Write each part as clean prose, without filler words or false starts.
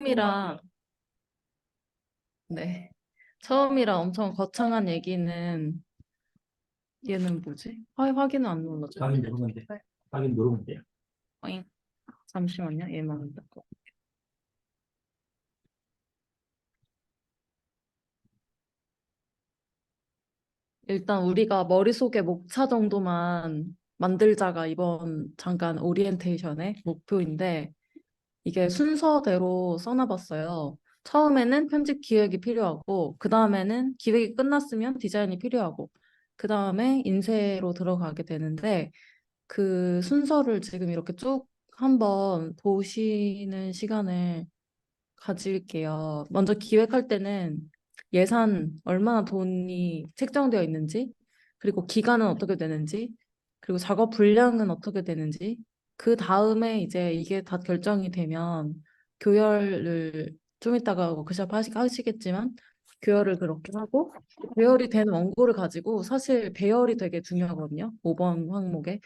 처음이라, 네. 처음이라 엄청 거창한 얘기는, 얘는 뭐지? 확인은 안 눌러줘. 확인 누르면 돼. 확인 누르면 돼요. 어잉. 잠시만요. 얘만 닫고. 일단 우리가 머릿속에 목차 정도만 만들자가 이번 잠깐 오리엔테이션의 목표인데, 이게 순서대로 써놔봤어요. 처음에는 편집 기획이 필요하고, 그 다음에는 기획이 끝났으면 디자인이 필요하고, 그 다음에 인쇄로 들어가게 되는데, 그 순서를 지금 이렇게 쭉 한번 보시는 시간을 가질게요. 먼저 기획할 때는 예산 얼마나 돈이 책정되어 있는지, 그리고 기간은 어떻게 되는지, 그리고 작업 분량은 어떻게 되는지, 그 다음에 이제 이게 다 결정이 되면 교열을 좀 이따가 워크숍 하시겠지만 교열을 그렇게 하고 배열이 된 원고를 가지고 사실 배열이 되게 중요하거든요. 5번 항목에.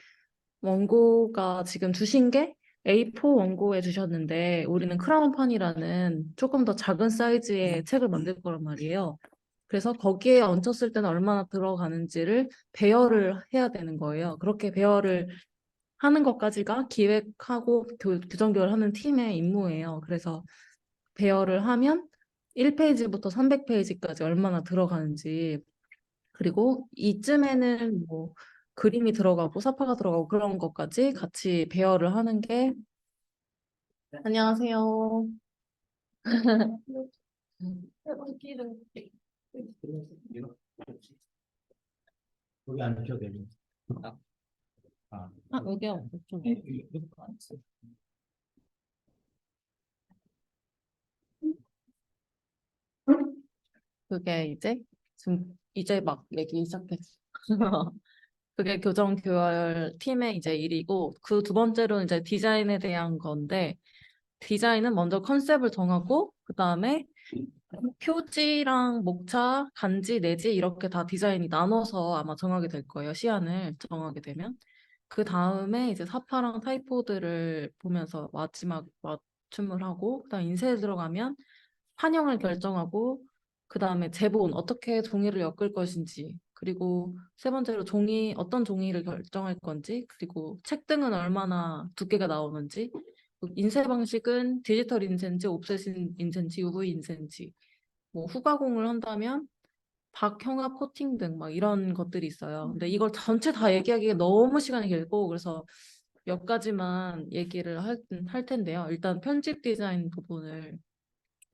원고가 지금 주신 게 A4 원고에 주셨는데 우리는 크라운판이라는 조금 더 작은 사이즈의 책을 만들 거란 말이에요. 그래서 거기에 얹혔을 때는 얼마나 들어가는지를 배열을 해야 되는 거예요. 그렇게 배열을 하는 것까지가 기획하고 규정 교열하는 팀의 임무예요. 그래서 배열을 하면 1페이지부터 300페이지까지 얼마나 들어가는지 그리고 이쯤에는 뭐 그림이 들어가고 사파가 들어가고 그런 것까지 같이 배열을 하는 게 안녕하세요. 여기 안 켜도 되죠. 아, 여기 없죠. 그게 이제 지금 이제 막 얘기 시작했어. 그게 교정 교열 팀의 이제 일이고 그 두 번째로는 이제 디자인에 대한 건데 디자인은 먼저 컨셉을 정하고 그다음에 표지랑 목차, 간지, 내지 이렇게 다 디자인이 나눠서 아마 정하게 될 거예요. 시안을 정하게 되면. 그 다음에 이제 사파랑 타이포드를 보면서 마지막 맞춤을 하고 그다음 인쇄에 들어가면 판형을 결정하고 그다음에 제본 어떻게 종이를 엮을 것인지 그리고 세 번째로 어떤 종이를 결정할 건지 그리고 책등은 얼마나 두께가 나오는지 인쇄 방식은 디지털 인쇄인지 옵셋 인쇄인지 UV 인쇄인지 뭐 후가공을 한다면 박형아 코팅 등 막 이런 것들이 있어요. 근데 이걸 전체 다 얘기하기에 너무 시간이 길고 그래서 몇 가지만 얘기를 할 텐데요. 일단 편집 디자인 부분을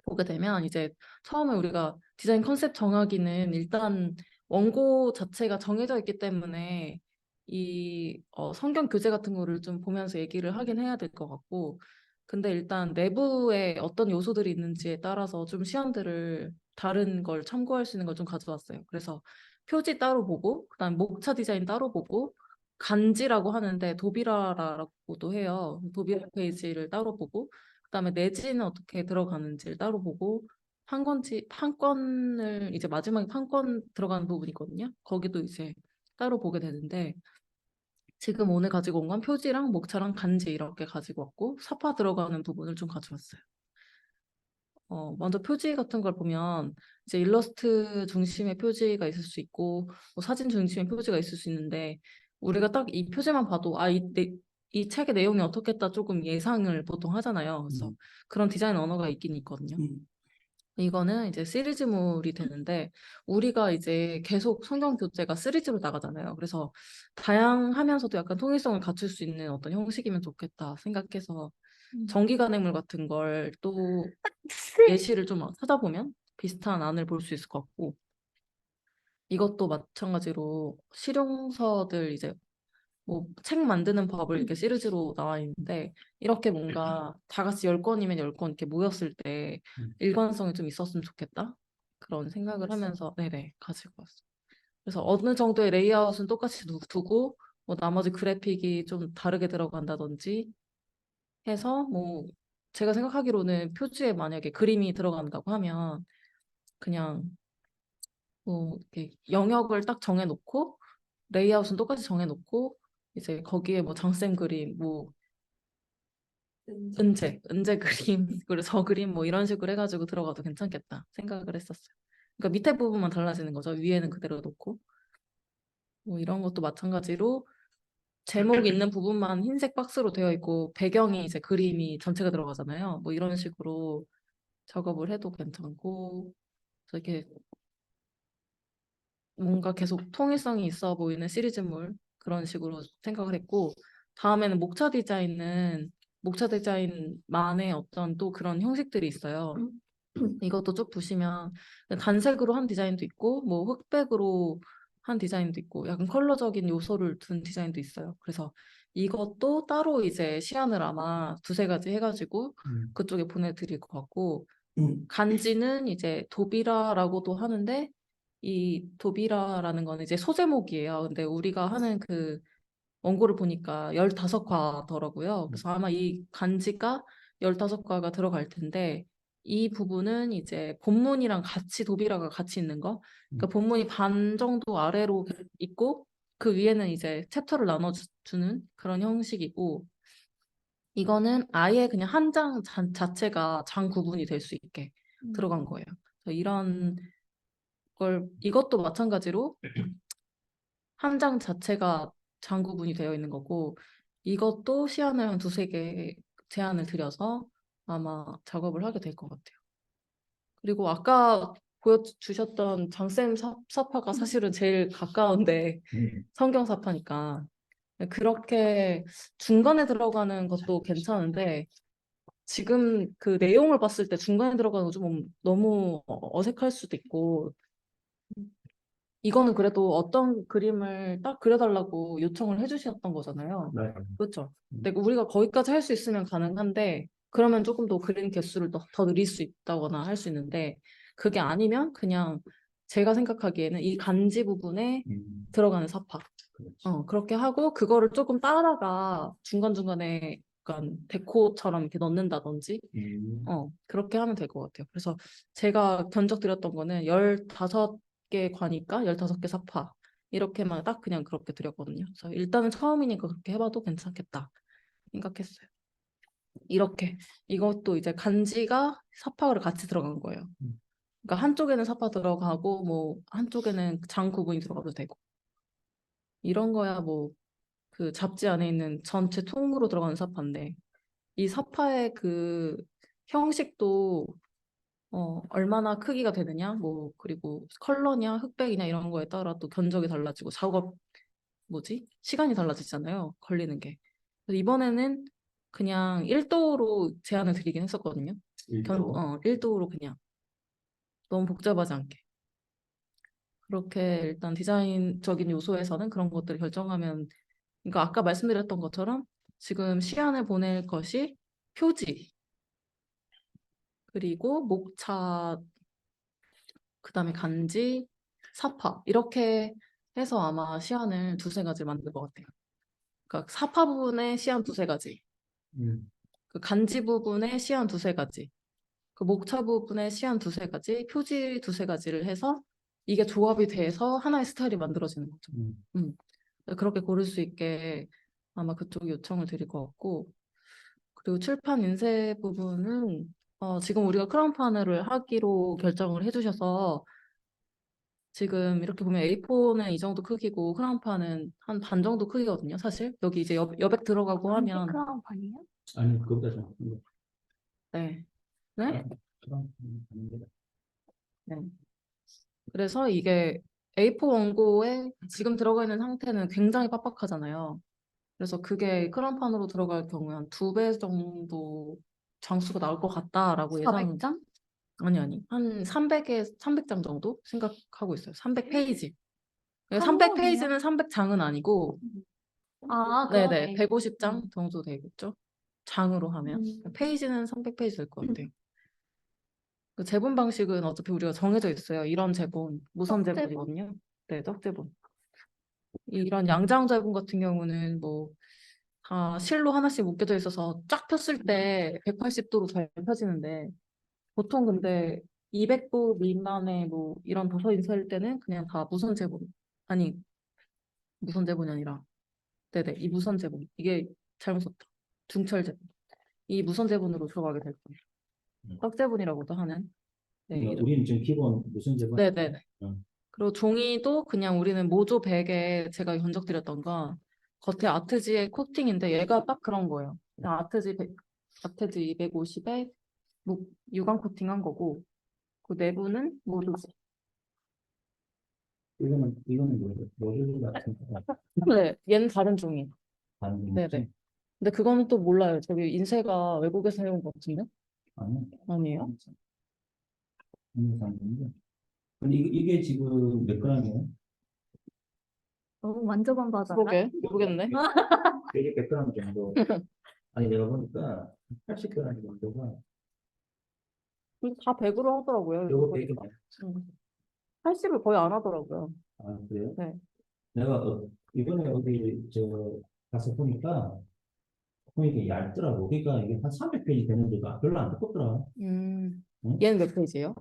보게 되면 이제 처음에 우리가 디자인 컨셉 정하기는 일단 원고 자체가 정해져 있기 때문에 이 성경 교재 같은 거를 좀 보면서 얘기를 하긴 해야 될 것 같고 근데 일단 내부에 어떤 요소들이 있는지에 따라서 좀 시안들을 다른 걸 참고할 수 있는 걸 좀 가져왔어요. 그래서 표지 따로 보고 그다음 목차 디자인 따로 보고 간지라고 하는데 도비라라고도 해요. 도비라 페이지를 따로 보고 그다음에 내지는 어떻게 들어가는지를 따로 보고 판권을 이제 마지막에 판권 들어가는 부분이거든요. 거기도 이제 따로 보게 되는데 지금 오늘 가지고 온 건 표지랑 목차랑 간지 이렇게 가지고 왔고 사파 들어가는 부분을 좀 가져왔어요. 먼저 표지 같은 걸 보면 이제 일러스트 중심의 표지가 있을 수 있고 뭐 사진 중심의 표지가 있을 수 있는데 우리가 딱 이 표지만 봐도 이 책의 내용이 어떻겠다 조금 예상을 보통 하잖아요. 그래서 그런 디자인 언어가 있긴 있거든요. 이거는 이제 시리즈물이 되는데 우리가 이제 계속 성경 교재가 시리즈로 나가잖아요. 그래서 다양하면서도 약간 통일성을 갖출 수 있는 어떤 형식이면 좋겠다 생각해서 전기 간행물 같은 걸 또 예시를 좀 찾아보면 비슷한 안을 볼 수 있을 것 같고 이것도 마찬가지로 실용서들 이제 뭐 책 만드는 법을 이렇게 시리즈로 나와 있는데 이렇게 뭔가 다 같이 10권이면 10권 이렇게 모였을 때 일관성이 좀 있었으면 좋겠다 그런 생각을 하면서 네네 가지고 왔어요. 그래서 어느 정도의 레이아웃은 똑같이 두고 뭐 나머지 그래픽이 좀 다르게 들어간다든지 해서 뭐 제가 생각하기로는 표지에 만약에 그림이 들어간다고 하면 그냥 뭐 이렇게 영역을 딱 정해놓고 레이아웃은 똑같이 정해놓고 이제 거기에 뭐 장센 그림, 뭐 은재 그림, 그리고 저 그림 뭐 이런 식으로 해가지고 들어가도 괜찮겠다 생각을 했었어요. 그러니까 밑에 부분만 달라지는 거죠. 위에는 그대로 놓고. 뭐 이런 것도 마찬가지로 제목 있는 부분만 흰색 박스로 되어 있고 배경이 이제 그림이 전체가 들어가잖아요. 뭐 이런 식으로 작업을 해도 괜찮고, 그래서 이렇게 뭔가 계속 통일성이 있어 보이는 시리즈물 그런 식으로 생각을 했고, 다음에는 목차 디자인만의 어떤 또 그런 형식들이 있어요. 이것도 쭉 보시면 단색으로 한 디자인도 있고 뭐 흑백으로 한 디자인도 있고 약간 컬러적인 요소를 둔 디자인도 있어요. 그래서 이것도 따로 이제 시안을 아마 두세 가지 해가지고 그쪽에 보내드릴 것 같고, 간지는 이제 도비라라고도 하는데 이 도비라라는 거는 이제 소제목이에요. 근데 우리가 하는 그 원고를 보니까 15과더라고요. 그래서 아마 이 간지가 15과가 들어갈 텐데, 이 부분은 이제 본문이랑 같이 도비라가 같이 있는 거. 그러니까 본문이 반 정도 아래로 있고 그 위에는 이제 챕터를 나눠주는 그런 형식이고, 이거는 아예 그냥 한 장 자체가 장 구분이 될 수 있게 들어간 거예요. 그래서 이런 걸 이것도 마찬가지로 한 장 자체가 장 구분이 되어 있는 거고, 이것도 시안을 한 두세 개 제안을 드려서 아마 작업을 하게 될 것 같아요. 그리고 아까 보여주셨던 장쌤 사파가 사실은 제일 가까운데 성경사파니까 그렇게 중간에 들어가는 것도 괜찮은데, 지금 그 내용을 봤을 때 중간에 들어가는 거 좀 너무 어색할 수도 있고, 이거는 그래도 어떤 그림을 딱 그려달라고 요청을 해주셨던 거잖아요. 네. 그렇죠. 근데 우리가 거기까지 할 수 있으면 가능한데, 그러면 조금 더 그림 개수를 더 늘릴 수 있다거나 할 수 있는데, 그게 아니면 그냥 제가 생각하기에는 이 간지 부분에 들어가는 사파. 그렇지. 그렇게 하고 그거를 조금 따라가 중간중간에 약간 데코처럼 이렇게 넣는다든지, 그렇게 하면 될 것 같아요. 그래서 제가 견적 드렸던 거는 15개 과니까 15개 사파. 이렇게만 딱 그냥 그렇게 드렸거든요. 그래서 일단은 처음이니까 그렇게 해봐도 괜찮겠다 생각했어요. 이렇게. 이것도 이제 간지가 사파를 같이 들어간 거예요. 그러니까 한쪽에는 사파 들어가고 뭐 한쪽에는 장 구분이 들어가도 되고. 이런 거야 뭐 그 잡지 안에 있는 전체 통으로 들어가는 사파인데, 이 사파의 그 형식도 얼마나 크기가 되느냐, 뭐, 그리고 컬러냐, 흑백이냐 이런 거에 따라 또 견적이 달라지고 작업, 시간이 달라지잖아요. 걸리는 게. 그래서 이번에는 그냥 1도로 제안을 드리긴 했었거든요. 1도로 그냥. 너무 복잡하지 않게. 그렇게 일단 디자인적인 요소에서는 그런 것들을 결정하면, 그러니까 아까 말씀드렸던 것처럼 지금 시안을 보낼 것이 표지, 그리고 목차, 그다음에 간지, 사파 이렇게 해서 아마 시안을 두세 가지 만들 것 같아요. 그러니까 사파 부분에 시안 두세 가지, 그 간지 부분에 시안 두세 가지, 그 목차 부분에 시안 두세 가지, 표지 두세 가지를 해서 이게 조합이 돼서 하나의 스타일이 만들어지는 거죠. 음. 그렇게 고를 수 있게 아마 그쪽 요청을 드릴 것 같고, 그리고 출판 인쇄 부분은 지금 우리가 크라운판을 하기로 결정을 해주셔서, 지금 이렇게 보면 A4는 이 정도 크기고 크라운판은 한 반 정도 크기거든요. 사실 여기 이제 여백 들어가고 하면. 크라운판이에요? 아니, 그거보다 좀 큰 거. 네. 네? 그럼, 아닌데. 네. 그래서 이게 A4 원고에 지금 들어가 있는 상태는 굉장히 빡빡하잖아요. 그래서 그게 크라운판으로 들어갈 경우에 한 2배 정도 장수가 나올 것 같다라고 예상. 400장? 아니, 한 300장 정도 생각하고 있어요. 300페이지. 한 권이요? 300페이지는 300장은 아니고, 아, 네네, 그러네. 150장 정도 되겠죠? 장으로 하면. 페이지는 300페이지 될 것 같아요. 그 제본 방식은 어차피 우리가 정해져 있어요. 이런 제본, 무선 떡제본? 제본이거든요. 네, 떡제본. 이런 양장 제본 같은 경우는 뭐, 다 실로 하나씩 묶여져 있어서 쫙 폈을 때 180도로 잘 펴지는데, 보통 근데 200부 미만의 뭐 이런 도서 인쇄할 때는 그냥 다 무선 제본. 아니, 무선 제본이 아니라, 네네, 이 무선 제본. 이게 잘못 썼다. 중철 제본. 이 무선제본으로 들어가게 될 거예요. 떡제본이라고도 하는. 네, 이름. 우리는 지금 기본 무슨 제본? 네네네. 응. 그리고 종이도 그냥 우리는 모조 백에 제가 견적드렸던 건 겉에 아트지의 코팅인데 얘가 딱 그런 거예요. 그냥 아트지 250에 유광 코팅한 거고 그 내부는 모조지. 이거는 모듈 같은 거 네, 얘는 다른 종이. 다른 네네. 거지? 근데 그거는 또 몰라요. 저기 인쇄가 외국에서 해온 것 같은데? 아니, 아니에요? 아니, 상관없는데. 근데 이게 지금 몇 g이에요? 너무 만져본 바잖아. 그러게, 모르겠네. 이게 100g 정도. 아니, 내가 보니까 80g 정도가 근데 다 100으로 하더라고요. 요거 보니까. 100이 80을 거의 안 하더라고요. 아, 그래요? 네. 내가 이번에 어디 가서 보니까 얇더라고. 그러니까 이게 한 300페이지 되는데도 별로 안 두껍더라. 응? 얘는 몇 페이지예요?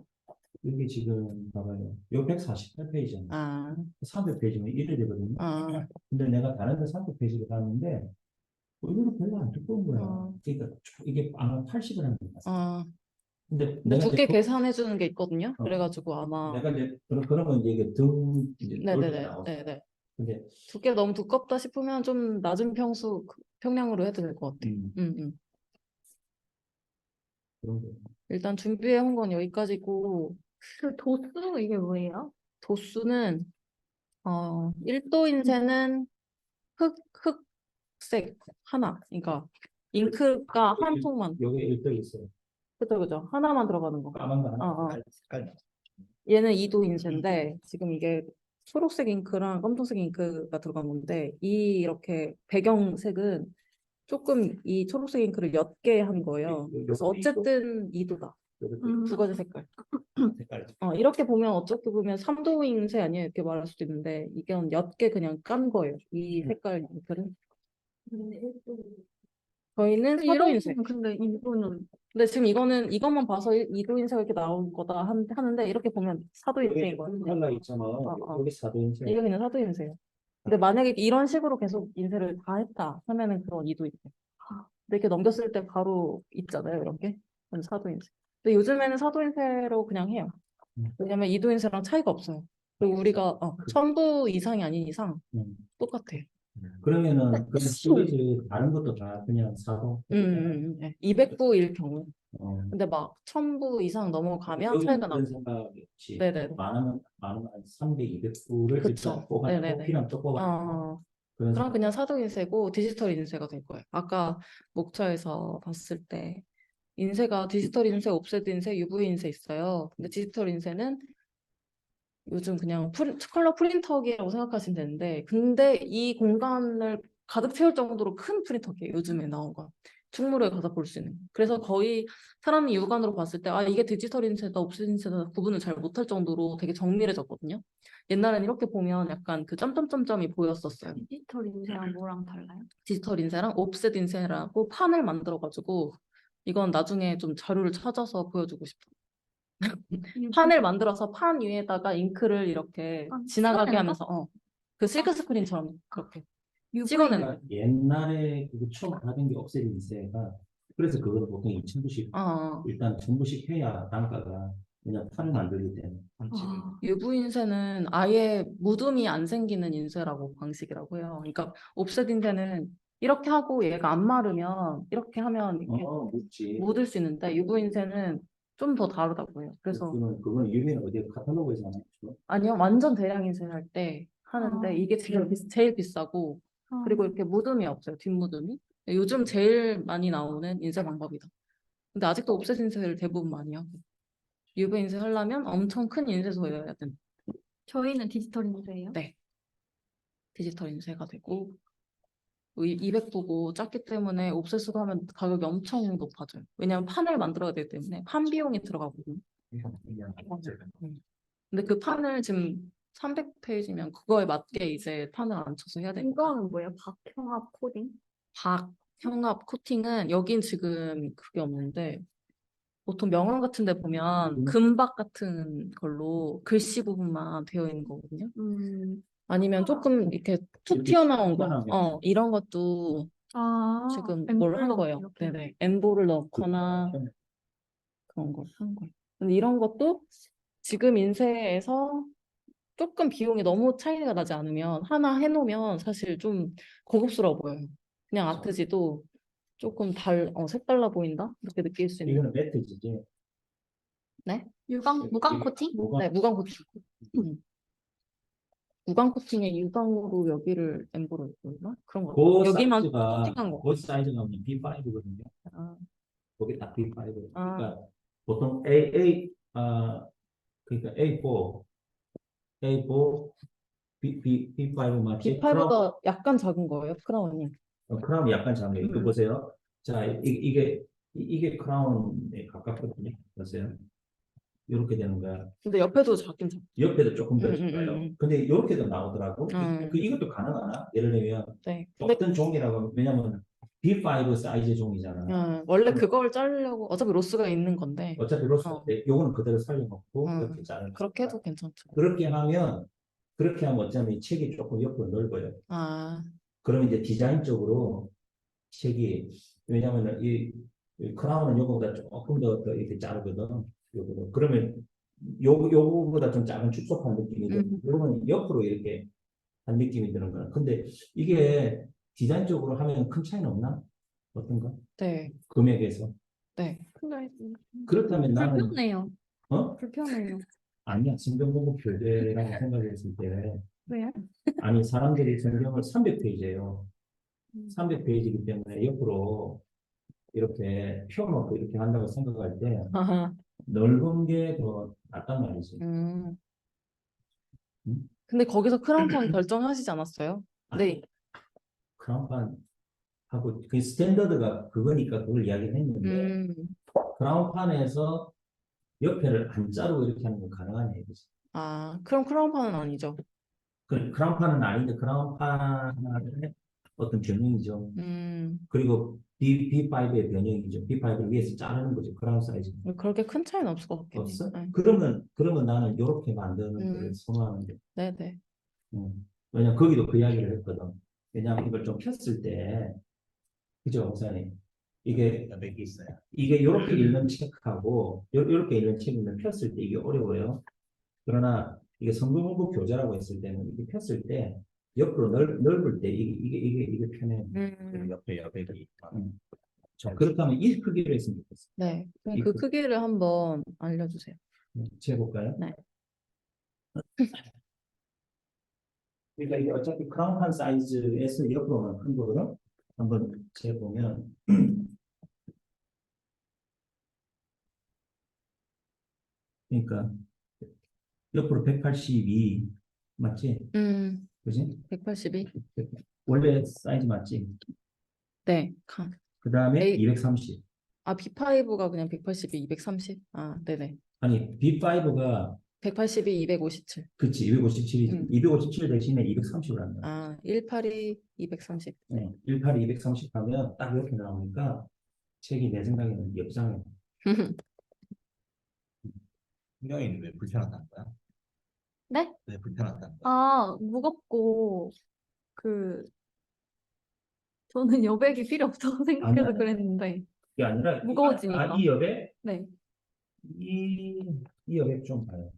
이게 지금 봐봐요. 요 148페이지잖아. 아, 300페이지면 1회 되거든요. 아, 근데 내가 다른 데 300페이지를 봤는데 이거는 별로 안 두꺼운 거야. 그러니까 이게 아마 80을 하는 거야. 아. 근데 근데 내가 두께 이제 계산해 주는 게 있거든요. 어, 그래가지고 아마 내가 이제 그러면 이제 이게 등 이제 넓이가 네네네 나오죠. 네네. 근데 두께 너무 두껍다 싶으면 좀 낮은 평량으로 해도 될 것 같아. 음, 음. 그런 거. 일단 준비해 온 건 여기까지고 그 도수 이게 뭐예요? 도수는 1도 인쇄는 흑색 하나. 그러니까 잉크가 한 통만. 여기 일도 있어요. 그죠 그죠. 하나만 들어가는 거. 까만 거 하나, 어, 어. 색깔. 얘는 2도 인쇄인데 지금 이게 초록색 잉크랑 검정색 잉크가 들어간 건데 이렇게 배경색은 조금 이 초록색 잉크를 옅게 한 거예요. 그래서 어쨌든 2도다. 두 가지 색깔. 색깔. 이렇게 보면 어떻게 보면 3도 인쇄 아니에요? 이렇게 말할 수도 있는데 이건 옅게 그냥 깐 거예요. 이 색깔 잉크를. 저희는 4도 인쇄. 근데 이거는 근데 지금 이것만 봐서 2도 인쇄가 이렇게 나온 거다 하는데 이렇게 보면 4도 인쇄인 거예요. 컬러 있잖아. 여기 4도인체. 이게 그냥 4도 인쇄예요. 근데 만약에 이런 식으로 계속 인쇄를 다 했다 하면은 그건 2도 인쇄. 근데 이렇게 넘겼을 때 바로 있잖아요, 이렇게. 그건 4도 인쇄. 근데 요즘에는 4도 인쇄로 그냥 해요. 왜냐면 2도 인쇄랑 차이가 없어요. 그리고 우리가 1000부 이상이 아닌 이상 똑같아. 그러면은 그 시리즈 다른 것도 다 그냥 4도. 네. 200부일 경우. 어. 근데 막 1000부 이상 넘어가면 여기는 차이가 그런 나고. 생각이 없지. 네네. 많으면 한 300, 200부를 그쵸. 일단 뽑아, 네네네. 뽑히면 또 뽑아. 그런 그럼 그냥 4도 인쇄고 디지털 인쇄가 될 거예요. 아까 목차에서 봤을 때 인쇄가 디지털 인쇄, 옵셋 인쇄, UV 인쇄 있어요. 근데 디지털 인쇄는 요즘 그냥 컬러 프린터기라고 생각하시면 되는데 근데 이 공간을 가득 채울 정도로 큰 프린터기예요. 요즘에 나온 건. 충무로에 가서 볼 수 있는. 그래서 거의 사람이 육안으로 봤을 때 이게 디지털 인쇄다, 옵셋 인쇄다 구분을 잘 못할 정도로 되게 정밀해졌거든요. 옛날엔 이렇게 보면 약간 그 점점점점이 보였었어요. 디지털 인쇄랑 뭐랑 달라요? 디지털 인쇄랑 옵셋 인쇄라고 판을 만들어가지고 이건 나중에 좀 자료를 찾아서 보여주고 싶어요. 판을 만들어서 판 위에다가 잉크를 이렇게 지나가게 찍어내는 하면서 그 실크 스크린처럼 그렇게 UV 찍어내는 거예요. 옛날에 그 처음 받은 게 옵셋 인쇄가 그래서 그거를 보통 2,000부씩 일단 1,000부씩 해야 단가가 그냥 판을 만들기 때문에. UV 인쇄는 아예 묻음이 안 생기는 인쇄라고 방식이라고 해요. 그러니까 옵셋 인쇄는 이렇게 하고 얘가 안 마르면 이렇게 하면 이렇게 묻지. 묻을 수 있는데 UV 인쇄는 좀 더 다르다고 해요. 그래서 그건 유비는 어디 카탈로그에서 하나요? 아니요, 완전 대량 인쇄할 때 하는데 이게 제일 비싸고 그리고 이렇게 묻음이 없어요, 뒷묻음이. 요즘 제일 많이 나오는 인쇄 방법이다. 근데 아직도 옵셋 인쇄를 대부분 많이 하고 UV 인쇄 하려면 엄청 큰 인쇄소여야 돼. 저희는 디지털 인쇄예요? 네, 디지털 인쇄가 되고 200부고 작기 때문에 옵셋으로 하면 가격이 엄청 높아져요. 왜냐하면 판을 만들어야 되기 때문에 판 비용이 들어가거든요. 근데 그 판을 지금 300페이지면 그거에 맞게 이제 판을 안 쳐서 해야 되니까. 이거는 뭐예요? 박형합 코딩? 박형압 코팅은 여긴 지금 그게 없는데 보통 명함 같은 데 보면 금박 같은 걸로 글씨 부분만 되어 있는 거거든요. 아니면 조금 이렇게 툭 튀어나온 거. 이런 것도 지금 엠 뭘 한 블록 거예요. 이렇게. 네네. 엠보를 넣거나 그런 걸 한 거예요. 근데 이런 것도 지금 인쇄에서 조금 비용이 너무 차이가 나지 않으면 하나 해놓으면 사실 좀 고급스러워 보여요. 그냥 아트지도 조금 색달라 보인다? 이렇게 느낄 수 있는. 이거는 매트지지. 네? 무광 코팅? 네, 무광 코팅. 무광 코팅에 유광으로 여기를 엠보를 했나? 그런 거. 그 여기만 사이즈가 코팅한 거. 그 사이즈가 B5거든요. 아, 거기 딱 B5. 아, 그러니까 보통 그러니까 A4 B5 맞지? B5가 약간 작은 거예요, 크라운이. 크라운이 약간 작네요. 이거 음. 보세요. 자, 이게 크라운에 가깝거든요. 보세요. 이렇게 되는 거야. 근데 옆에도 작긴 작아. 옆에도 조금 더 음, 작아요. 근데 이렇게도 나오더라고. 이것도 가능하나? 예를 들면 네. 근데 어떤 종이라고 왜냐면 B5 사이즈 종이잖아. 원래 그걸 자르려고 어차피 로스가 있는 건데 어차피 로스 어. 요거는 그대로 살려놓고 음, 이렇게 자르는 그렇게 거니까. 해도 괜찮죠. 그렇게 하면 어쩌면 이 책이 조금 옆으로 넓어요. 아, 그러면 이제 디자인적으로 책이 왜냐면은 이 크라운은 요거보다 조금 더 이렇게 자르거든. 요거는 그러면 요거보다 좀 작은 축소판 느낌이 들. 요거는 옆으로 이렇게 한 느낌이 드는 거야. 근데 이게 디자인적으로 하면 큰 차이는 없나? 어떤가? 네, 금액에서. 네. 근데 그렇다면 나는 불편해요. 어? 불편해요. 아니야. 성경공부 교재라고 생각했을 때 왜요? 아니 사람들이 성경을 300페이지예요. 음. 300페이지이기 때문에 옆으로 이렇게 펴놓고 이렇게 한다고 생각할 때 아하. 넓은 게 더 낫단 말이지. 음. 응? 근데 거기서 크라운판 결정하시지 않았어요? 네. 크라운판하고 그 스탠더드가 그거니까 그걸 이야기했는데 음. 크라운판에서 옆에를 안 자르고 이렇게 하는 건 가능하네. 그치? 아, 그럼 크라운판은 아니죠. 크라운판은 아닌데 크라운판의 어떤 변형이죠. 그리고 B5의 변형이죠. B5를 위에서 자르는 거죠. 크라운 사이즈. 그렇게 큰 차이는 없을 것 같긴 해요. 없어? 네. 그러면 나는 이렇게 만드는 거를 음. 선호하는데. 네네. 왜냐면 거기도 그 이야기를 했거든. 왜냐면 이걸 좀 폈을 때, 그죠, 목사님? 이게 몇 개 있어요. 이게 이렇게 읽는 책하고 이렇게 읽는 책이면 폈을 때 이게 어려워요. 그러나 이게 성경공부 교재라고 했을 때는 이게 폈을 때 옆으로 넓을 때 이게 편해요. 옆에 여백이. 자, 그렇다면 이 크기로 했으면 좋겠어. 네. 그럼 이 그 크기를 한번 알려주세요. 재볼까요? 네. 그러니까 이게 어차피 크라운판 사이즈에서 옆으로만 큰 거거든. 한번 재보면 그러니까 옆으로 182 맞지? 그지? 182? 원래 사이즈 맞지? 네. 그 다음에 A- 230. 아, B5가 그냥 182, 230? 아, 네네. 아니 B5가 182, 257. 그치 257이지. 음. 257 대신에 230을 한다. 아, 182, 230. 네. 182, 230 하면 딱 이렇게 나오니까 책이 내 생각에는 옆장에. 신경이는 왜 불편하다는 거야? 네? 왜 불편하다는 거야? 아, 무겁고 저는 여백이 필요 없다고 생각해서 아니야. 그랬는데 이게 아니라 무거워지니까. 이 여백 네. 이 여백 좀 봐요.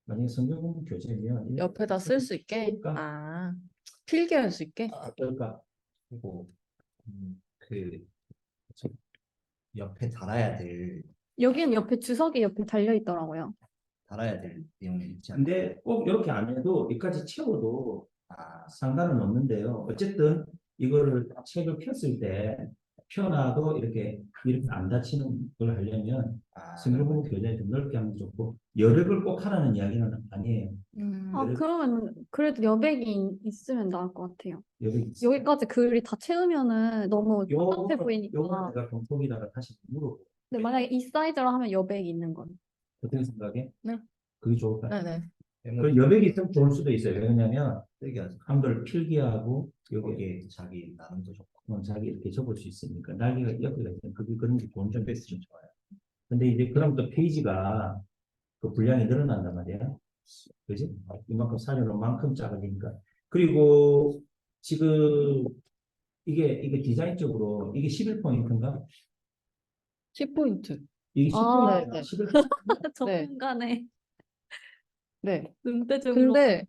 만약에 성경 공부 교재면 옆에다 쓸 수 있게? 그러니까 아, 필기할 수 있게? 어떨까? 그리고 그 옆에 여기는 옆에 주석이 옆에 달려 있더라고요. 달아야 될 내용이 있지 않나? 근데 꼭 이렇게 안 해도 여기까지 채워도 아, 상관은 없는데요. 어쨌든 이거를 책을 폈을 때 펴놔도 이렇게 안 다치는 걸 하려면 성경 공부 교재를 좀 넓게 하면 좋고 여백을 꼭 하라는 이야기는 아니에요. 아, 그러면 그래도 여백이 있으면 나을 것 같아요. 여백이 있어요. 여기까지 글이 다 채우면은 너무 답답해 요거 보이니까. 내가 검토기다가 다시 물어보. 근데 만약에 이 사이즈로 하면 여백이 있는 건. 어떻게 생각해? 네. 그게 좋을까요? 네네. 그 여백이 있으면 좋을 수도 있어요. 왜냐면 특이하죠. 한글 필기하고 여기 거기에 자기 나름도 좋고. 자기 이렇게 적을 수 있으니까 날개가 옆에가 있으면 그게 그런 게 좋은 점도 베이스 있어요. 좀 좋아요. 근데 이제 그럼 또 페이지가 그 분량이 늘어난단 말이야. 그지? 이만큼 사려놓은 만큼 작아지니까. 그리고 지금 이게 디자인적으로 이게 11포인트인가? 10포인트. 이게 아, 10포인트인가? 네. 11포인트. 전문가네. 네. 눈대중으로. 근데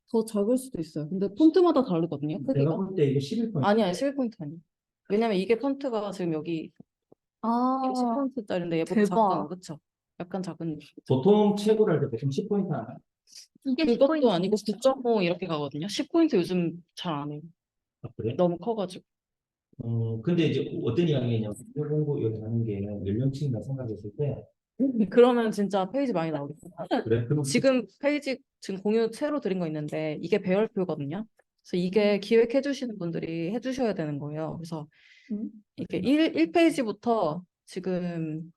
더 작을 수도 있어요. 근데 폰트마다 다르거든요. 내가 크기가. 볼 때 이게 11포인트. 아니야, 11포인트 아니에요. 왜냐면 이게 폰트가 지금 여기 아, 10포인트짜리인데 얘보다 대박. 작잖아, 그쵸? 약간 작은. 보통 채굴 할때 보통 10포인트 하나? 이게 그것도 10포인트. 아니고 9.5 이렇게 가거든요. 10포인트 요즘 잘 안 해요. 아, 그래? 너무 커가지고. 근데 이제 어떤 이야기냐면 공부 여기 하는 게 연령층이라 생각했을 때 그러면 진짜 페이지 많이 나오겠다. 그래? 그럼 지금 페이지 지금 공유 새로 드린 거 있는데 이게 배열표거든요. 그래서 이게 기획해 주시는 분들이 해 주셔야 되는 거예요. 그래서 음. 이게 1페이지부터 지금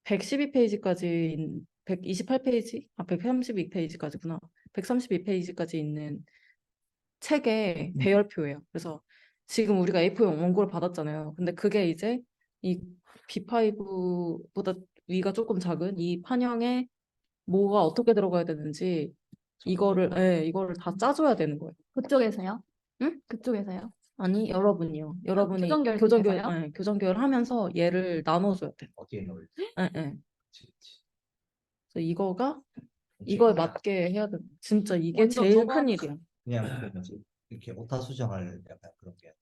112페이지까지 128페이지? 아 132페이지까지구나. 132페이지까지 있는 책의 배열표예요. 그래서 지금 우리가 A4 원고를 받았잖아요. 근데 그게 이제 이 B5보다 위가 조금 작은 이 판형에 뭐가 어떻게 들어가야 되는지 이거를 다 짜줘야 되는 거예요. 그쪽에서요? 응? 그쪽에서요? 아니, 여러분이요. 여러분이 교정교육 교정교육, 팀에서요? 교정교육을 하면서 얘를 나눠줘야 돼요. 어디에 넣을지. 예, 예. 그치, 그치. 그래서 이거가 그치. 이거에 맞게 해야 돼. 진짜 이게 완전 제일 저거 큰 일이야. 그냥 그 뭐지? 이렇게 오타 수정할 약간 그런 게.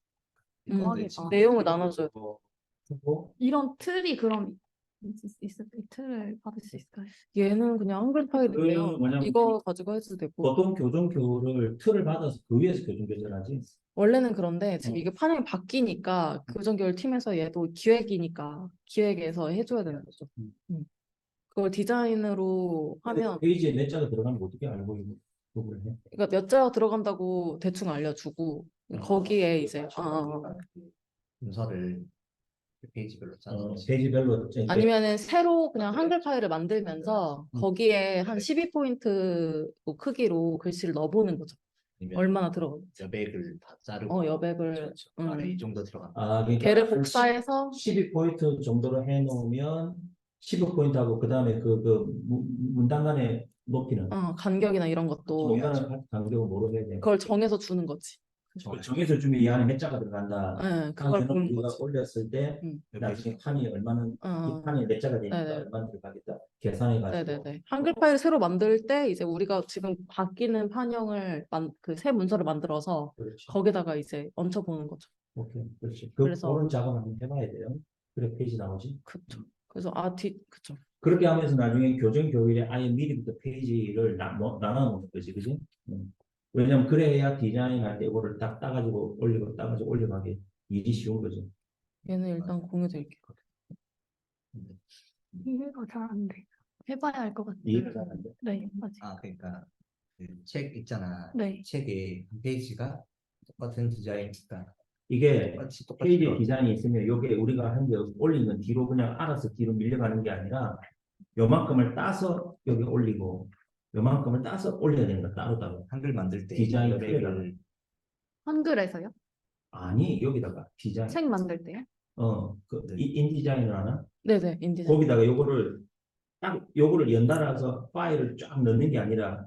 대박이다. 내용을 나눠줘야 돼. 그리고 이런 틀이 그럼 이 틀을 받을 수 있을까요? 얘는 그냥 한글 파일인데요. 뭐냐면 이거 가지고 해도 되고. 보통 교정교를 틀을 받아서 그 위에서 교정교를 하지. 원래는 그런데 지금 어. 이게 판형이 바뀌니까 교정교육 팀에서 얘도 기획이니까 기획에서 해줘야 되는 거죠. 그걸 디자인으로 근데 하면 페이지에 몇 자가 들어가면 어떻게 알고 그걸 해? 그러니까 몇 자가 들어간다고 대충 알려주고 거기에 이제 문서를 그 페이지별로 짜는 페이지별로 아니면은 새로 그냥 한글 파일을 만들면서 거기에 한 12포인트 크기로 글씨를 넣어보는 거죠. 아니면 얼마나 들어가는지. 여백을 다 자르고 여백을 아래 이 정도 들어간다. 그러니까 걔를 복사해서 12포인트 정도로 해놓으면 15포인트하고 그 다음에 문단 간의 높이는 간격이나 이런 것도 중간은 간격을 뭐로 해야 돼? 그걸 정해서 주는 거지. 정해서 주면 이 안에 몇 자가 들어간다. 그걸 보는 우리가 거지. 올렸을 때 나중에 판이 얼마나 이 판이 몇 자가 되니까 네네. 얼마나 들어가겠다 계산해가지고 네네네. 한글 파일 새로 만들 때 이제 우리가 지금 바뀌는 판형을 그 새 문서를 만들어서 그렇지. 거기다가 이제 얹혀보는 거죠. 오케이, 그렇지. 그래서- 그런 작업 한번 해봐야 돼요. 그래 페이지 나오지. 그쵸. 그래서 그쵸. 그렇게 하면서 나중에 교정 교일에 아예 미리부터 페이지를 나눠 놓는 거지, 그지? 왜냐면 그래야 디자인할 때 이거를 딱 따가지고 올리고 따가지고 올려가기 일이 쉬운 거지. 얘는 일단 공유드릴게요. 이해가 잘 안 돼. 해봐야 할 것 같아요. 이해가 잘 안 돼. 네, 맞아요. 아 그러니까 그 책 있잖아. 네. 책에 한 페이지가 똑같은 디자인이니까 이게 똑같이 페이지 들어가. 디자인이 있으면 요게 우리가 한 게 올리는 건 뒤로 그냥 알아서 뒤로 밀려가는 게 아니라 요만큼을 따서 여기 올리고 요만큼을 따서 올려야 되는 거야 따로따로. 한글 만들 때 디자인 여백을 한글에서요? 아니 여기다가 디자인 책 만들 때요? 네. 인디자인을 하나? 네네. 인디자인. 거기다가 요거를 딱 요거를 연달아서 파일을 쫙 넣는 게 아니라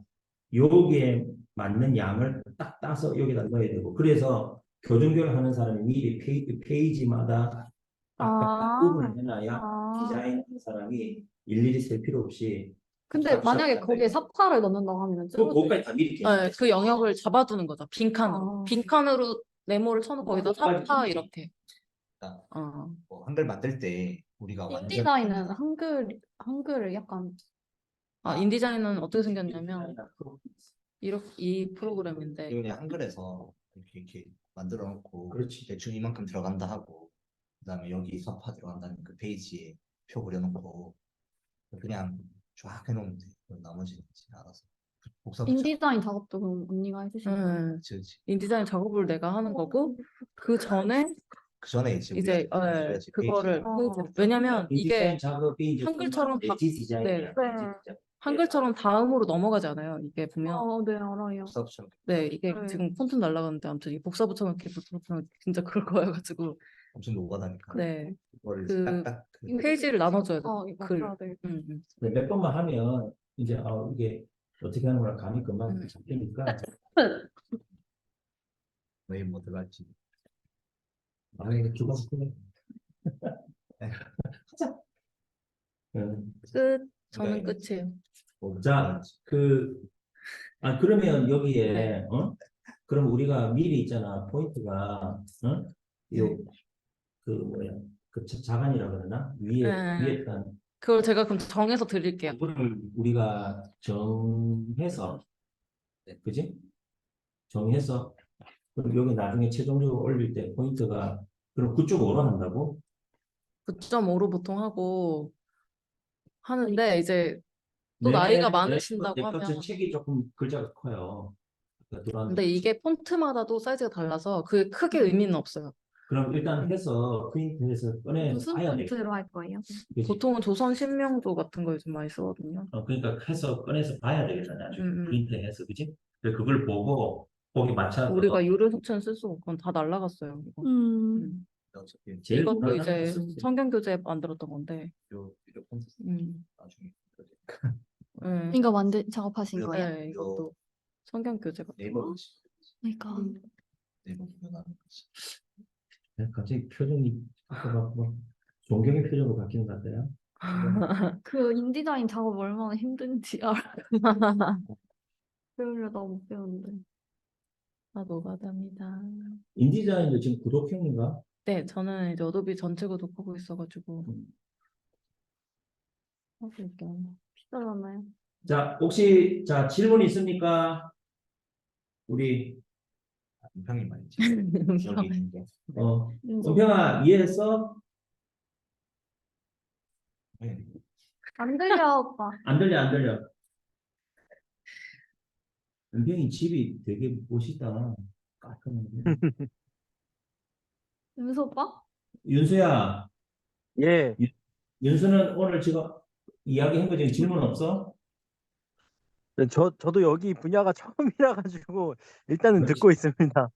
여기에 맞는 양을 딱 따서 여기다 넣어야 되고 그래서 교정교를 하는 사람이 미리 페이지마다 딱딱딱 구분을 해놔야 디자인하는 사람이 일일이 셀 필요 없이 근데 만약에 거기에 삽화를 넣는다고 하면 그거까지 다 미리 네, 그 영역을 잡아두는 거죠. 빈칸으로. 아. 빈칸으로 네모를 쳐놓고 거기다 그거까지 삽화 준비. 이렇게. 그러니까 뭐 한글 만들 때 우리가 완전 인디자인은 한글을 약간 인디자인은 어떻게 생겼냐면 이렇게 이 프로그램인데 그냥 한글에서 이렇게 만들어 놓고 그렇지. 대충 이만큼 들어간다 하고 그다음에 여기 서파 들어간다는 그 페이지에 표 그려놓고 그냥 쫙 해놓으면 돼. 그럼 나머지는 이제 알아서 복사 붙여. 인디자인 작업도 그럼 언니가 해주시는 거예요? 그치, 그치. 인디자인 작업을 내가 하는 거고 그 전에 그 전에 이제 이제 만들어야지 그거를 페이지가. 왜냐면 디자인 이게 작업이 이제 한글처럼 엣지 디자인이야. 네. 엣지 디자인. 한글처럼 다음으로 넘어가지 않아요. 이게 보면 네, 알아요. 복사 붙여. 네 이게 네. 지금 폰트 날라가는데 아무튼 이 복사 붙여넣기 진짜 그럴 거여가지고 엄청 노가다니까. 네 그거를 그 딱딱 페이지를 나눠줘야 돼. 이거 글. 맞아야 돼. 근데 몇 번만 하면 이제 이게 어떻게 하는 거나 감이 금방 잡히니까 왜 뭐 들어갈지. 아, 이거 죽었어. 하자. 응. 끝. 저는 네. 끝이에요. 자, 그러면 여기에, 네. 그럼 우리가 미리 있잖아, 포인트가, 요, 네. 그, 뭐야, 자간이라 그러나? 위에 단, 그걸 제가 그럼 정해서 드릴게요. 그거를 우리가 정해서, 네. 그지? 정해서, 그럼 여기 나중에 최종적으로 올릴 때 포인트가, 그럼 9.5로 한다고? 9.5로 보통 하고 하는데 이제 또 나이가 많으신다고 내 것은 하면 책이 조금 글자가 커요. 그러니까 근데 이게 폰트마다도 사이즈가 달라서 그게 크게 의미는 없어요. 그럼 일단 해서 프린트해서 꺼내서 무슨 봐야 돼. 폰트로 할 거예요? 그치? 보통은 조선 신명도 같은 거 요즘 많이 쓰거든요. 그러니까 해서 꺼내서 봐야 되겠다 나중에 음. 프린트해서 그지? 그걸 보고 거기 맞춰서 우리가 유료 수천 쓸 수가 없고 다 날라갔어요. 이거. 음. 어차피 제일 이것도 편안한 이제 거 쓰면 돼. 성경 교재 만들었던 건데. 유료 콘텐츠 음. 나중에 네. 이거 작업하신 이거- 거예요? 네, 이것도 성경 교재 같은 네이버 거. 그러니까 네이버 보면 거지. 갑자기 표정이 막 존경의 표정으로 바뀌는 것 같아요. 그 인디자인 작업 얼마나 힘든지 알아. 배우려다 못 배우는데. 아, 노가다입니다. 인디자인도 지금 구독형인가? 네, 저는 이제 어도비 전체 구독하고 있어가지고 하고 있긴 비싸잖아요. 자 혹시 자 질문 있습니까? 우리 은평이 말이지. 여기 한데. 윤서. 은평아 이해했어? 네. 안 들려 오빠. 안 들려. 은평이 집이 되게 멋있다. 깔끔하게. 윤서 오빠? 윤수야, 예, 윤수는 오늘 지금 이야기한 거 중에 질문 없어? 저도 여기 분야가 처음이라 가지고 일단은 그렇지. 듣고 있습니다.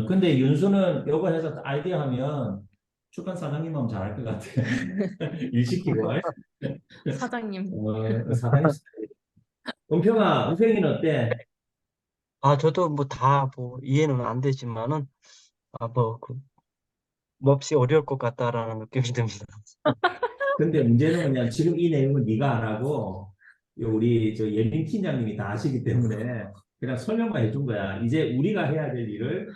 근데 윤수는 요거 해서 아이디어 하면 출판 사장님 하면 잘할 것 같아. 일 시키고. 사장님. 사장님. 은평이는 어때? 저도 뭐 다 뭐 이해는 안 되지만은 몹시 어려울 것 같다라는 느낌이 듭니다. 근데 문제는 뭐냐, 지금 이 내용을 네가 안 하고 우리 저 예림 팀장님이 다 하시기 때문에 그냥 설명만 해준 거야. 이제 우리가 해야 될 일을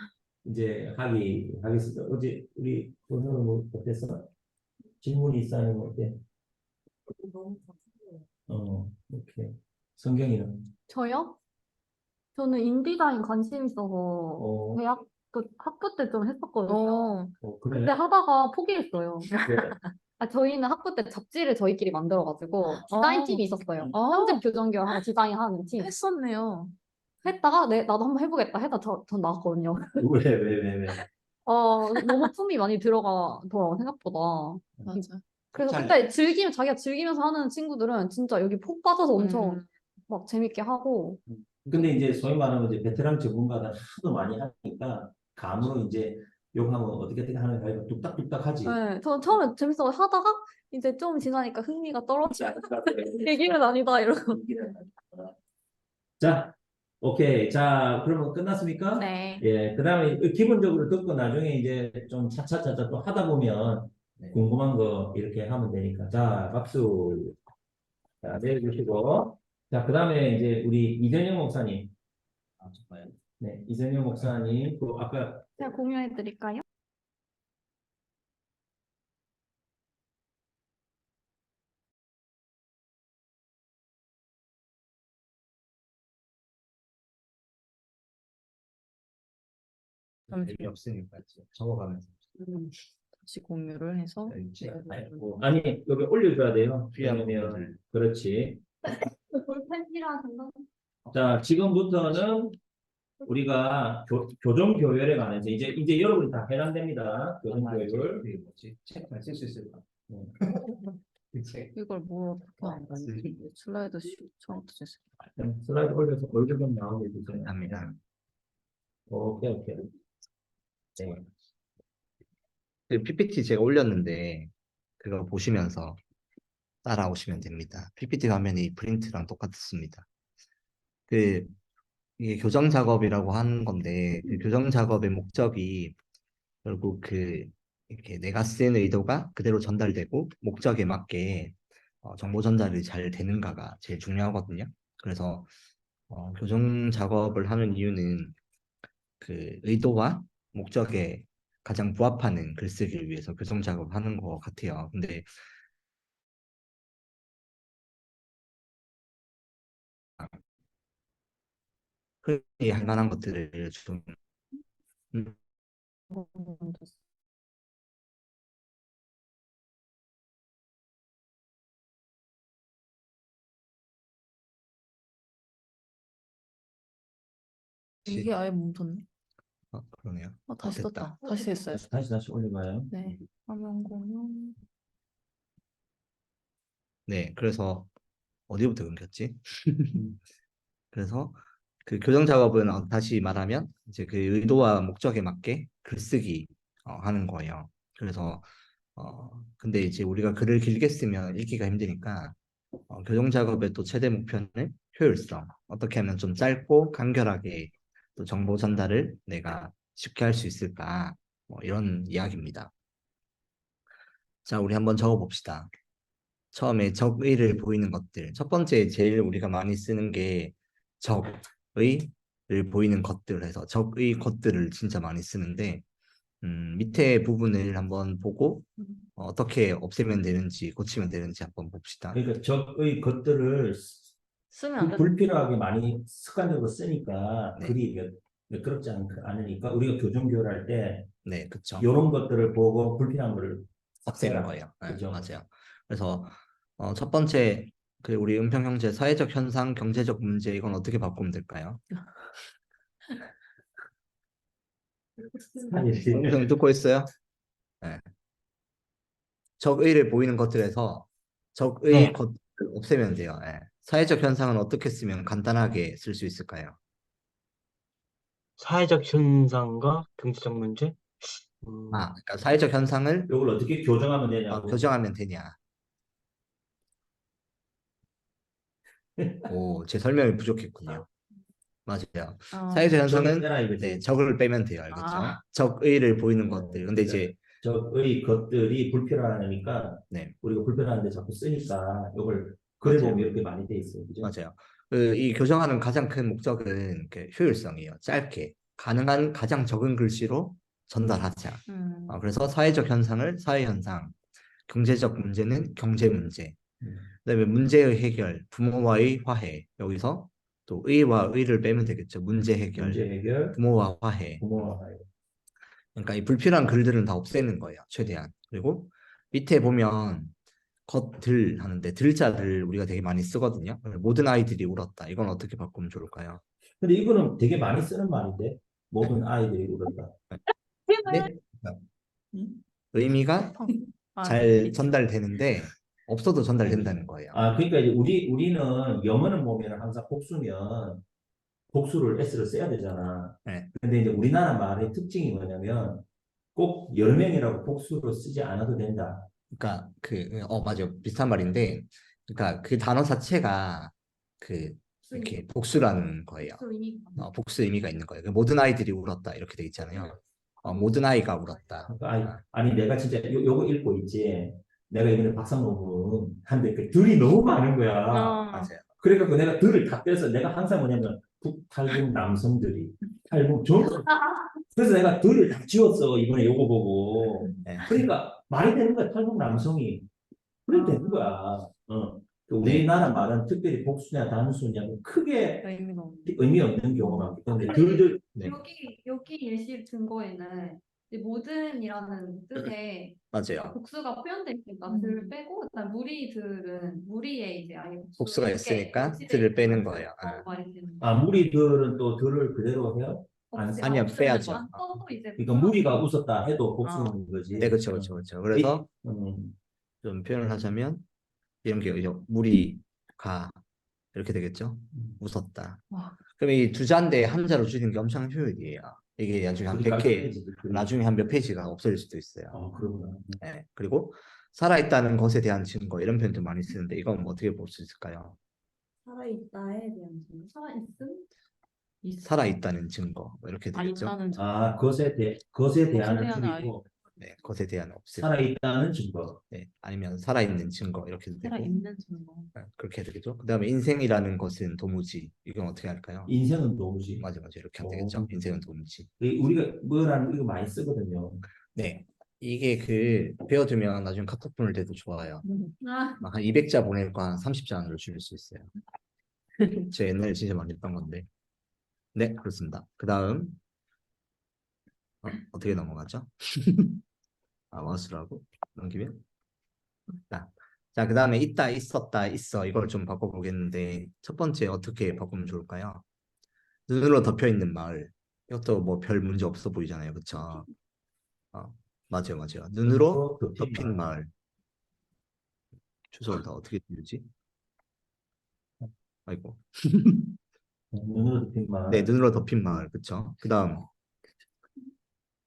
이제 하겠습니다. 어제 우리 오늘은 뭐 어땠어? 질문이 있어요, 뭐 어때? 오케이. 성경이는? 저요? 저는 인디자인 관심 있어서 어, 학부 때 좀 했었거든요. 그래. 근데 하다가 포기했어요. 그래. 저희는 학부 때 잡지를 저희끼리 만들어가지고 디자인 팀이 있었어요. 편집 교정 교육하고 디자인하는 팀. 했었네요. 했다가 나도 한번 해보겠다 해서 전 나왔거든요. 왜? 너무 품이 많이 들어가더라고 생각보다. 맞아. 그래서 잘- 그때 자기가 즐기면서 하는 친구들은 진짜 여기 푹 빠져서 엄청 막 재밌게 하고. 근데 이제 소위 말하는 이제 베테랑 전문가가 하도 많이 하니까 감으로 이제 욕하면 어떻게 하는 가 뚝딱뚝딱 하지. 네, 저 처음에 재밌어 하다가 이제 좀 지나니까 흥미가 떨어지고 얘기는 아니다 이러고. 자, 오케이. 자, 그러면 끝났습니까? 네. 예, 그 다음에 기본적으로 듣고 나중에 이제 좀 차차차차 또 하다 보면 네. 궁금한 거 이렇게 하면 되니까. 자, 박수. 자, 내려주시고. 자, 그 다음에 이제 우리 이전영 목사님. 정말 네, 이전영 목사님. 그 아까 제가 공유해 드릴까요? 재미없으니까 적어가면서 다시 공유를 해서 아니, 여기 올려줘야 돼요. 귀한 왜냐면, 부분을. 그렇지. 볼펜 필요하신가? 자, 지금부터는 우리가 교정 교열에 관해서 이제 여러분이 다 해당됩니다. 교정 교열. 이게 뭐지? 책만 쓸 수 있을까? 그 책. 이걸 뭘 어떻게 하는 거지? 슬라이드 처음부터 주세요. 슬라이드 올려서 얼굴 좀 나오게 해주세요. 합니다. 오케이. 네. 그 PPT 제가 올렸는데 그거 보시면서 따라오시면 됩니다. PPT 화면이 프린트랑 똑같습니다. 이게 교정 작업이라고 하는 건데 그 교정 작업의 목적이 결국 그 이렇게 내가 쓴 의도가 그대로 전달되고 목적에 맞게 정보 전달이 잘 되는가가 제일 중요하거든요. 그래서 교정 작업을 하는 이유는 그 의도와 목적에 가장 부합하는 글쓰기를 위해서 교정 작업을 하는 것 같아요. 근데 흔히 할 만한 것들을 좀 음, 이게 아예 멈췄네. 그러네요. 다시 됐다. 떴다. 다시 됐어요. 다시 올려봐요. 네. 화면 공유. 네, 그래서 어디부터 끊겼지? 음. 그래서 그 교정 작업은 다시 말하면 이제 그 의도와 목적에 맞게 글쓰기 하는 거예요. 그래서 근데 이제 우리가 글을 길게 쓰면 읽기가 힘드니까 교정 작업의 또 최대 목표는 효율성. 어떻게 하면 좀 짧고 간결하게 또 정보 전달을 내가 쉽게 할 수 있을까? 뭐 이런 이야기입니다. 자, 우리 한번 적어봅시다. 처음에 적의를 보이는 것들. 첫 번째 제일 우리가 많이 쓰는 게 적의를 보이는 것들 해서 적의 것들을 진짜 많이 쓰는데 밑에 부분을 한번 보고 어떻게 없애면 되는지 고치면 되는지 한번 봅시다. 그러니까 적의 것들을 쓰면 안 돼. 불필요하게 많이 습관적으로 쓰니까 네. 글이 매끄럽지 않으니까 우리가 교정 교육할 때 네, 그쵸. 이런 것들을 보고 불필요한 거를 없애는 없애라. 거예요. 네, 그죠? 맞아요. 그래서 첫 번째 그 우리 은평 형제 사회적 현상, 경제적 문제 이건 어떻게 바꾸면 될까요? 형 듣고 있어요? 네. 적의를 보이는 것들에서 적의 네. 것을 없애면 돼요. 예. 사회적 현상은 어떻게 쓰면 간단하게 쓸 수 있을까요? 사회적 현상과 경제적 문제? 그러니까 사회적 현상을 이걸 어떻게 교정하면 되냐고. 교정하면 되냐? 오, 제 설명이 부족했군요. 맞아요. 사회적 현상은 빼라 이거지. 네, 적을 빼면 돼요. 알겠죠? 아. 적의를 보이는 것들. 근데 그러니까 이제 적의 것들이 불필요하니까 네, 우리가 불편한데 자꾸 쓰니까 이걸 글에 맞아요. 보면 이렇게 많이 돼 있어요. 그죠? 맞아요. 이 교정하는 가장 큰 목적은 그 효율성이에요. 짧게 가능한 가장 적은 글씨로 전달하자. 그래서 사회적 현상을 사회 현상, 경제적 문제는 경제 문제. 그다음에 문제의 해결, 부모와의 화해. 여기서 또 의와 의를 빼면 되겠죠. 문제 해결, 문제 해결, 부모와 화해. 부모와 화해. 그러니까 이 불필요한 글들은 다 없애는 거예요. 최대한. 그리고 밑에 보면 것들 하는데 들자를 우리가 되게 많이 쓰거든요. 모든 아이들이 울었다. 이건 어떻게 바꾸면 좋을까요? 근데 이거는 되게 많이 쓰는 말인데 모든 아이들이 울었다. 네? 음? 의미가 잘 전달되는데 없어도 전달된다는 거예요. 그러니까 이제 우리는 영어는 보면 항상 복수면 복수를 S를 써야 되잖아. 네. 근데 이제 우리나라 말의 특징이 뭐냐면 꼭 10명이라고 복수로 쓰지 않아도 된다. 그러니까 맞아요. 비슷한 말인데, 그러니까 그 단어 자체가 이렇게 복수라는 거예요. 복수 의미가 있는 거예요. 모든 아이들이 울었다 이렇게 돼 있잖아요. 모든 아이가 울었다. 그러니까 아니 내가 진짜 요거 읽고 있지. 내가 이번에 박사 논문 한데 그 들이 너무 많은 거야. 맞아요. 그래갖고 내가 들을 다 빼서 내가 항상 뭐냐면 북탈북 남성들이 탈북 전 그래서 내가 들을 다 지웠어 이번에 요거 보고. 네. 그러니까 말이 되는 거야 탈북 남성이. 그래도 되는 거야. 그 우리나라 말은 특별히 복수냐 단수냐 크게 의미 없는 경우가 많기 때문에 들들 네. 여기 예시 증거에는 이 모든이라는 뜻의 맞아요. 복수가 표현돼 있으니까 들 빼고 그다음 무리에 이제 아예 복수가 이렇게 있으니까 없이 들을 돼 빼는 있는 거예요. 말이지. 무리들은 또 들을 그대로 해요? 아니요, 없으면 빼야죠. 안 써도 이제 그러니까 무리가 웃었다 해도 복수는 거지. 네, 그렇죠, 그렇죠, 그렇죠. 그래서 좀 표현을 하자면 이런 게 무리가 이렇게 되겠죠. 웃었다. 와. 그럼 이 두 자인데 한 자로 줄이는 게 엄청난 효율이에요. 이게 나중에 한 100회, 나중에 한 몇 페이지가 없어질 수도 있어요. 그러구나. 네. 그리고 살아있다는 것에 대한 증거 이런 표현도 많이 쓰는데 이건 뭐 어떻게 볼 수 있을까요? 살아있다에 대한 증거. 살아있다는 증거 뭐 이렇게 되겠죠. 있다는 것에 대한 대한 줄이고 네, 것에 대한 없음. 살아있다는 증거. 네, 아니면 살아있는 증거 이렇게도 되고 살아있는 증거. 네, 그렇게 해야 되겠죠. 그다음에 인생이라는 것은 도무지. 이건 어떻게 할까요? 인생은 도무지. 맞아, 맞아. 이렇게 하면 되겠죠. 인생은 도무지. 우리가 뭐라는 이거 많이 쓰거든요. 네, 이게 그 배워두면 나중에 카톡 보낼 때도 좋아요. 아, 막 한 200자 보낼 거 한 30자를 줄일 수 있어요. 제 옛날에 진짜 많이 했던 건데. 네, 그렇습니다. 그 다음 어떻게 넘어가죠? 아, 마우스라고 넘기면 자, 그 다음에 있다, 있었다, 있어 이걸 좀 바꿔보겠는데 첫 번째 어떻게 바꾸면 좋을까요? 눈으로 덮여 있는 마을. 이것도 뭐 별 문제 없어 보이잖아요, 그쵸? 맞아요, 맞아요. 눈으로 덮인 마을. 주소를 다 어떻게 띄우지? 아이고. 눈으로 덮인 말. 네, 눈으로 덮인 마을, 그쵸?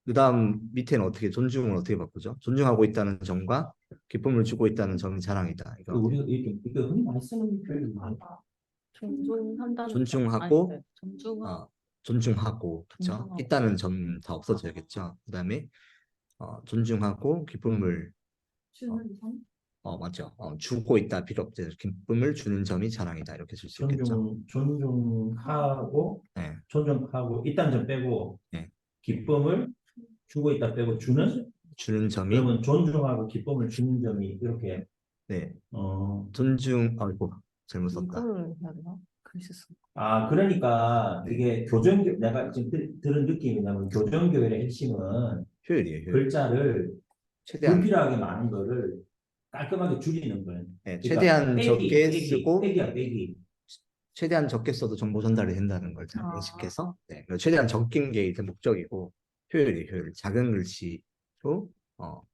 그다음 밑에는 어떻게 존중을 어떻게 바꾸죠? 존중하고 있다는 점과 기쁨을 주고 있다는 점이 자랑이다. 이거 우리가 이거 흔히 많이 쓰는 표현이 존중한다는 존중하고, 아니, 네. 존중하고 존중하고, 그쵸? 존중하고. 있다는 점 다 없어져야겠죠? 그다음에 존중하고 기쁨을 주는 점? 맞죠? 주고 있다 필요 없죠. 기쁨을 주는 점이 자랑이다. 이렇게 쓸 수 있겠죠? 존중하고 네, 존중하고 있다는 점 빼고 네. 기쁨을 주고 있다 빼고 주는 주는 점이 그러면 존중하고 기쁨을 주는 점이 이렇게 네, 어 아이고 잘못 썼다. 이거를 해야 되나? 글씨 쓰. 그러니까 이게 교정교 내가 지금 들은 느낌이 뭐냐면 교정교회의 핵심은 효율이에요, 효율. 글자를 최대한 불필요하게 많은 거를 깔끔하게 줄이는 거예요. 네, 그러니까 최대한 적게 쓰고 빼기야 빼기. 최대한 적게 써도 정보 전달이 된다는 걸 잘 인식해서 네, 그리고 최대한 적긴 게 이제 목적이고 효율 작은 글씨로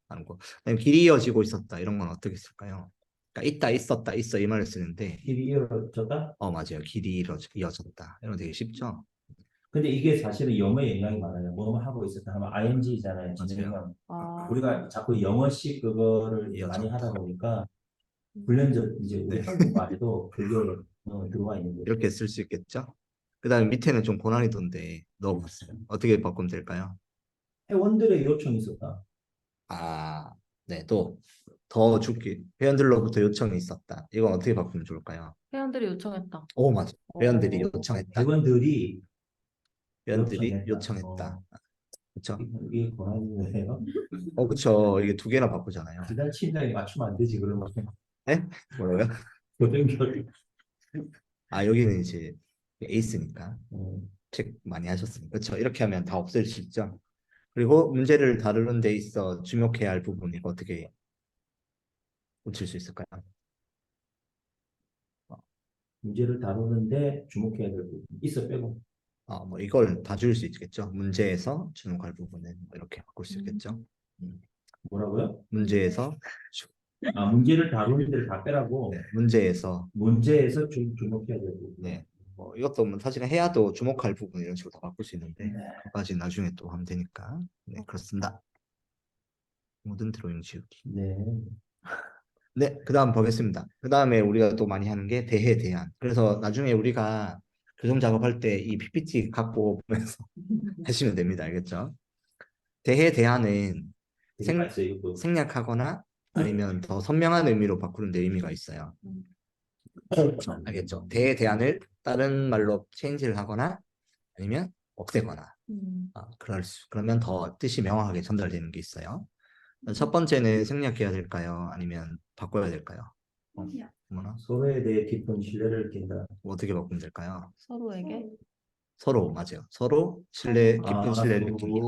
하는 거. 그다음에 길이 이어지고 있었다 이런 건 어떻게 쓸까요? 그러니까 있다 있었다 있어 이 말을 쓰는데 길이 이어졌다. 맞아요. 길이 이어졌다 이런 거 되게 쉽죠? 근데 이게 사실은 영어에 영향이 많아요. 뭐뭐 하고 있었다 하면 ing잖아요. 진행형. 우리가 자꾸 영어식 그거를 이어졌다. 많이 하다 보니까 불련적 이제 우리 네. 한국말에도 그게 들어와 있는 거죠. 이렇게 쓸 수 있겠죠? 그다음에 밑에는 좀 고난이도인데 넣어봤어요. 어떻게 바꾸면 될까요? 회원들의 요청이 있었다. 네, 또 더 죽기 회원들로부터 요청이 있었다. 이건 어떻게 바꾸면 좋을까요? 회원들이 요청했다. 오, 맞아. 회원들이 어. 요청했다. 회원들이 회원들이 요청했다. 요청했다. 그렇죠? 이게 고난이네요. 그렇죠. 이게 두 개나 바꾸잖아요. 기단 침장에 맞추면 안 되지 그러면. 네? 뭐라고요? 교정교육. 여기는 이제 에이스니까 음. 책 많이 하셨으니까. 그렇죠. 이렇게 하면 다 없앨 수 있죠. 그리고 문제를 다루는 데 있어 주목해야 할 부분 이거 어떻게 고칠 수 있을까요? 문제를 다루는데 주목해야 될 부분 있어 빼고. 뭐 이걸 다 줄 수 있겠죠. 문제에서 주목할 부분은 이렇게 바꿀 수 있겠죠. 뭐라고요? 문제에서 문제를 다루는 데를 다 빼라고. 네, 문제에서 문제에서 주목해야 될 부분. 네. 이것도 뭐 사실은 해야도 주목할 부분 이런 식으로 다 바꿀 수 있는데 네. 그까지 나중에 또 하면 되니까 네 그렇습니다. 모든 드로잉 지우기. 네. 네, 그 다음 보겠습니다. 그 다음에 우리가 또 많이 하는 게 대해 대안. 그래서 나중에 우리가 교정 작업할 때 이 PPT 갖고 보면서 하시면 됩니다. 알겠죠? 대해 대안은 되게 있어요, 이것도. 생략하거나 아니면 더 선명한 의미로 바꾸는 데 의미가 있어요. 알겠죠? 대해 대안을 다른 말로 체인지를 하거나 아니면 없애거나 그러면 더 뜻이 명확하게 전달되는 게 있어요. 첫 번째는 생략해야 될까요? 아니면 바꿔야 될까요? 뭐나? 서로에 대해 깊은 신뢰를 느낀다. 어떻게 바꾸면 될까요? 서로에게 서로 맞아요. 서로 깊은 신뢰를 느끼기.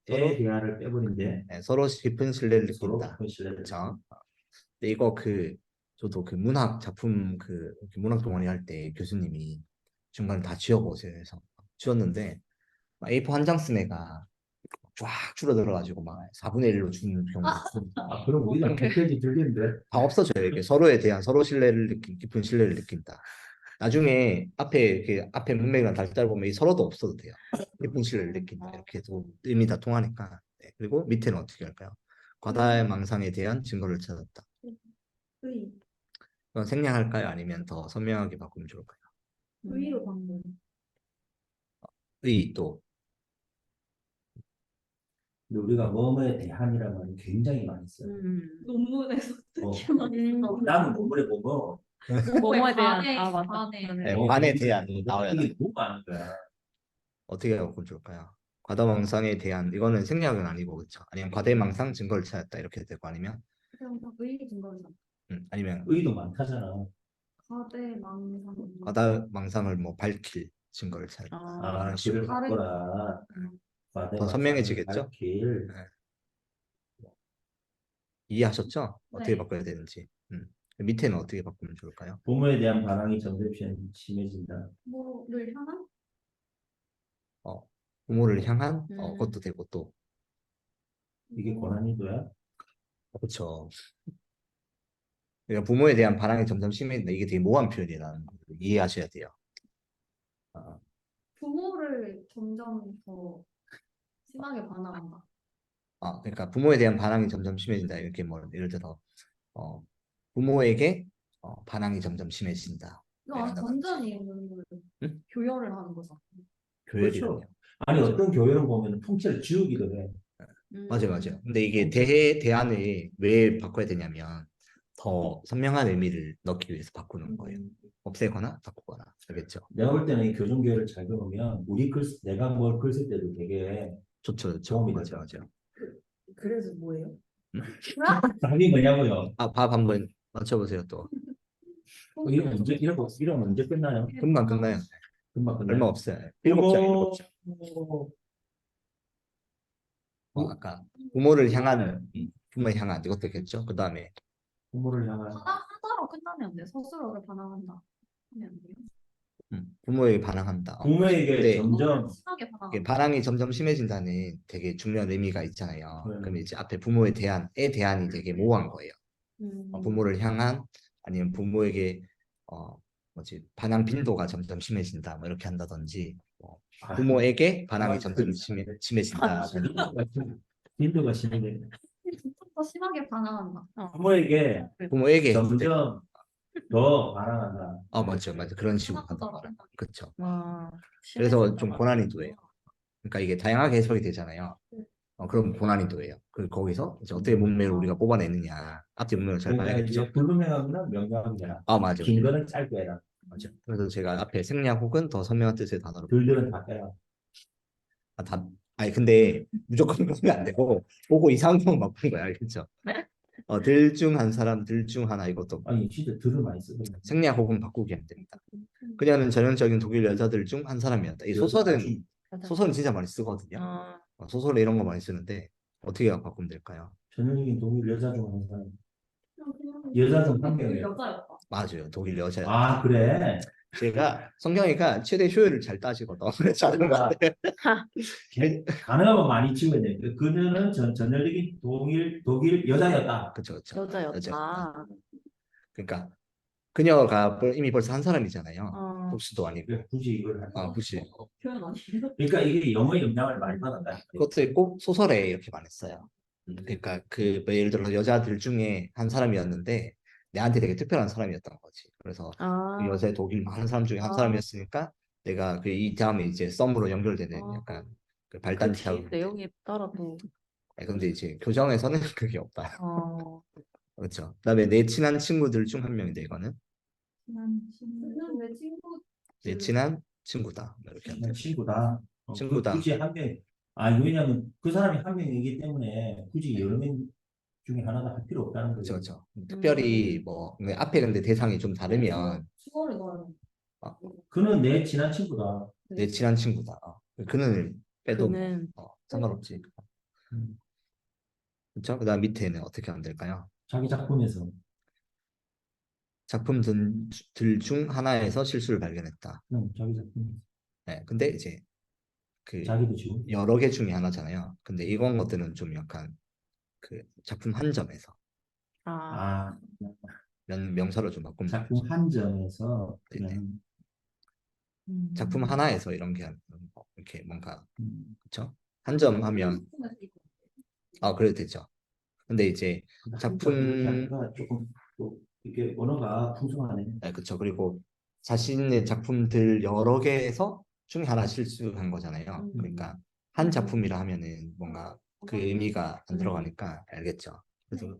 에 대화를 빼버린데. 네, 서로 깊은 신뢰를 서로 느낀다. 깊은 신뢰를 그렇죠? 근데 이거 저도 그 문학 작품 문학 동아리 할 때 교수님이 중간에 다 지워보세요 해서 지웠는데 A4 한 장 쓴 애가 쫙 줄어들어가지고 막 4분의 1로 준 경우도 있고 그럼 우리랑 100페이지 들겠는데. 다 없어져요. 이게 서로에 대한 서로 신뢰를 깊은 신뢰를 느낀다. 나중에 앞에 문맥이랑 달달 보면 이 서로도 없어도 돼요. 깊은 신뢰를 느낀다. 이렇게 해도 의미 다 통하니까. 네. 그리고 밑에는 어떻게 할까요? 과다의 망상에 대한 증거를 찾았다. 이건 생략할까요? 아니면 더 선명하게 바꾸면 좋을까요? 의의로 방금. 또 근데 우리가 뭐뭐에 대한이라는 말을 굉장히 많이 써요. 논문에서 특히 많이 나는 논문에 보면 뭐뭐에 대한 관에, 아 맞다. 관에. 네, 어, 관에 대한 나와야 돼. 이게 너무 많은 거야. 어떻게 바꾸면 좋을까요? 과다망상에 대한 이거는 생략은 아니고 그렇죠? 아니면 과대망상 증거를 찾았다 이렇게 되고 아니면 그냥 의리 증거를 아니면 의도 많다잖아. 과대 망상. 과다망상을 뭐 밝힐 증거를 찾았다. 아, 라는 식으로 길을 바꿔라. 더 선명해지겠죠? 밝힐. 네. 이해하셨죠? 어떻게 네. 바꿔야 되는지. 밑에는 어떻게 바꾸면 좋을까요? 부모에 대한 반항이 점점 심해진다. 뭐를 향한? 부모를 향한 음. 것도 되고 또 이게 고난이도야? 그렇죠. 그러니까 부모에 대한 반항이 점점 심해진다. 이게 되게 모호한 표현이라는 걸 이해하셔야 돼요. 부모를 점점 더 심하게 반항한다. 그러니까 부모에 대한 반항이 점점 심해진다. 이렇게 뭐 예를 들어 부모에게 반항이 점점 심해진다. 이거 이런 완전히 있는 걸 응? 교열을 하는 거죠. 교열이라뇨. 아니 어떤 교회는 보면 통째로 지우기도 해. 맞아요. 근데 이게 대안을 왜 바꿔야 되냐면 더 선명한 의미를 넣기 위해서 바꾸는 거예요. 없애거나 바꾸거나. 알겠죠? 내가 볼 때는 이 교정교회를 잘 배우면 내가 뭘 글 쓸 때도 되게 좋죠. 도움이 맞아. 되죠. 그래서 뭐예요? 답이 뭐냐고요? 밥 한번 맞춰보세요 또. 이러면 언제 끝나요? 금방 끝나요. 금방 끝나요. 얼마 없어요. 7장. 아까 부모를 향한 이것도 있겠죠. 그 다음에 부모를 향한 하나로 끝나면 안 돼요. 스스로를 반항한다. 하면 안 돼요. 부모에게 반항한다. 부모에게 네. 점점 심하게 반항. 이게 반항이 점점 심해진다는 되게 중요한 의미가 있잖아요. 네. 그럼 이제 앞에 부모에 대한이 되게 모호한 거예요. 부모를 향한 아니면 부모에게 반항 빈도가 점점 심해진다. 뭐 이렇게 한다든지 부모에게 반항이 점점 심해진다. 빈도가 심해. 더 심하게 반항한다. 부모에게 부모에게 점점 더 반항한다. 맞죠. 그런 식으로 한단 하나보다 말이에요. 끝나. 그렇죠. 와, 그래서 심해진다. 좀 고난이도예요. 그러니까 이게 다양하게 해석이 되잖아요. 그럼 고난이도예요. 거기서 이제 어떻게 문맥을 우리가 뽑아내느냐. 앞뒤 문맥을 잘 그러니까 봐야겠죠. 이제 불분명하거나 명확하거나 맞아. 긴 거는 짧게 해라. 맞아. 그래서 제가 앞에 생략 혹은 더 선명한 뜻의 단어로 글들은 다 빼라. 아니 근데 무조건 그러면 안 되고 보고 이상한 것만 바꾼 거야. 알겠죠? 들 중 한 사람, 들 중 하나 이것도 아니 진짜 들을 많이 쓰거든. 생략 혹은 바꾸기 안 됩니다. 그녀는 전형적인 독일 여자들 중 한 사람이었다. 이 소설은 진짜 많이 쓰거든요. 아, 소설에 이런 거 많이 쓰는데 어떻게 바꾸면 될까요? 전형적인 독일 여자 중 한 사람. 여자 중 한 명이에요. 여자였다. 맞아요. 독일 여자. 아 그래. 제가 성경이가 최대 효율을 잘 따지거든. 잘하는 것 같아요. 가능하면 많이 치워야 돼. 그녀는 전형적인 독일 여자였다. 그쵸. 여자였다. 그러니까 그녀가 이미 벌써 한 사람이잖아요. 어. 복수도 아니고. 그래, 굳이 이걸 할 굳이. 표현 아니에요? 그러니까 이게 영어 영향을 많이 받았다. 그것도 있고 소설에 이렇게 말했어요. 그러니까 뭐 예를 들어 여자들 중에 한 사람이었는데 내한테 되게 특별한 사람이었던 거지. 그래서 아, 그 여자의 독일 많은 사람 중에 한 사람이었으니까 내가 이 다음에 이제 썸으로 연결되는 약간 그 발단차로. 그 내용에 따라도. 근데 이제 교정에서는 그게 없다. 그렇죠. 그다음에 내 친한 친구들 중 한 명인데 이거는 그냥 내 친구. 내 친한 친구다. 이렇게 한다. 친구다. 친구다. 굳이 한 명. 왜냐면 그 사람이 한 명이기 때문에 굳이 여러 명 중에 하나가 할 필요 없다는 거죠. 그렇죠. 특별히 뭐 앞에 근데 대상이 좀 다르면 수월이 넣어요. 그는 내 친한 친구다. 내 친한 친구다. 그는 빼도 그는 상관없지. 그렇죠. 그다음 밑에는 어떻게 하면 될까요? 자기 작품에서 작품들 중 하나에서 실수를 발견했다. 자기 작품. 네, 근데 이제 그 자기도 지금 여러 개 중에 하나잖아요. 근데 이건 것들은 좀 약간 그 작품 한 점에서 명사로 좀 바꾸면 작품 되죠. 한 점에서 네네. 그냥 작품 하나에서 이런 게 이렇게 뭔가 그렇죠? 한 점 하면 그래도 되죠. 근데 이제 작품 조금 또 이게 언어가 풍성하네. 네, 그렇죠. 그리고 자신의 작품들 여러 개에서 중에 하나 실수한 거잖아요. 그러니까 한 작품이라 하면은 뭔가 그 의미가 안 들어가니까 알겠죠. 그래서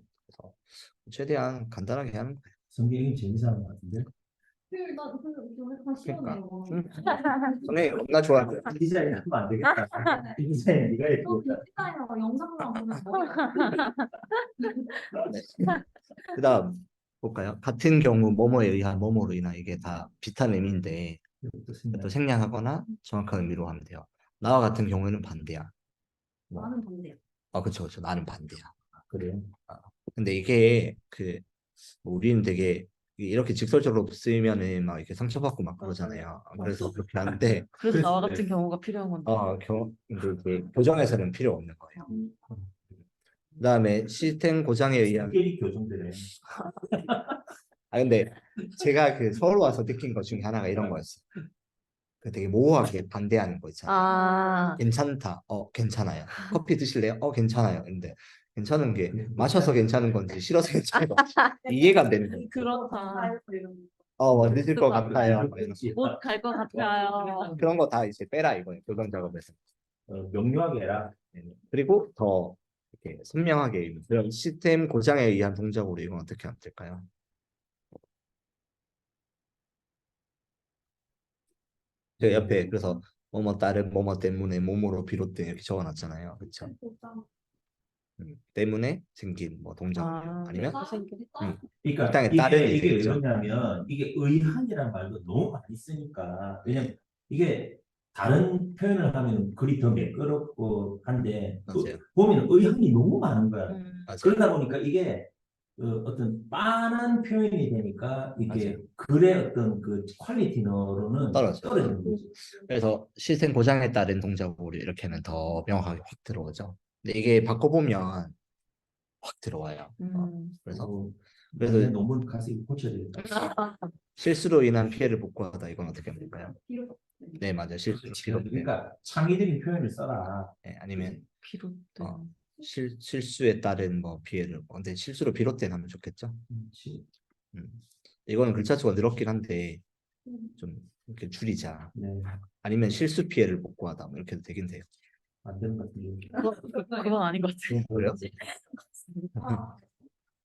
최대한 간단하게 하는 거예요. 성경이 재미있는 것 같은데. 그러니까 선생님 겁나 좋아하는 이 디자인 하면 안 되겠다. 이 디자인 네가 해주겠다. 디자이너가 영상만 보면 그다음 볼까요? 같은 경우 뭐뭐에 의한 뭐뭐로 인한 이게 다 비슷한 의미인데 또 생략하거나 정확한 의미로 하면 돼요. 나와 같은 경우에는 반대야. 나는 반대야. 그쵸, 그쵸. 나는 반대야. 그래요. 근데 이게 뭐 우리는 되게 이렇게 직설적으로 쓰이면은 막 이렇게 상처받고 막 그러잖아요. 그래서 그렇게 하는데 그래서 나와 그래서 같은 경우가 필요한 건데. 근데 그 교정에서는 필요 없는 거예요. 그다음에 시스템 고장에 의한 성격이 교정되네. 근데 제가 그 서울 와서 느낀 것 중에 하나가 이런 거였어요. 그 되게 모호하게 반대하는 거 있잖아요. 아, 괜찮다. 괜찮아요. 커피 드실래요? 괜찮아요. 근데 괜찮은 게 마셔서 괜찮은 건지 싫어서 괜찮은 건지 이해가 안 되는 거예요. 그렇다. 뭐 늦을 것 같아요. 뭐 이런 거. 못 갈 것 같아요. 그런 거 다 이제 빼라 이거예요. 교정 작업에서. 명료하게 해라. 그리고 더 이렇게 선명하게 그런 시스템 고장에 의한 동작으로 이건 어떻게 하면 될까요? 저 옆에 그래서 뭐뭐 다른 뭐뭐 때문에 뭐뭐로 비롯된 이렇게 적어놨잖아요. 그렇죠? 때문에 생긴 뭐 동작 아니면 그러니까 일단은 이게 다른 이게 왜 되겠죠. 그러냐면 이게 의한이라는 말도 너무 많이 쓰니까 왜냐면 이게 다른 표현을 하면 글이 더 매끄럽고 한데 맞아요. 보면 의한이 너무 많은 거야. 맞아요. 그러다 보니까 이게 어떤 빤한 표현이 되니까 이게 맞아요. 글의 어떤 그 퀄리티로는 떨어져요. 떨어지는 거지. 그래서 시스템 고장에 따른 동작으로 이렇게 하면 더 명확하게 확 들어오죠. 근데 이게 바꿔보면 확 들어와요. 그래서 그래서 내 논문 가서 이거 고쳐야 되겠다. 실수로 인한 피해를 복구하다 이건 어떻게 하면 될까요? 네, 맞아요. 실수로 비롯된. 그러니까 창의적인 표현을 써라. 네, 아니면 비롯된. 실수에 따른 뭐 피해를 근데 실수로 비롯된 하면 좋겠죠. 그렇지. 이거는 글자 수가 늘었긴 한데 좀 이렇게 줄이자. 네, 아니면 실수 피해를 복구하다 뭐 이렇게 되긴 돼요. 안 되는 것 같은데. 그건 아닌 것 같아요. 그래요?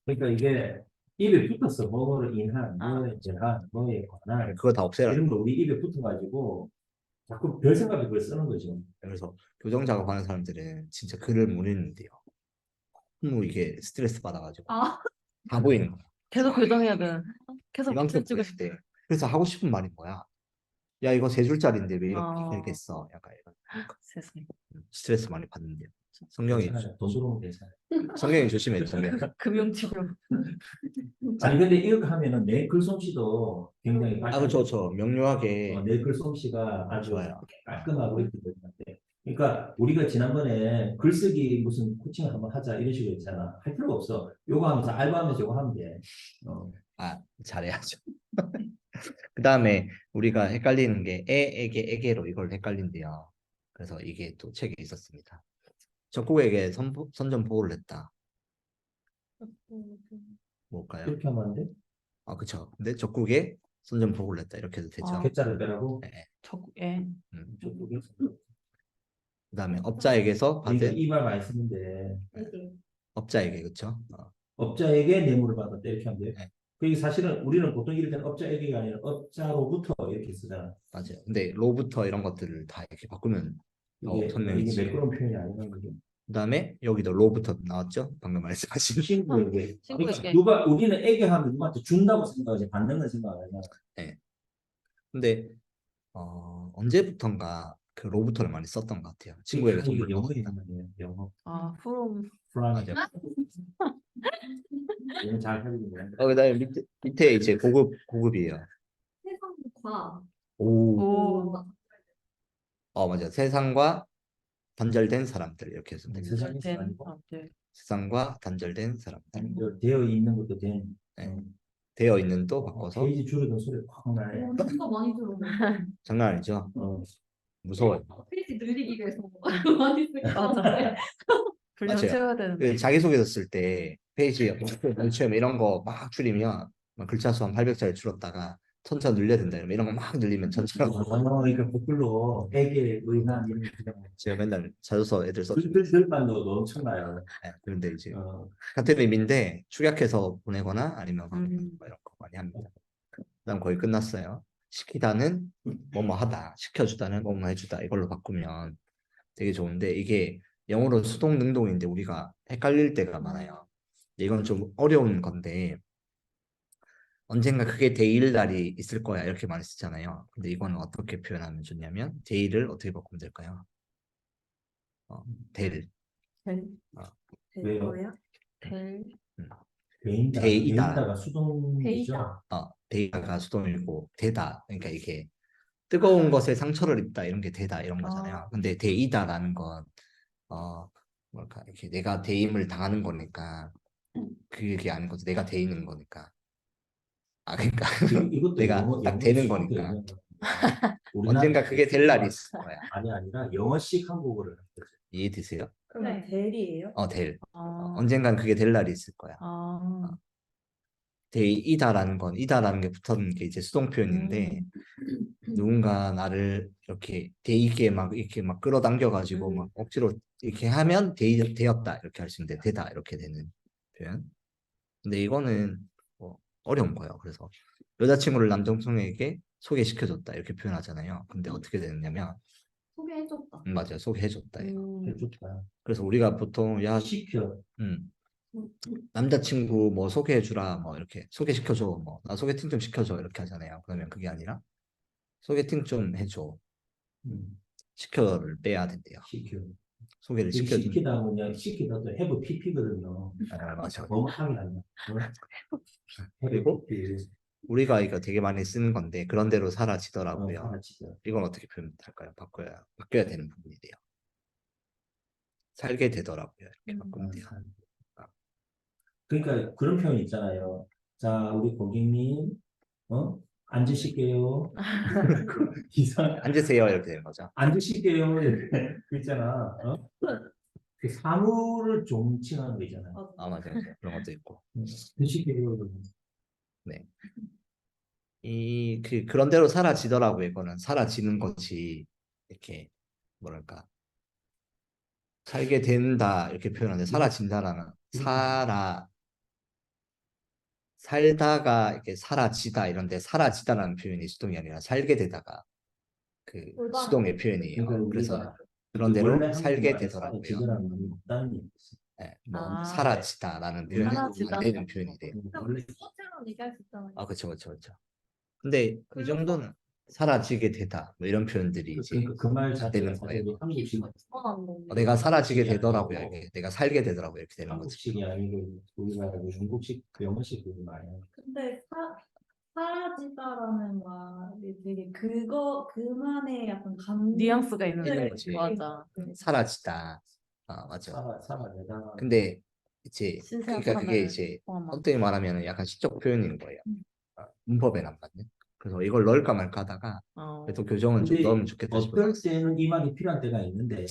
그러니까 이게 입에 붙었어. 뭐로 인한, 뭐에 대한, 뭐에 관한 그거 다 없애라. 이런 거 우리 입에 붙어가지고 자꾸 별 생각에 그걸 쓰는 거죠. 그래서 교정 작업하는 사람들은 진짜 글을 못 읽는데요. 너무 이게 스트레스 받아가지고 다 보이는 거야. 계속 교정해야 돼. 계속 이만큼 찍고 보일 싶 때. 그래서 하고 싶은 말이 뭐야? 야 이거 3줄짜리인데 왜 이렇게 길겠어? 약간 이런 세상에. 스트레스 많이 받는데요. 성경이 괜찮아요. 돈 들어오면 괜찮아요. 성경이 조심해 성경. 금융치료. 아니 근데 이렇게 하면은 내 글솜씨도 굉장히 그렇죠. 명료하게 내 글솜씨가 아주 좋아요. 깔끔하고 이렇게 되는데 그러니까 우리가 지난번에 글쓰기 무슨 코칭을 한번 하자 이런 식으로 했잖아. 할 필요가 없어. 요거 하면서 알바하면서 요거 하면 돼. 잘해야죠. 그 다음에 우리가 헷갈리는 게 에게로 이걸 헷갈린대요. 그래서 이게 또 책에 있었습니다. 적국에게 선전포고를 했다. 뭘까요? 이렇게 하면 안 돼? 그쵸. 근데 적국에 선전포고를 했다. 이렇게 해도 되죠. 개자를 빼라고? 네. 적국에. 그 다음에 업자에게서 그러니까 받은 이 말 많이 쓰는데 업자에게 그쵸. 업자에게 뇌물을 받았다 이렇게 하면 돼요. 네. 그게 사실은 우리는 보통 이럴 때는 업자에게가 아니라 업자로부터 이렇게 쓰잖아. 맞아요. 근데 로부터 이런 것들을 다 이렇게 바꾸면 이게 선명해지죠. 매끄러운 표현이 아니라는 거죠. 그 다음에 여기도 로부터 나왔죠. 방금 말씀하신. 친구에게. 친구에게. 누가 우리는 애게 하면 누구한테 준다고 생각하지 받는 건 생각 안 하잖아. 근데 언제부턴가 그 로부터를 많이 썼던 것 같아요. 친구에게 선물 영어 받았다. 있는 영어. from. 프라이드. 얘는 잘 살리는 거야. 그다음에 밑에 이제 고급이에요. 세상과 오. 오. 맞아요. 세상과 단절된 사람들 이렇게 해서 됩니다. 세상에서 된 아니고 사람들. 세상과 단절된 사람들. 되어 있는 것도 된. 되어 있는도 바꿔서 페이지 줄이던 소리 확 나네. 진짜 많이 들어오네. 장난 아니죠. 어. 무서워요. 페이지 늘리기 위해서 많이 쓸 것 맞아. 같아요. 분량 맞아요. 채워야 되는데. 그 자기소개서 쓸 때 페이지 처음 이런 거 막 줄이면 막 글자 수 한 800자리 줄었다가 천천 늘려야 된다 이런 거 막 늘리면 천천히 이거 거꾸로 애기에 의한 이런 그냥 제가 맨날 자소서 애들 써 들만 넣어도 엄청나요. 네, 그런데 이제 어, 같은 의미인데 축약해서 보내거나 아니면 뭐 음. 이런 거 많이 합니다. 그다음 거의 끝났어요. 시키다는 뭐뭐 하다, 시켜주다는 뭐뭐 해주다 이걸로 바꾸면 되게 좋은데 이게 영어로 수동 능동인데 우리가 헷갈릴 때가 많아요. 이건 좀 어려운 건데 언젠가 그게 데이일 날이 있을 거야 이렇게 많이 쓰잖아요. 근데 이거는 어떻게 표현하면 좋냐면 데이를 어떻게 바꾸면 될까요? 될, 될, 될 왜요? 거야? 될, 데인다, 데이다. 데인다가 수동이죠. 데이다. 데이가 수동이고 되다. 그러니까 이게 뜨거운 것에 상처를 입다 이런 게 되다 이런 거잖아요. 근데 데이다라는 건 뭐랄까 이렇게 내가 대임을 당하는 거니까 그게 아닌 거죠. 내가 데이는 거니까. 아 그러니까 이것도 내가 딱 되는 거니까 언젠가 그게 될 날이 있을 거야. 아니라 영어식 한국어를 할 거죠. 이해되세요? 그러면 네. 델이에요? 될. 아, 언젠간 그게 될 날이 있을 거야. 아, 데이다라는 건 이다라는 게 붙은 게 이제 수동 표현인데 누군가 나를 이렇게 데이게 막 이렇게 막 끌어당겨 가지고 막 억지로 이렇게 하면 되었다 이렇게 할 수 있는데 되다 이렇게 되는 표현. 근데 이거는 뭐 어려운 거예요. 그래서 여자친구를 남동생에게 소개시켜줬다 이렇게 표현하잖아요. 근데 어떻게 되느냐면 소개해줬다. 맞아요. 소개해줬다. 해줬다. 그래서 우리가 보통 야 시켜. 남자친구 뭐 소개해주라 뭐 이렇게 소개시켜줘 뭐 나 소개팅 좀 시켜줘 이렇게 하잖아요. 그러면 그게 아니라 소개팅 좀 해줘 음, 시켜를 빼야 된대요. 시켜. 소개를 시켜준 시키다 보면 시키다도 have pp거든요. 맞아. 뭐뭐하게 아니야. 그리고 우리가 이거 되게 많이 쓰는 건데 그런 대로 사라지더라고요. 사라지죠. 이건 어떻게 표현할까요? 바뀌어야 되는 부분이래요. 살게 되더라고요. 이렇게 바꾸면 돼요. 그러니까 그런 표현 있잖아요. 자, 우리 고객님, 앉으실게요. 이상, 앉으세요 이렇게 되는 거죠. 앉으실게요. 이렇게 그 있잖아. 그 사물을 종칭하는 거 있잖아요. 맞아요. 그런 것도 있고. 드실게요. 네. 그런 대로 사라지더라고요. 이거는 사라지는 것이 이렇게 뭐랄까 살게 된다 이렇게 표현하는데 사라진다라는 살다가 이렇게 사라지다 이런데 사라지다라는 표현이 수동이 아니라 살게 되다가 그 올바른 수동의 표현이에요. 그러니까 그래서 우리가 그런 대로 원래 살게 한국말에 되더라고요. 사라지더라는 건 없다는 얘기 있어요. 네, 뭐 아. 사라지다라는 표현이 사라지다. 안 되는 표현이래요. 원래 소처럼 얘기할 수 있잖아요. 그렇죠. 근데 이 정도는 사라지게 되다 뭐 이런 표현들이 이제 그 말 안 자체가 되는 사실 거예요. 한국식 내가 사라지게 되더라고요. 이게 내가 살게 되더라고요. 이렇게 되는 거죠. 한국식이 아니고 우리가 중국식, 영어식 그거 말이에요. 근데 사라지다라는 말이 되게 그만의 약간 뉘앙스가 있는 네, 거지. 맞아. 사라지다. 맞아. 사라지다. 근데 이제 신세한 그러니까 그게 사람을 이제 포함한. 어떻게 말하면 약간 시적 표현인 거예요. 문법에 안 맞는. 그래서 이걸 넣을까 말까 하다가 그래도 교정은 좀 근데 넣으면 좋겠다 싶어서 어떨 때는 이 말이 필요한 때가 있는데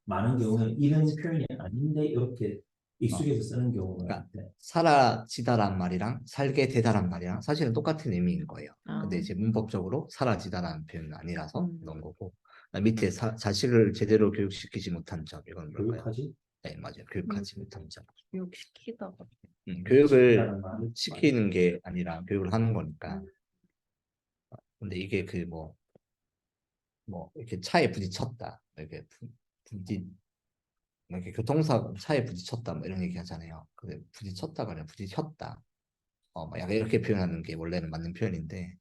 많은 경우에 이런 표현이 아닌데 이렇게 익숙해서 쓰는 경우가 그러니까 있대. 사라지다란 말이랑 살게 되다란 말이랑 사실은 똑같은 의미인 거예요. 근데 이제 문법적으로 사라지다라는 표현은 아니라서 넣은 거고 밑에 자식을 제대로 교육시키지 못한 점 이건 뭘까요? 교육하지? 네 맞아요. 교육하지 못한 점. 교육시키다가. 교육을 시키다는 말을 시키는 게 아니라 교육을 하는 거니까. 근데 이게 그 뭐 이렇게 차에 부딪혔다. 이렇게 뭐 이렇게 교통사고 차에 부딪혔다 뭐 이런 얘기 하잖아요. 근데 부딪혔다가 아니라 부딪혔다. 뭐 약간 이렇게 표현하는 게 원래는 맞는 표현인데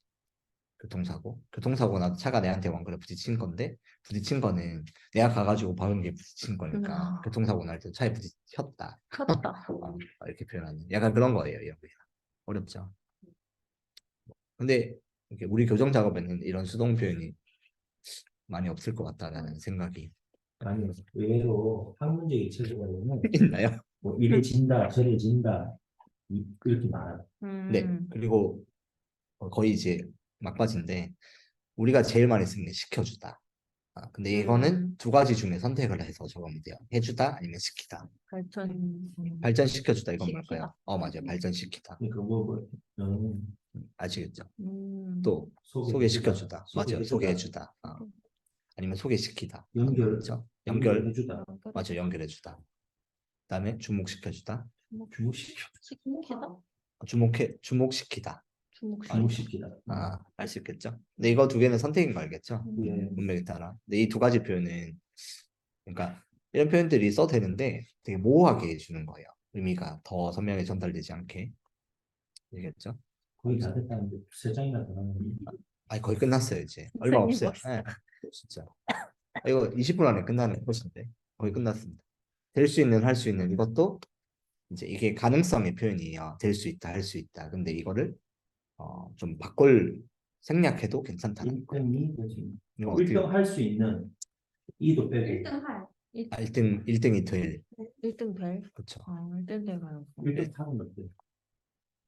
교통사고 나도 차가 내한테 왕그래 부딪힌 건데 부딪힌 거는 내가 가가지고 박은 게 부딪힌 거니까 교통사고 날 때 차에 부딪혔다. 쳤다. 이렇게 표현하는 약간 그런 거예요. 이런 게 어렵죠. 근데 이렇게 우리 교정 작업에는 이런 수동 표현이 많이 없을 것 같다라는 생각이 아니 의외로 학문적인 책에는 있나요? 뭐 이래진다 저래진다 이렇게 말해요. 네. 그리고 거의 이제 막바지인데 우리가 제일 많이 쓰는 게 시켜주다. 근데 이거는 두 가지 중에 선택을 해서 적으면 돼요. 해주다 아니면 시키다. 발전시켜주다 이건 뭘까요? 맞아요. 발전시키다. 그러니까 아시겠죠? 음. 또 소개시켜주다. 맞아요. 소개해주다. 소개해주다. 아니면 소개시키다. 연결, 그렇죠? 연결. 연결해주다. 맞아요. 연결해주다. 그다음에 주목시켜주다. 주목시켜. 시키다? 주목시키다. 주목시키다. 알 수 있겠죠? 근데 이거 두 개는 선택인 거 알겠죠? 예. 문맥에 따라. 근데 이 두 가지 표현은 그러니까 이런 표현들이 써도 되는데 되게 모호하게 해주는 거예요. 의미가 더 선명하게 전달되지 않게. 알겠죠? 거의 다 됐다는데 3장이나 더 남았는데. 아니 거의 끝났어요 이제. 얼마 없어요. 예. 진짜. 이거 20분 안에 끝나는 것인데 거의 끝났습니다. 될 수 있는, 할 수 있는 이것도 이제 이게 가능성의 표현이에요. 될 수 있다, 할 수 있다. 근데 이거를 좀 바꿀 생략해도 괜찮다는 거. 1등이 되지. 이거 어떻게? 1등 할 수 있는 이도 빼고 1등 할. 1등이 될. 1등 될? 그렇죠. 1등 될 가능성. 1등 타는 어때?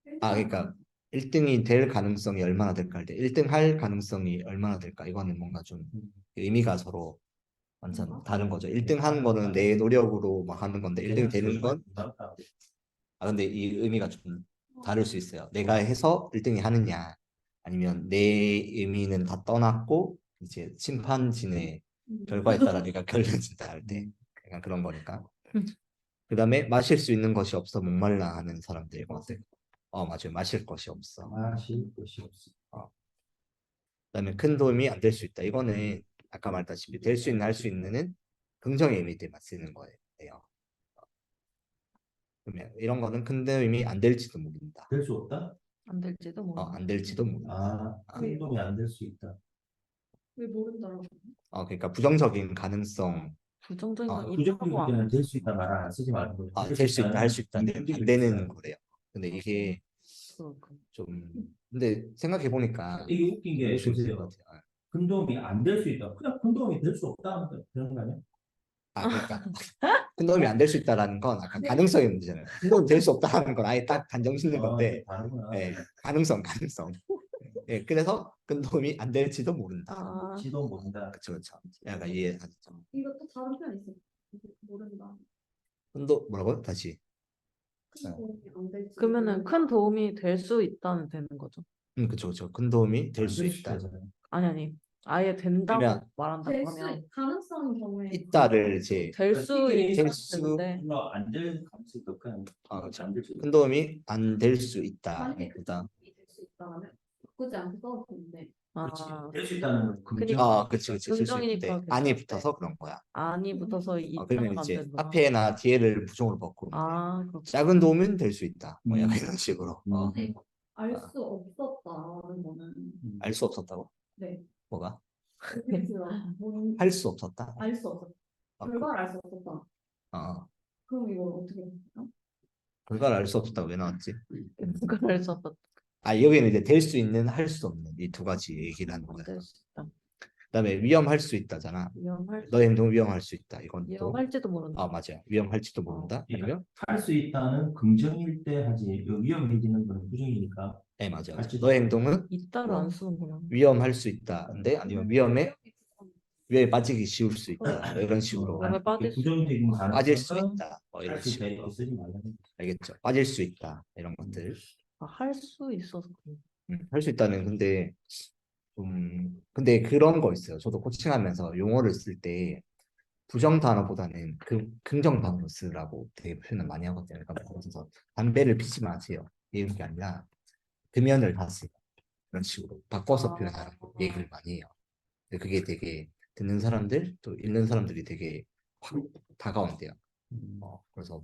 그러니까 1등이 될 가능성이 얼마나 될까 할 때 1등 할 가능성이 얼마나 될까 이거는 뭔가 좀 의미가 서로 완전 다른 거죠. 1등 하는 거는 내 노력으로 막 하는 건데 1등 되는 건 근데 이 의미가 좀 다를 수 있어요. 내가 해서 1등이 하느냐 아니면 내 의미는 다 떠났고 이제 심판진의 결과에 따라 내가 결정진다 할 때 약간 그런 거니까. 그다음에 마실 수 있는 것이 없어 목말라 하는 사람들이 같아요. 맞아요. 마실 것이 없어. 마실 것이 없어. 그다음에 큰 도움이 안 될 수 있다. 이거는 아까 말했다시피 될 수 있는 할 수 있는은 긍정의 의미들만 쓰는 거예요. 그러면 이런 거는 큰 도움이 안 될지도 모른다. 될 수 없다? 안 될지도 모른다. 안 될지도 모른다. 큰 도움이 안 될 수 있다. 왜 모른다고? 그러니까 부정적인 가능성. 부정적인 건 부정적인 있다고 때는 될 수 있다 말 안 쓰지 말고. 될 수 있다 할 수 있다. 안 되는 거래요. 근데 이게 그렇군. 좀 근데 생각해 보니까 이게 웃긴 게 수 있을 보세요. 것 같아요. 큰 도움이 안 될 수 있다. 그냥 큰 도움이 될 수 없다. 그런 거 아니야? 그러니까 큰 도움이 안 될 수 있다라는 건 약간 가능성의 문제잖아요. 큰 도움이 될 수 없다는 건 아예 딱 단정 짓는 건데 다르구나. 가능성. 그래서 큰 도움이 안 될지도 모른다. 지도 모른다. 그렇죠. 약간 이해하죠. 이것도 다른 표현 있어. 모른다. 뭐라고요? 다시. 큰 도움이 안 될지. 그러면은 큰 도움이 될 수 있다는 되는 거죠. 그렇죠. 큰 도움이 될 수 있다. 아니. 아예 된다고 그러면 말한다고 하면 가능성 경우에 있다를 이제 될 수 있는데 안될 가능성이 더 큰. 그렇죠. 안될 수. 큰 도움이 안 될 수 있다. 만약에 그다음 될수 있다면 바꾸지 않고 써도 되는데. 될수 있다는 긍정. 그러니까 그치. 될수 긍정이니까 있대. 괜찮대. 안이 붙어서 그런 거야. 안이 붙어서 그러면 있다가 안 이제 된다. 앞에나 뒤에를 부정으로 바꾸면 그렇구나. 작은 도움은 될 수 있다. 약간 이런 식으로. 알 수 없었다는 거는. 알 수 없었다고? 네. 뭐가? 뭔- 할 수 없었다. 알 수 없었다. 결과를 알 수 없었다. 그럼 이걸 어떻게 해요? 결과를 알 수 없었다고 왜 나왔지? 그걸 할 수 없다. 여기는 이제 될 수 있는, 할 수 없는 이 두 가지 얘기를 하는 거야. 될수 있다. 그다음에 위험할 수 있다잖아. 너의 행동 위험할 수 있다. 이건 또 위험할지도 모른다. 맞아요. 위험할지도 모른다. 아니면 할 수 있다는 긍정일 때 하지. 위험해지는 건 부정이니까. 네 맞아요. 할지도 너의 행동은 있다를 안 쓰는구나. 위험할 수 있다인데 아니면 위험에 빠지기 쉬울 수 있다. 이런 식으로 위험에 빠질 수 부정적인 빠질 수 가능성은 있다. 이런 할수 있다. 식으로 이렇게 쓰지 말라는. 알겠죠? 빠질 수 있다. 이런 것들 할 수 있어서 그래. 할 수 있다는 근데 그런 거 있어요. 저도 코칭하면서 용어를 쓸 때 부정 단어보다는 긍정 단어로 쓰라고 되게 표현을 많이 하거든요. 그러니까 그래서 담배를 피지 마세요. 이런 게 아니라 금연을 하세요. 이런 식으로 바꿔서 표현하는 얘기를 많이 해요. 근데 그게 되게 듣는 사람들 또 읽는 사람들이 되게 확 다가온대요. 그래서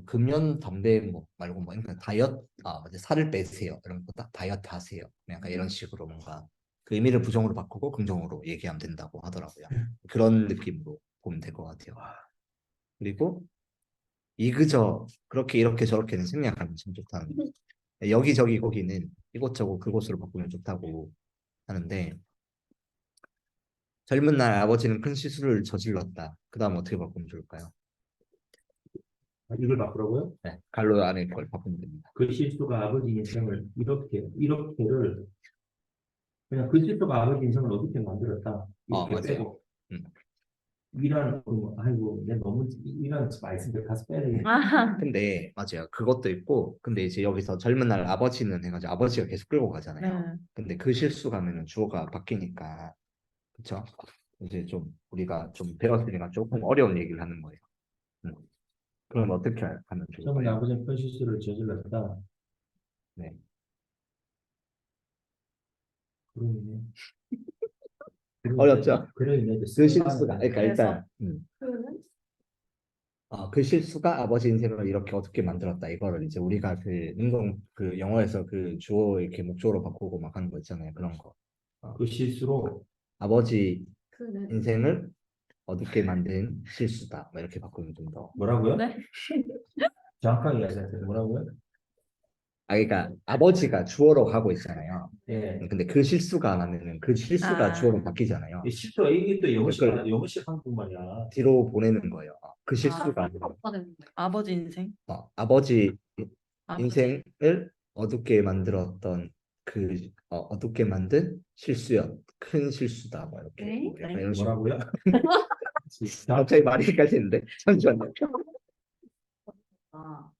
금연 담배 말고 그러니까 다이어트 맞아 살을 빼세요 이런 거다 다이어트 하세요 약간 이런 식으로 뭔가 그 의미를 부정으로 바꾸고 긍정으로 얘기하면 된다고 하더라고요. 그런 느낌으로 보면 될 것 같아요. 그리고 이그저 그렇게 이렇게 저렇게는 생략하면 참 좋다는 거. 여기저기 거기는 이곳저곳 그곳으로 바꾸면 좋다고 하는데 젊은 날 아버지는 큰 실수를 저질렀다. 그 다음 어떻게 바꾸면 좋을까요? 이걸 바꾸라고요? 네, 갈로 안에 걸 바꾸면 됩니다. 그 실수가 아버지 인생을 이렇게를 그냥 그 실수가 아버지 인생을 어떻게 만들었다. 이렇게 맞아요. 빼고. 아이고, 내 너무 이란 많이 쓴데 가서 빼야 되겠다. 아, 근데 맞아요. 그것도 있고 근데 이제 여기서 젊은 날 아버지는 해가지고 아버지가 계속 끌고 가잖아요. 네. 근데 그 실수가면은 주어가 바뀌니까 그쵸? 이제 좀 우리가 좀 배웠으니까 조금 어려운 얘기를 하는 거예요. 그럼 어떻게 하면 처음에 좋을까요? 아버지는 큰 실수를 저질렀다. 네. 그러네. 어렵죠? 그러네. 그 실수가 그러니까 그래서? 일단 그 실수가 아버지 인생을 이렇게 어둡게 만들었다. 이거를 이제 우리가 그 인공 그 영어에서 그 주어 이렇게 목적으로 바꾸고 막 하는 거 있잖아요. 그런 거. 그 실수로 아버지 그는 인생을 어둡게 만든 실수다. 뭐 이렇게 바꾸면 좀 더. 뭐라고요? 네? 정확하게 이야기하세요. 뭐라고요? 그러니까 아버지가 주어로 가고 있잖아요. 예. 근데 그 실수가 안 하면은 그 실수가 아. 주어로 바뀌잖아요. 이 실수가 이게 또 그걸- 영어식 한국말이야. 뒤로 보내는 거예요. 그 실수가 아니라 없다는 거예요. 아버지 인생. 아버지 아버지. 인생을 어둡게 만들었던 어둡게 만든 실수였 큰 실수다 뭐 이렇게 네? 뭐 약간 이런 식으로. 뭐라고요? 갑자기 말이 헷갈리는데 잠시만요. 아,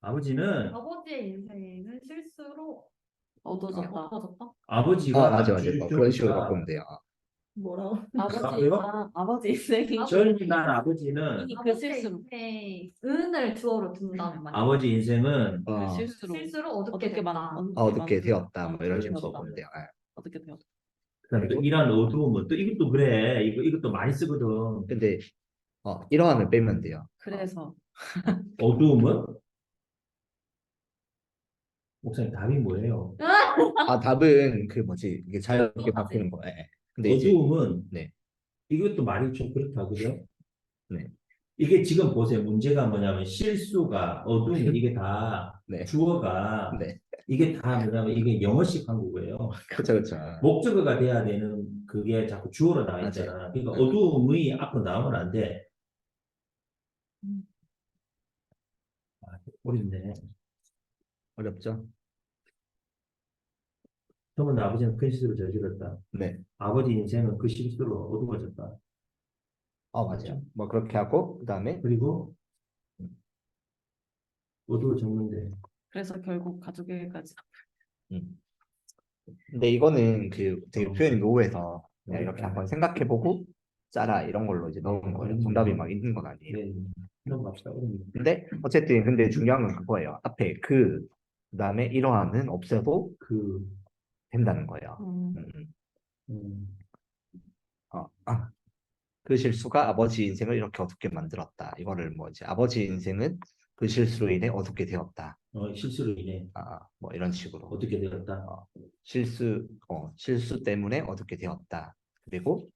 아버지는 아버지의 인생은 실수로 어두워졌다. 어두워졌다? 아버지가 맞아 뭐 그런 식으로 바꾸면 돼요. 뭐라고? 아버지 인생이 젊은 날 아버지는 이미 그 실수로 은을 주어로 둔다는 말이에요. 아버지 인생은 그 실수로 실수로 어둡게 어둡게 됐다. 어둡게 되었다 뭐 이런 식으로 되었다. 바꾸면 돼요. 어떻게 되었다. 그다음에 또 이런 어두움은 또 이것도 그래. 이것도 많이 쓰거든. 근데 이러함을 빼면 돼요. 그래서 어두움은 목사님 답이 뭐예요? 답은 그 뭐지 이게 자유롭게 바뀌는 거예요. 예. 근데 이제 어두움은 네. 이것도 말이 좀 그렇다 그죠? 네. 이게 지금 보세요. 문제가 뭐냐면 실수가 어두움 이게 다 네. 주어가 네. 이게 다 뭐냐면 이게 영어식 한국어예요. 그렇죠. 목적어가 돼야 되는 그게 자꾸 주어로 나와 있잖아. 그러니까 네. 어두움이 앞으로 나오면 안 돼. 어렵네. 어렵죠? 처음에 아버지는 큰 실수를 저질렀다. 네. 아버지 인생은 그 실수로 어두워졌다. 맞아요. 뭐 그렇게 하고 그다음에 그리고 어두워졌는데 그래서 결국 가족에게까지. 음. 근데 이거는 그 되게 표현이 모호해서 그냥 이렇게 한번 생각해보고 짜라 이런 걸로 이제 넣은 거예요. 정답이 막 있는 건 아니에요. 네, 넘어갑시다. 어렵네. 근데 어쨌든 근데 중요한 건 그거예요. 앞에 그다음에 이러함은 없애도 그 된다는 거예요. 음. 음, 그 실수가 아버지 인생을 이렇게 어둡게 만들었다. 이거를 뭐 이제 아버지 인생은 그 실수로 인해 어둡게 되었다. 실수로 인해 뭐 이런 식으로 어떻게 되었다. 실수 때문에 어둡게 되었다. 그리고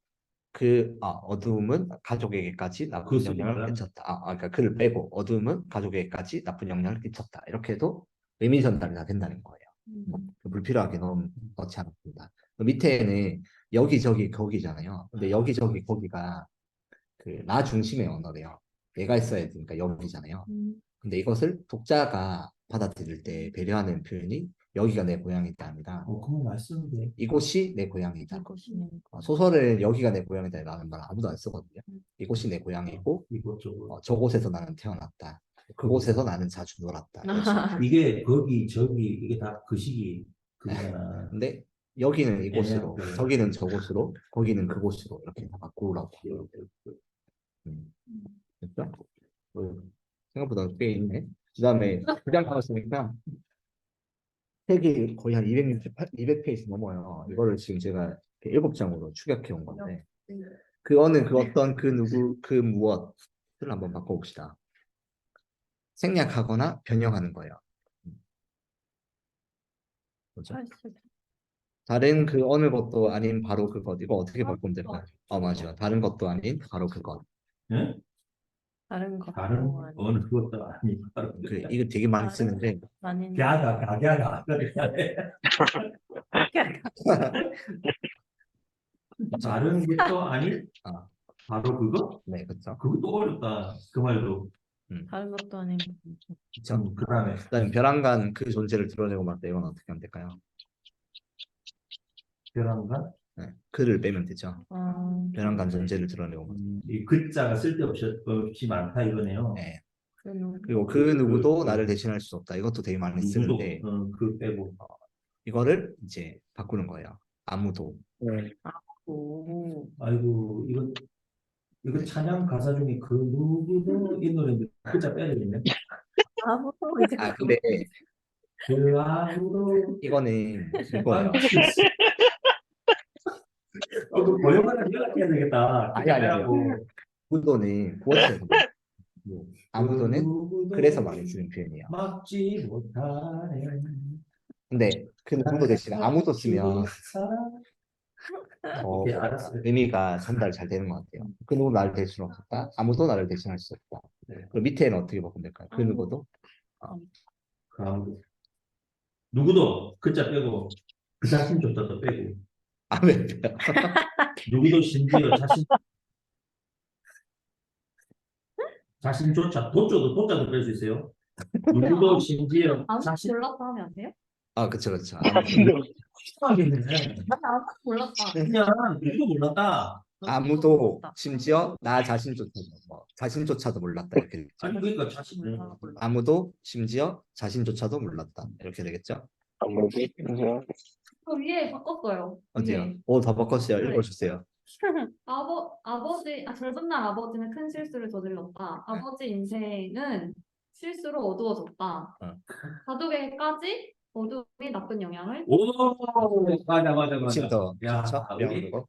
그 어두움은 가족에게까지 나쁜 그 쓰지 영향을 말라. 끼쳤다. 그러니까 그를 빼고 어두움은 가족에게까지 나쁜 영향을 끼쳤다. 이렇게 해도 의미 전달이 다 된다는 거예요. 불필요하게 넣지 않았습니다. 그 밑에는 여기저기 거기잖아요. 근데 여기저기 거기가 그 나 중심의 언어래요. 얘가 있어야 되니까 여기잖아요. 근데 이것을 독자가 받아들일 때 배려하는 표현이 여기가 내 고향이다 합니다. 그건 말씀인데. 이곳이 내 고향이다. 이것이 소설은 여기가 내 고향이다 라는 말 아무도 안 쓰거든요. 이곳이 내 고향이고 이것저것. 저곳에서 나는 태어났다. 그곳에서 나는 자주 놀았다. 이런 식으로. 이게 거기 저기 이게 다 그 시기 그거잖아. 근데 여기는 이곳으로, 애매하고. 저기는 저곳으로, 거기는 그곳으로 이렇게 다 바꾸라고. 됐죠? 생각보다 꽤 있네. 그 다음에 그냥 나왔으니까 책이 거의 한 200페이지 넘어요. 이거를 지금 제가 7장으로 추격해 온 건데 그 어느 그 어떤 그 누구 그 무엇을 한번 바꿔봅시다. 생략하거나 변형하는 거예요. 그렇죠? 다른 그 어느 것도 아닌 바로 그것. 이거 어떻게 바꾸면 될까요? 맞아요. 다른 것도 아닌 바로 그것. 응? 다른 것. 다른 어느 그것도 아니. 이거 되게 많이 쓰는데 많이 가갸가 다른 것도 아니. 바로 그거? 네, 그렇죠. 그것도 어렵다. 그 말도. 다른 것도 아닌 그렇죠. 그다음에 그다음에 벼랑간 그 존재를 드러내고 말다 이건 어떻게 하면 될까요? 벼랑간 네, 그를 빼면 되죠. 변환간 존재를 드러내고. 이 글자가 쓸데없이 많다 이거네요. 네. 그러면 그리고 그 누구도 나를 대신할 수 없다. 이것도 되게 많이 누구도 쓰는데 그 빼고 이거를 이제 바꾸는 거예요. 아무도. 오. 아이고 이거 찬양 가사 중에 그 누구도 이 노래인데 글자 빼야 되겠네. 아무도 이제 아 근데 그 아무도 이거는 이거예요. 그 번역하는 연락해야 되겠다. 아니요. 아무도는 구어체에서 아무도는 누구도 그래서 많이 쓰는 표현이에요. 막지 못하네. 근데 그 누구도 대신 아무도 쓰면 사랑. 더 오케이, 알았어요. 의미가 전달 잘 되는 것 같아요. 그 누구 나를 대신할 수 없다. 아무도 나를 대신할 수 없다. 네. 그럼 밑에는 어떻게 바꾸면 될까요? 그 누구도 그 아무도 누구도 글자 빼고 그 자신조차도 빼고 아멘. 누구도 심지어 자신조차 도자도 뺄 수 있어요. 누구도 심지어 아무도 자신 몰랐다 하면 안 돼요? 아 그렇죠. 하겠네. 아무도 몰랐다. 그냥 누구도 몰랐다. 아무도 심지어 나 자신조차도 몰랐다 이렇게 되겠죠. 아니 그러니까 자신을 아무도 심지어 자신조차도 몰랐다 이렇게 되겠죠. 그 위에 바꿨어요. 어디요? 위에. 다 바꿨어요. 네. 읽어주세요. 젊은 날 아버지는 큰 실수를 저질렀다. 아버지 인생은 실수로 어두워졌다. 바둑에게까지 어둠이 나쁜 영향을. 맞아. 지금부터 야, 그렇죠? 우리 명언으로.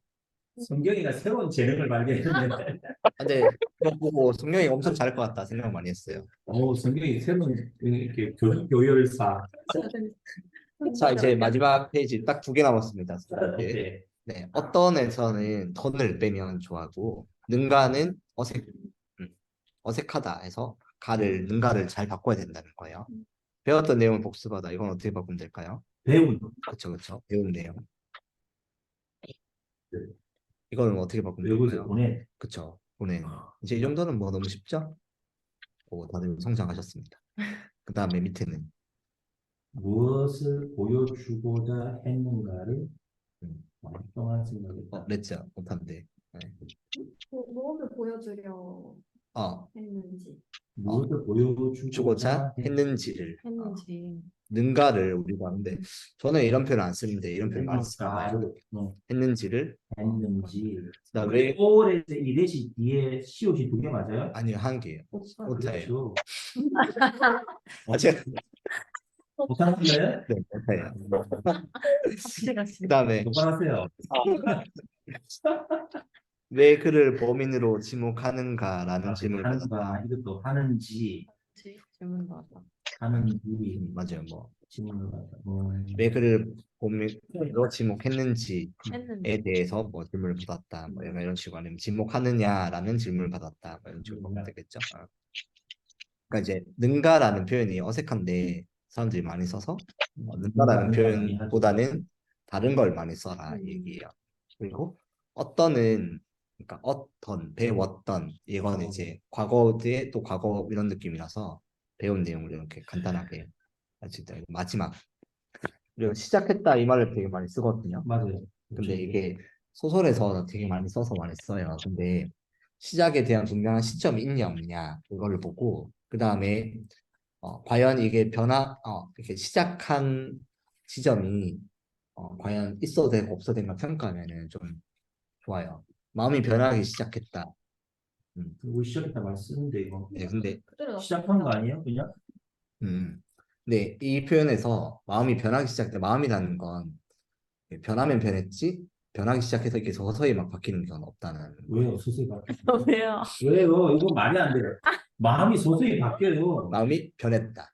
성경이가 새로운 재능을 발견했는데. 근데 이거 보고 성경이 엄청 잘할 것 같다 생각 많이 했어요. 성경이 새로운 이렇게 교열사. 자 이제 마지막 페이지 딱 2개 남았습니다. 네. 네, 어떤에서는 던을 빼면 좋아하고 능가는 어색하다 해서 능가를 잘 바꿔야 된다는 거예요. 배웠던 내용을 복습하다. 이건 어떻게 바꾸면 될까요? 배운. 그렇죠. 배운 내용. 네. 이거는 어떻게 바꾸면 외국에서 될까요? 보내. 그렇죠. 보내. 이제 이 정도는 뭐 너무 쉽죠? 다들 성장하셨습니다. 그 다음에 밑에는 무엇을 보여주고자 했는가를 말똥한 생각이 렛츠 못한데. 네. 무엇을 보여주려 했는지. 무엇을 주고자 했는지를 했는지. 능가를 우리가 하는데 저는 이런 표현 안 쓰는데 이런 표현 많이 써요. 했는지를 했는지. 그다음에 올해 이 대시 뒤에 시옷이 2개 맞아요? 아니요 한 개예요. 오타예요. 그렇죠. 맞아요. 못하는 거예요? 네, 오타예요. 확실하시. 그다음에 똑바하세요. 왜 그를 범인으로 지목하는가라는 질문을 받았다. 하는가 이것도 하는지 질문 받았다. 하는지 맞아요. 뭐 질문을 받았다. 왜 그를 범인으로 지목했는지에 했는지. 대해서 뭐 질문을 받았다. 뭐 이런 식으로 아니면 지목하느냐라는 질문을 받았다. 뭐 이런 식으로 보면 되겠죠. 그러니까 이제 능가라는 표현이 어색한데 사람들이 많이 써서 능가라는 표현보다는 다른 걸 많이 써라 이 얘기예요. 그리고 어떤은 그러니까 배웠던 이거는 이제 과거 뒤에 또 과거 이런 느낌이라서 배운 내용을 이렇게 간단하게 진짜 마지막 그리고 시작했다 이 말을 되게 많이 쓰거든요. 맞아요. 근데 이게 소설에서 되게 많이 써서 많이 써요. 근데 시작에 대한 분명한 시점이 있냐 없냐 이거를 보고 그 다음에 과연 이게 이렇게 시작한 지점이 과연 있어도 되고 없어도 되는가 평가하면은 좀 좋아요. 마음이 변하기 시작했다. 그리고 시작했다 말 쓰는데 이거 네, 근데 시작한 거 아니에요? 그냥? 네, 이 표현에서 마음이 변하기 시작했다. 마음이라는 건 변하면 변했지 변하기 시작해서 이게 서서히 막 바뀌는 경우는 없다는. 왜요? 서서히 바뀌어요. 왜요? 왜요? 이거 말이 안 돼요. 마음이 서서히 바뀌어요. 마음이 변했다.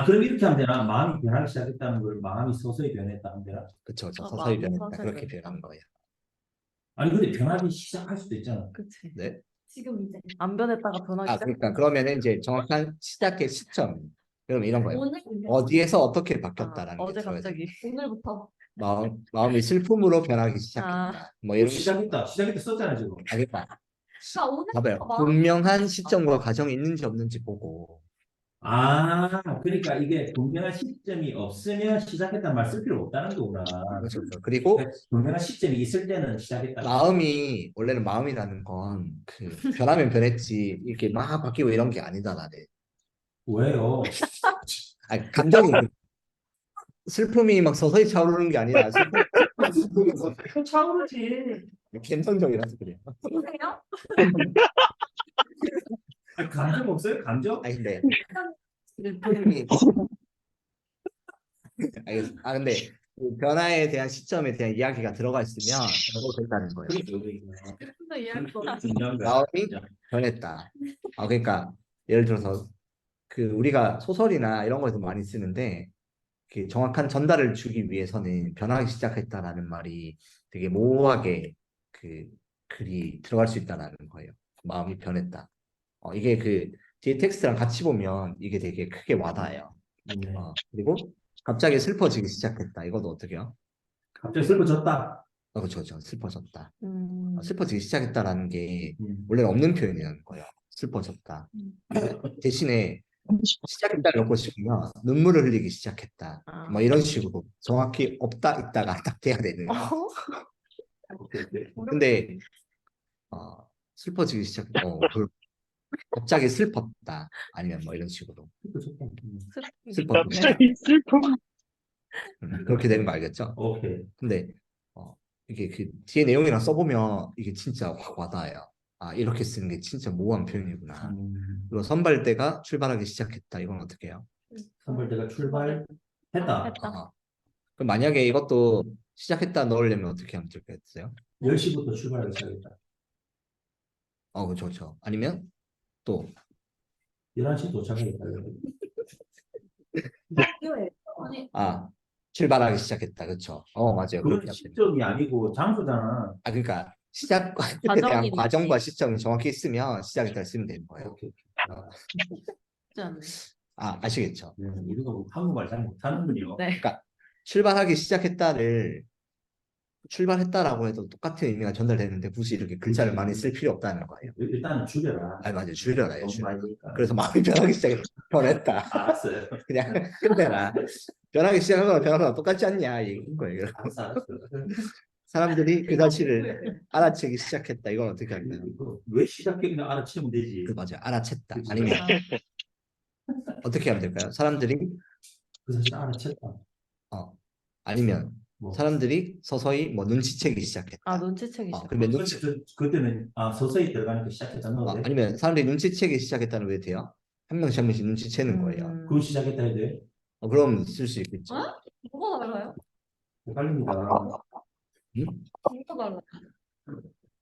그럼 이렇게 하면 되나? 마음이 변하기 시작했다는 걸 마음이 서서히 변했다 하면 되나? 그쵸, 서서히 마음이 변했다. 서서히 그렇게 변했다. 변한 거예요. 아니 근데 변하기 시작할 수도 있잖아. 그치. 네. 지금 이제. 안 변했다가 변하기 시작. 그러니까 그러면은 이제 정확한 시작의 시점. 그럼 이런 거예요. 오늘 어디에서 어떻게 바뀌었다라는 게 어제 들어야 돼요. 갑자기. 오늘부터. 마음이 슬픔으로 변하기 시작했다. 뭐 이런 시작했다 썼잖아 지금. 알겠다. 오늘 봐봐요. 분명한 시점과 과정이 있는지 없는지 보고 그러니까 이게 분명한 시점이 없으면 시작했다는 말 쓸 필요 없다는 거구나. 그렇죠. 그리고 분명한 시점이 있을 때는 시작했다. 마음이 원래는 마음이라는 건 그 변하면 변했지 이렇게 막 바뀌고 이런 게 아니다 나는. 왜요? 아니 감정이 슬픔이 막 서서히 차오르는 게 아니라 슬픔이 차오르지. 감성적이라서 그래요. 보세요. 감정 없어요? 감정? 아니 근데 슬픔이 알겠어. 근데 그 변화에 대한 시점에 대한 이야기가 들어가 있으면 변화가 된다는 거예요. 또 이해할 거 같아. 마음이 변했다. 그러니까 예를 들어서 그 우리가 소설이나 이런 거에서 많이 쓰는데 그 정확한 전달을 주기 위해서는 변하기 시작했다라는 말이 되게 모호하게 그 글이 들어갈 수 있다라는 거예요. 마음이 변했다. 이게 그 뒤에 텍스트랑 같이 보면 이게 되게 크게 와닿아요. 그리고 갑자기 슬퍼지기 시작했다. 이것도 어떻게요? 갑자기 슬퍼졌다. 그렇죠, 그렇죠. 슬퍼졌다. 음. 슬퍼지기 시작했다라는 게 원래는 없는 표현이라는 거예요. 슬퍼졌다. 대신에 시작했다를 넣고 싶으면 눈물을 흘리기 시작했다. 아. 뭐 이런 식으로 정확히 없다 있다가 딱 돼야 되는. 근데 슬퍼지기 시작. 갑자기 슬펐다. 아니면 뭐 이런 식으로 슬펐다. 갑자기 슬픔. 그렇게 되는 거 알겠죠? 오케이. 근데 이게 그 뒤에 내용이랑 써보면 이게 진짜 확 와닿아요. 이렇게 쓰는 게 진짜 모호한 표현이구나. 그리고 선발대가 출발하기 시작했다. 이건 어떻게 해요? 선발대가 출발했다. 그럼 만약에 이것도 시작했다 넣으려면 어떻게 하면 좋겠어요? 10시부터 출발하기 시작했다. 그렇죠, 그렇죠. 아니면 또 11시 도착하겠다. 아니, 출발하기 시작했다. 그렇죠. 맞아요. 그건 그렇게 하면 됩니다. 시점이 아니고 장소잖아. 그러니까 시작에 대한 과정이 과정과 시점이 정확히 있으면 시작했다 쓰면 되는 거예요. 오케이. 쉽지 않네. 아시겠죠? 우리가 뭐 한국말 잘 못하는군요. 네. 그러니까 출발하기 시작했다를 출발했다라고 해도 똑같은 의미가 전달되는데 굳이 이렇게 글자를 많이 쓸 필요 없다는 거예요. 일단은 줄여라. 맞아요. 줄여라요. 너무 줄여. 많으니까. 그래서 마음이 변하기 시작했다. 변했다. 알았어요. 그냥 끝내라. 변하기 시작한 거랑 변한 거랑 똑같지 않냐 이긴 거예요. 알았어. 사람들이 그 사실을 알아채기 시작했다. 이건 어떻게 할까요? 이거 왜 시작해 그냥 알아채면 되지. 맞아요. 알아챘다. 그치. 아니면 어떻게 하면 될까요? 사람들이 그 사실 알아챘다. 아니면 뭐. 사람들이 서서히 뭐 눈치채기 시작했다. 눈치채기 시작. 그러면 그때는 서서히 들어가니까 시작했다 넣어도 돼? 아니면 사람들이 눈치채기 시작했다는 왜 돼요? 한 명씩 한 명씩 눈치채는 거예요. 그걸 시작했다 해도 돼? 그럼 쓸 수 있겠죠. 뭐가 달라요? 헷갈립니다. 뭐가 달라요?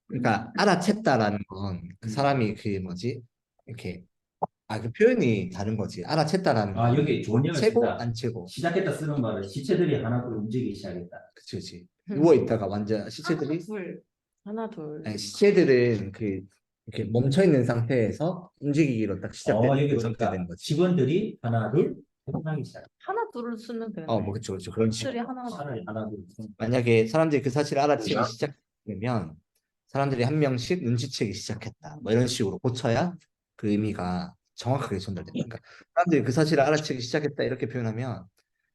그러니까 알아챘다라는 건 그 사람이 그 뭐지 이렇게 그 표현이 다른 거지. 알아챘다라는 건 여기 좋은 얘기가 채고 있다. 안 채고. 시작했다 쓰는 말은 시체들이 하나둘 움직이기 시작했다. 그치. 누워 있다가 완전 시체들이 하나, 둘. 시체들은 그 이렇게 멈춰 있는 상태에서 움직이기로 딱 시작되는 여기 그 상태 보니까 되는 거지. 직원들이 하나둘 행동하기 시작. 하나, 둘을 쓰면 되네. 뭐 그렇죠, 그렇죠. 그런 식으로. 들이 하나, 차라리 하나둘. 만약에 사람들이 그 사실을 알아채기 시작되면 사람들이 한 명씩 눈치채기 시작했다. 뭐 이런 식으로 고쳐야 그 의미가 정확하게 전달됩니다. 그러니까 사람들이 그 사실을 알아채기 시작했다 이렇게 표현하면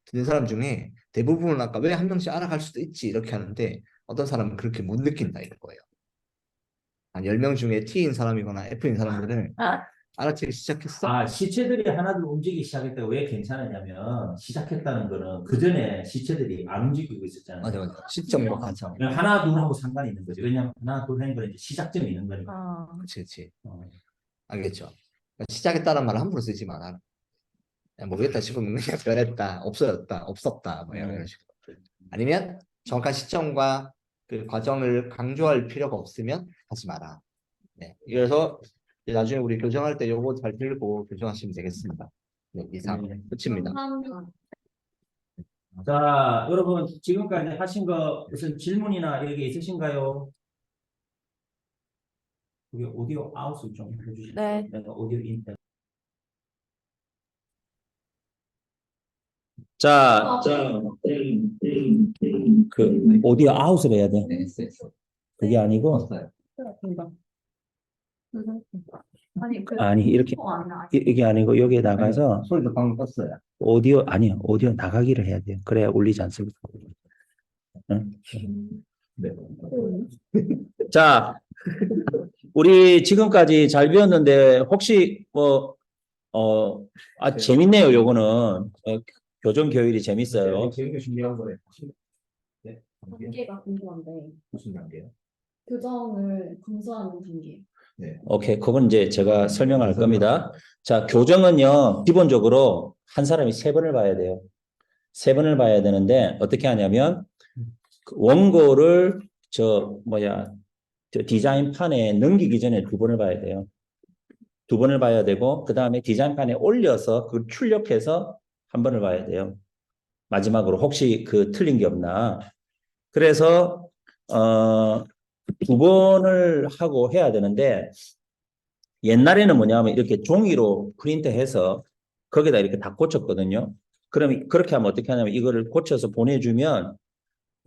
듣는 사람 중에 대부분은 아까 왜 한 명씩 알아갈 수도 있지 이렇게 하는데 어떤 사람은 그렇게 못 느낀다 이런 거예요. 한 10명 중에 T인 사람이거나 F인 사람들은 알아채기 시작했어. 시체들이 하나둘 움직이기 시작했다가 왜 괜찮았냐면 시작했다는 거는 그 전에 시체들이 안 움직이고 있었잖아요. 맞아. 시점과 과정. 그냥 하나둘하고 상관이 있는 거죠. 왜냐하면 하나둘 하는 거는 이제 시작점이 있는 거니까. 그렇지. 알겠죠. 그러니까 시작했다는 말을 함부로 쓰지 마라. 모르겠다 싶으면 그냥 변했다, 없어졌다, 없었다, 뭐 이런 식으로. 아니면 정확한 시점과 그 과정을 강조할 필요가 없으면 하지 마라. 네. 그래서 나중에 우리 교정할 때 요거 잘 들고 교정하시면 되겠습니다. 네, 이상 끝입니다. 감사합니다. 자, 여러분 지금까지 하신 거 무슨 질문이나 이런 게 있으신가요? 그게 오디오 아웃을 좀 해주시죠. 네. 내가 오디오 인. 자, 그 오디오 아웃을 해야 돼. 그게 아니고 아니 그 아니, 이렇게, 아니야. 이게 아니고 여기에 나가서 소리도 방금 떴어요. 오디오, 아니요, 오디오 나가기를 해야 돼요. 그래야 울리지 않습니다. 응? 네. 자, 우리 지금까지 잘 배웠는데, 혹시 재밌네요, 요거는. 교정 교율이 재밌어요. 재밌게 준비한 거예요. 네. 단계가 궁금한데 무슨 단계요? 교정을 검수하는 단계. 네. 오케이, 그건 이제 제가 설명할 겁니다. 자, 교정은요, 기본적으로 한 사람이 3번을 봐야 돼요. 3번을 봐야 되는데, 어떻게 하냐면, 그 원고를 저 디자인판에 넘기기 전에 2번을 봐야 돼요. 2번을 봐야 되고, 그 다음에 디자인판에 올려서 그걸 출력해서 1번을 봐야 돼요. 마지막으로 혹시 그 틀린 게 없나. 그래서 2번을 하고 해야 되는데, 옛날에는 뭐냐면 이렇게 종이로 프린트해서 거기다 이렇게 다 꽂혔거든요. 그럼 그렇게 하면 어떻게 하냐면 이거를 고쳐서 보내주면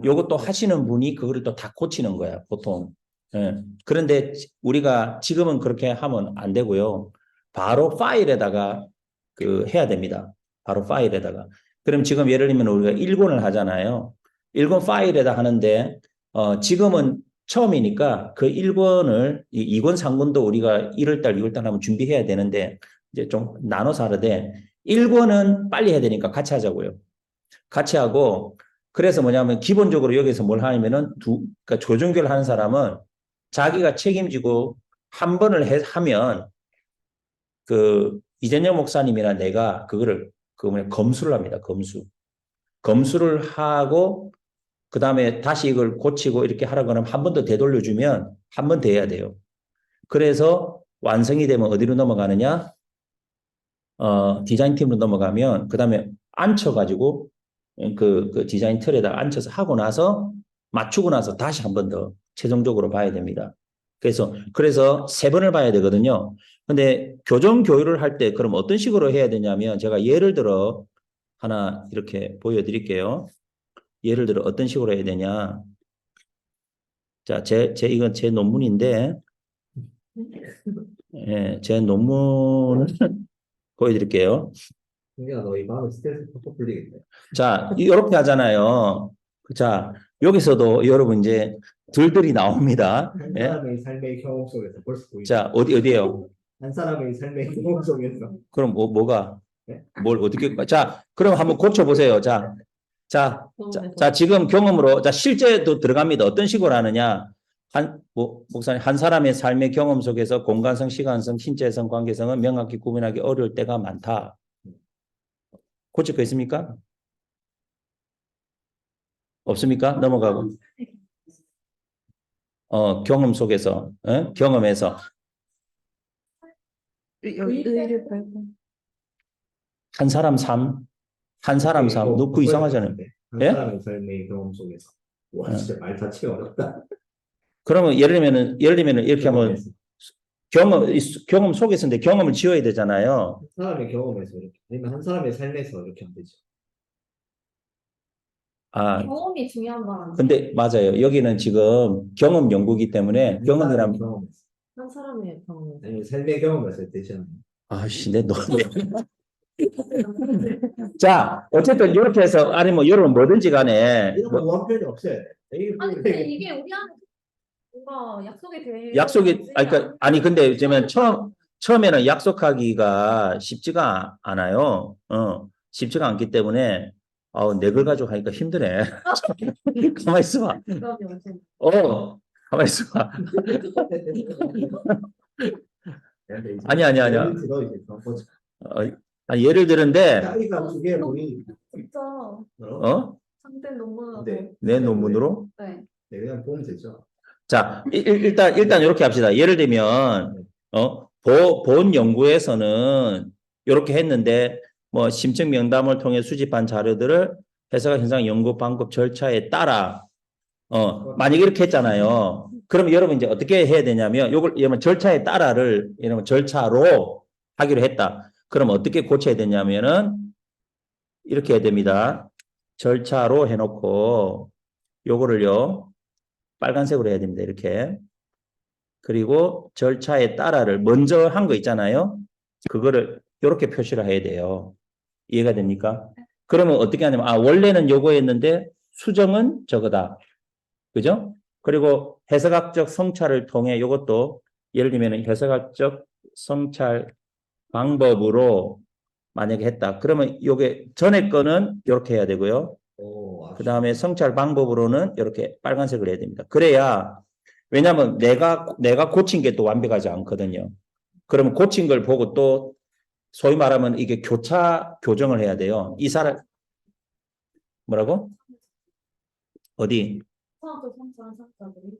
요것도 하시는 분이 그거를 또 다 고치는 거야, 보통. 예. 그런데 우리가 지금은 그렇게 하면 안 되고요. 바로 파일에다가 해야 됩니다. 바로 파일에다가. 그럼 지금 예를 들면 우리가 1권을 하잖아요. 1권 파일에다 하는데, 지금은 처음이니까 그 1권을, 2권, 3권도 우리가 1월달, 2월달 하면 준비해야 되는데, 이제 좀 나눠서 하되, 1권은 빨리 해야 되니까 같이 하자고요. 같이 하고, 그래서 뭐냐면 기본적으로 여기서 뭘 하냐면은 그러니까 조정교를 하는 사람은 자기가 책임지고 한 번을 하면 이재명 목사님이나 내가 그거를 검수를 합니다. 검수를 하고 그 다음에 다시 이걸 고치고 이렇게 하라고 하면 한 번 더 되돌려주면 한 번 더 해야 돼요. 그래서 완성이 되면 어디로 넘어가느냐? 디자인팀으로 넘어가면 그 다음에 앉혀가지고 그 디자인 틀에다가 앉혀서 하고 나서 맞추고 나서 다시 한 번 더 최종적으로 봐야 됩니다. 그래서 3번을 봐야 되거든요. 근데 교정 교육을 할 때 그럼 어떤 식으로 해야 되냐면 제가 예를 들어 하나 이렇게 보여드릴게요. 예를 들어 어떤 식으로 해야 되냐. 자, 이건 제 논문인데, 예, 제 논문을 보여드릴게요. 승기야, 너 이거 하면 스트레스 팍팍 풀리겠네. 자, 이렇게 하잖아요. 자, 여기서도 여러분 이제 들들이 나옵니다. 한 예? 사람의 삶의 경험 속에서 벌써 보이죠. 자, 어디에요? 한 사람의 삶의 경험 속에서. 그럼 뭐가? 네? 뭘 어떻게? 자, 그럼 한번 고쳐보세요. 자, 지금 경험으로, 자, 실제도 들어갑니다. 어떤 식으로 하느냐? 목사님, 한 사람의 삶의 경험 속에서 공간성, 시간성, 신체성, 관계성은 명확히 구분하기 어려울 때가 많다. 고칠 거 있습니까? 없습니까? 넘어가고. 경험 속에서, 경험에서. 의를 발견. 한 사람 삶, 놓고 이상하잖아요. 한 예? 사람의 삶의 경험 속에서. 와, 진짜 말 자체가 어렵다. 그러면 예를 들면은 이렇게 하면 경험 속에서인데 경험을 지어야 되잖아요. 한 사람의 경험에서 이렇게 아니면 한 사람의 삶에서 이렇게 하면 되죠. 아, 경험이 중요한 거 아니에요? 근데 맞아요. 여기는 지금 경험 연구기 때문에 한 경험이란 사람의 경험에서 한 사람의 경험. 아니면 삶의 경험에서 되잖아요. 아씨, 자, 어쨌든 이렇게 해서 아니 뭐 여러분 뭐든지 간에 이런 거 원편이 없어야 돼. 이게 아니 근데 이게 우리한테 뭔가 약속이 돼. 약속이 아니 근데 이제면 처음에는 약속하기가 쉽지가 않아요. 쉽지가 않기 때문에 내 걸 가지고 하니까 힘드네. 가만 있어봐. 그러면 엄청 가만 있어봐. 아니야. 들어 이제 보자. 아니, 예를 들는데 자기가 두 개 보니 진짜 상대 논문하고. 네. 내 논문으로 네. 네, 그냥 보면 되죠. 자 일단 이렇게 합시다. 예를 들면 본 연구에서는 이렇게 했는데 뭐 심층 명담을 통해 수집한 자료들을 해석 현상 연구 방법 절차에 따라 만약에 이렇게 했잖아요. 그럼 여러분 이제 어떻게 해야 되냐면 요걸 예를 절차에 따라를 이러면 절차로 하기로 했다. 그럼 어떻게 고쳐야 되냐면은 이렇게 해야 됩니다. 절차로 해놓고 요거를요 빨간색으로 해야 됩니다. 이렇게 그리고 절차에 따라를 먼저 한 거 있잖아요. 그거를 이렇게 표시를 해야 돼요. 이해가 됩니까? 그러면 어떻게 하냐면 원래는 요거였는데 수정은 저거다. 그죠? 그리고 해석학적 성찰을 통해 요것도 예를 들면 해석학적 성찰 방법으로 만약에 했다. 그러면 요게 전에 거는 이렇게 해야 되고요. 그 다음에 성찰 방법으로는 이렇게 빨간색을 해야 됩니다. 그래야 왜냐하면 내가 고친 게 또 완벽하지 않거든요. 그러면 고친 걸 보고 또 소위 말하면 이게 교정을 해야 돼요. 이 사람 뭐라고? 어디? 수학적 성찰한 학자들이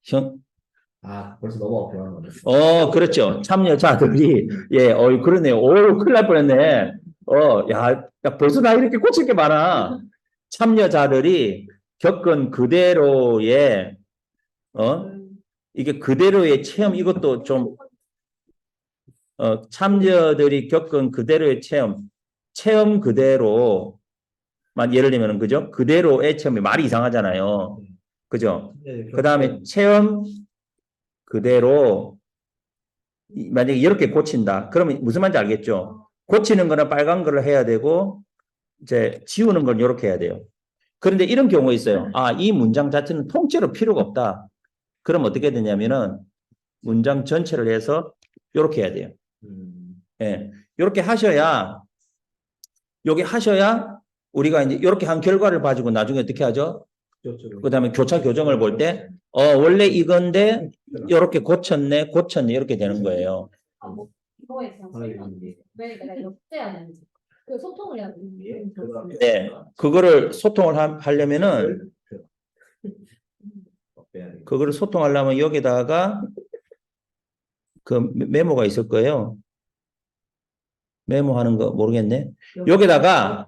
형? 벌써 넘어가 버렸네. 그렇죠. 참여자들이 그러네요. 큰일 날 뻔했네. 야, 벌써 나 이렇게 고칠 게 많아. 참여자들이 겪은 그대로의 이게 그대로의 체험 이것도 좀 참여들이 겪은 그대로의 체험 그대로만 예를 들면 그죠? 그대로의 체험이 말이 이상하잖아요. 그죠? 그 다음에 체험 그대로 만약에 이렇게 고친다. 그러면 무슨 말인지 알겠죠? 고치는 거는 빨간 거를 해야 되고 이제 지우는 건 이렇게 해야 돼요. 그런데 이런 경우가 있어요. 이 문장 자체는 통째로 필요가 없다. 그럼 어떻게 되냐면은 문장 전체를 해서 이렇게 해야 돼요. 예. 이렇게 하셔야 우리가 이제 이렇게 한 결과를 가지고 나중에 어떻게 하죠? 그다음에 교차 교정을 볼 때 원래 이건데 이렇게 고쳤네 이렇게 되는 거예요. 이거에 대한 설명. 왜 내가 역제해야 되는지. 그 소통을 해야 되는지. 네. 그거를 소통을 하려면은 그거를 소통하려면 여기다가 그 메모가 있을 거예요. 메모하는 거 모르겠네. 여기다가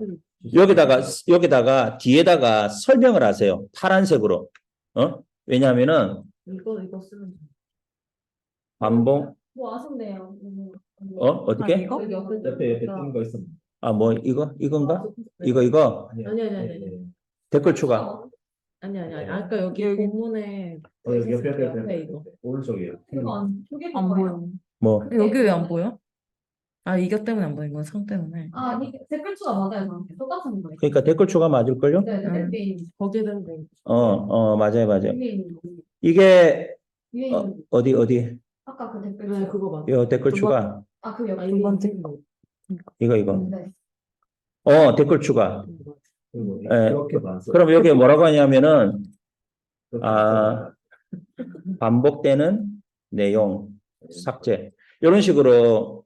뒤에다가 설명을 하세요. 파란색으로. 왜냐하면은 이거 쓰면 반복 뭐 아쉽네요. 어떻게? 이거? 옆에 뜨는 거 있었는데. 뭐 이건가? 이거 아니. 댓글 추가. 아니. 아까 여기 본문에 옆에 이거. 오른쪽이에요. 저게 안 보여. 뭐 여기 왜 안 보여? 이거 때문에 안 보인 건 상 때문에. 아니 댓글 추가 맞아요. 저한테 똑같은 거예요. 그러니까 댓글 추가 맞을걸요? 네, 댓글에 있는 거기는 뭐. 맞아요. 위에 있는 거. 이게 위에 있는 거. 어디 아까 그 댓글 네, 추가. 그거 맞아. 이 댓글 두 추가 그 옆에 이번 있는 거. 이거 네. 댓글 추가. 그리고 예. 이렇게 봤어. 그럼 여기 뭐라고 하냐면은 반복되는 내용 삭제 이런 식으로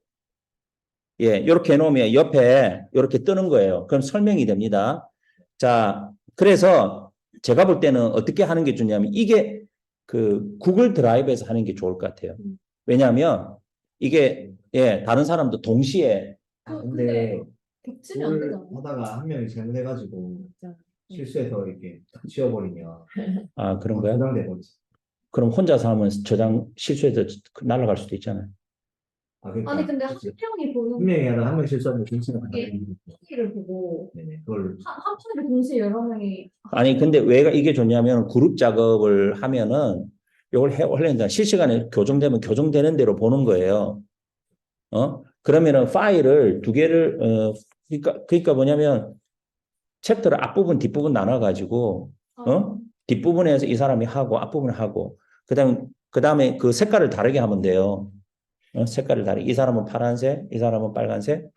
이렇게 해놓으면 옆에 이렇게 뜨는 거예요. 그럼 설명이 됩니다. 자, 그래서 제가 볼 때는 어떻게 하는 게 좋냐면 이게 그 구글 드라이브에서 하는 게 좋을 것 같아요. 왜냐하면 이게 다른 사람도 동시에 근데 겹치면 안 되잖아. 하다가 한 명이 잘못해가지고 실수해서 이렇게 딱 지워버리면 그런 거야? 저장돼 버리지. 그럼 혼자서 하면 저장 실수해서 날아갈 수도 있잖아요. 그러니까 아니 근데 한 그치. 명이 보는 분명히 하다 한 명 실수하면 동시에 이게 를 보고 네네 그걸 한 판을 동시에 여러 명이 아니 근데 왜 이게 좋냐면 그룹 작업을 하면은 이걸 하려니까 실시간에 교정되면 교정되는 대로 보는 거예요. 그러면은 파일을 두 개를 그러니까 뭐냐면 챕터를 앞부분 뒷부분 나눠 가지고 뒷부분에서 이 사람이 하고 앞부분을 하고 그다음에 그 색깔을 다르게 하면 돼요. 색깔을 다르게 이 사람은 파란색, 이 사람은 빨간색